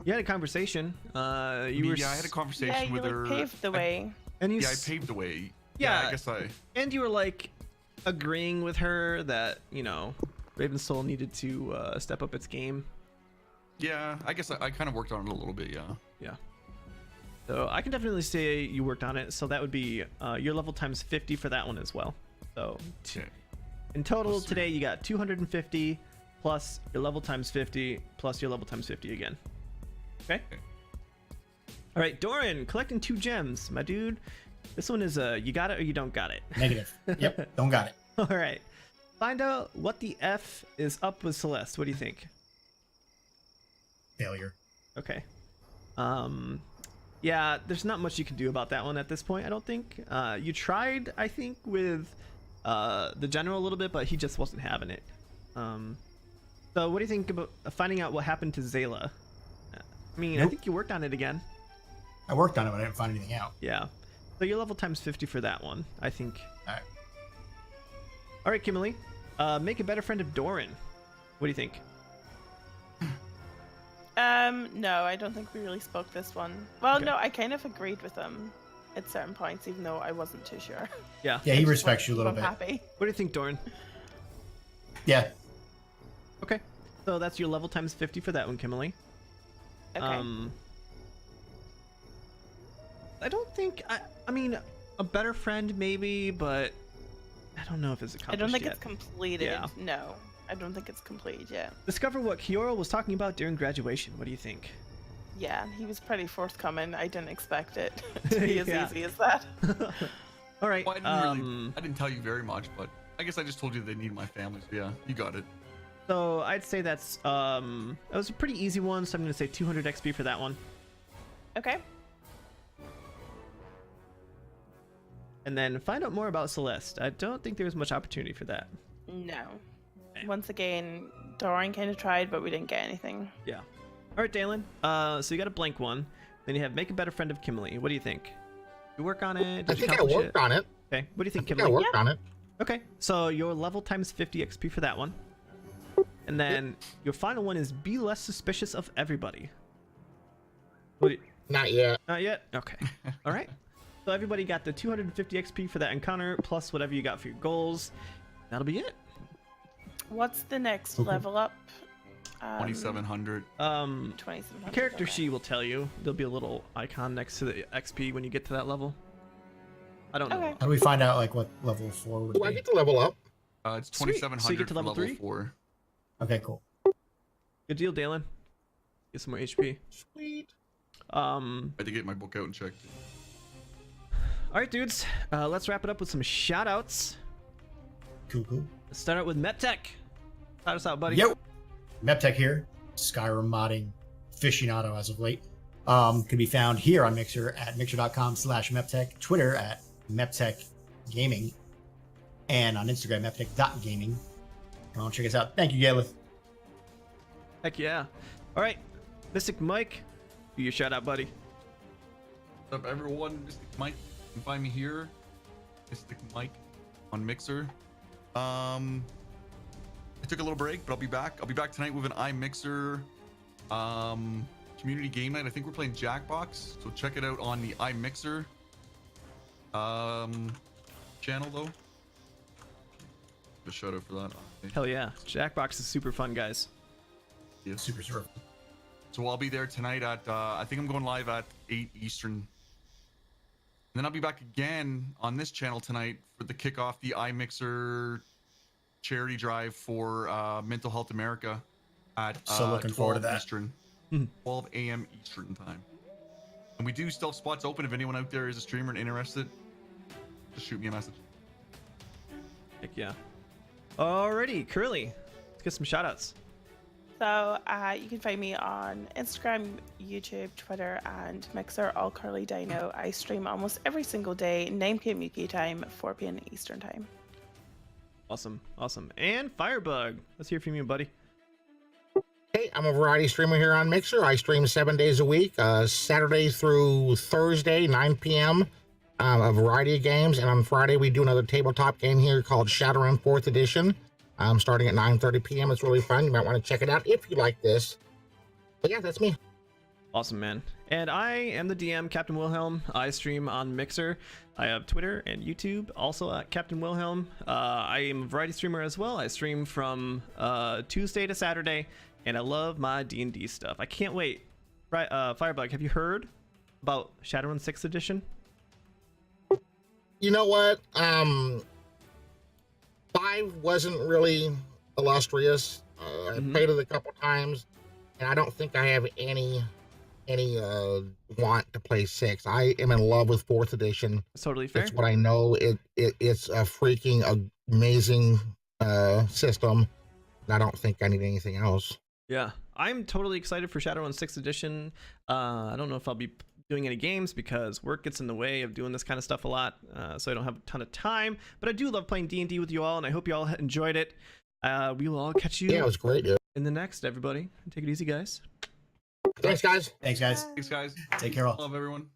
You had a conversation. I had a conversation Yeah, you with her. paved the way. And you I paved the way. Yeah. I guess I. And you were like agreeing with her that, you know, Raven Soul needed to step up its game. Yeah, I guess I kind of worked on it a little bit. Yeah. Yeah. So I can definitely say you worked on it. So that would be your level times 50 for that one as well. So Okay. in total Plus three. today you got 250 plus your level times 50 plus your level times 50 again. Okay. All right, Doran, collecting 2 gems, my dude. This one is you got it or you don't got it. Negative. Yep. Don't got it. All right. Find out what the F is up with Celeste. What do you think? Failure. Okay. Yeah, there's not much you can do about that one at this point, I don't think. You tried, I think, with the general a little bit, but he just wasn't having it. So what do you think about finding out what happened to Zayla? I mean, I Nope. think you worked on it again. I worked on it, but I didn't find anything out. Yeah. So your level times 50 for that one, I think. All right. All right, Kimberly. Make a better friend of Doran. What do you think? No, I don't think we really spoke this one. Well, Okay. no, I kind of agreed with him at certain points, even though I wasn't too sure. Yeah. Yeah, he I just respects you a wanted little to keep bit. him happy. What do you think, Doran? Yeah. Okay. So that's your level times 50 for that one, Kimberly. Okay. I don't think I mean a better friend maybe, but I don't know if it's I accomplished don't think yet. it's completed. Yeah. No, I don't think it's completed yet. Discover what Kiora was talking about during graduation. What do you think? Yeah, he was pretty forthcoming. I didn't expect it to be as Yeah. easy as that. All right. Well, I didn't tell you very much, but I guess I just told you they need my family. So yeah, you got it. So I'd say that's that was a pretty easy one, so I'm gonna say 200 XP for that one. Okay. And then find out more about Celeste. I don't think there was much opportunity for that. No. Okay. Once again, Doran kind of tried, but we didn't get anything. Yeah. All right, Dalen. So you got a blank one. Then you have make a better friend of Kimberly. What do you think? You work on it? I Did you think I accomplish worked on it. Okay. What do you think, I think I Kimberly? worked on it. Okay. So your level times 50 XP for that one. And then your final one is be less suspicious of everybody. What do you, Not yet. not yet? Okay. All right. So everybody got the 250 XP for that encounter, plus whatever you got for your goals. That'll be it. What's the next Okay. level up? 2700. 2700. The character okay. sheet will tell you. There'll be a little icon next to the XP when you get to that level. I don't know. Okay. How do we find out like what level 4 would Do I be? get to level up? It's Sweet. 2700 So you get to for level 3? 4. Okay, cool. Good deal, Dalen. Get some more HP. Sweet. I had to get my book out and check. All right, dudes. Let's wrap it up with some shout outs. Cool, cool. Let's start out with Meptech. Shout us out, buddy. Yo, Meptech here, Skyrim modding aficionado as of late. Can be found here on Mixer at mixer.com/Meptech, Twitter at Meptech Gaming, and on Instagram, Meptech.gaming. Come on, check us out. Thank you, Galeth. Heck yeah. All right. Mystic Mike, do your shout out, buddy. What's up, everyone? Mystic Mike. You can find me here, Mystic Mike, on Mixer. I took a little break, but I'll be back. I'll be back tonight with an iMixer community game night. I think we're playing Jackbox, so check it out on the iMixer channel, though. A shout out for that. Hell yeah. Jackbox is super fun, guys. Yeah. Super surf. So I'll be there tonight at I think I'm going live at 8 Eastern. And then I'll be back again on this channel tonight for the kickoff the iMixer charity drive for Mental Health America at So looking forward to 12 that. Eastern, Mhm. 12 a.m. Eastern time. And we do still have spots open if anyone out there is a streamer and interested. Just shoot me a message. Heck yeah. Alrighty, Curly. Let's get some shout outs. So you can find me on Instagram, YouTube, Twitter, and Mixer, all Curly Dino. I stream almost every single day, 9 p.m. UK time, 4 p.m. Eastern time. Awesome. Awesome. And Firebug. Let's hear from you, buddy. Hey, I'm a variety streamer here on Mixer. I stream 7 days a week, Saturday through Thursday, 9 p.m. A variety of games. And on Friday, we do another tabletop game here called Shadowrun 4th Edition. Starting at 9:30 p.m. It's really fun. You might want to check it out if you like this. But yeah, that's me. Awesome, man. And I am the DM, Captain Wilhelm. I stream on Mixer. I have Twitter and YouTube, also at Captain Wilhelm. I am a variety streamer as well. I stream from Tuesday to Saturday, and I love my D&D stuff. I can't wait. Right, Firebug, have you heard about Shadowrun 6th edition? You know what? 5 wasn't really illustrious. I played it a couple times, and I don't think I have any want to play 6. I am in love with 4th edition. It's totally fair. It's what I know. It's a freaking amazing system, and I don't think I need anything else. Yeah, I'm totally excited for Shadowrun 6th edition. I don't know if I'll be doing any games because work gets in the way of doing this kind of stuff a lot, so I don't have a ton of time. But I do love playing D&D with you all, and I hope you all enjoyed it. We will all catch you Yeah, it was great, dude. in the next, everybody. Take it easy, guys. Thanks, guys. Thanks, guys. Thanks, guys. Take care all. Love everyone.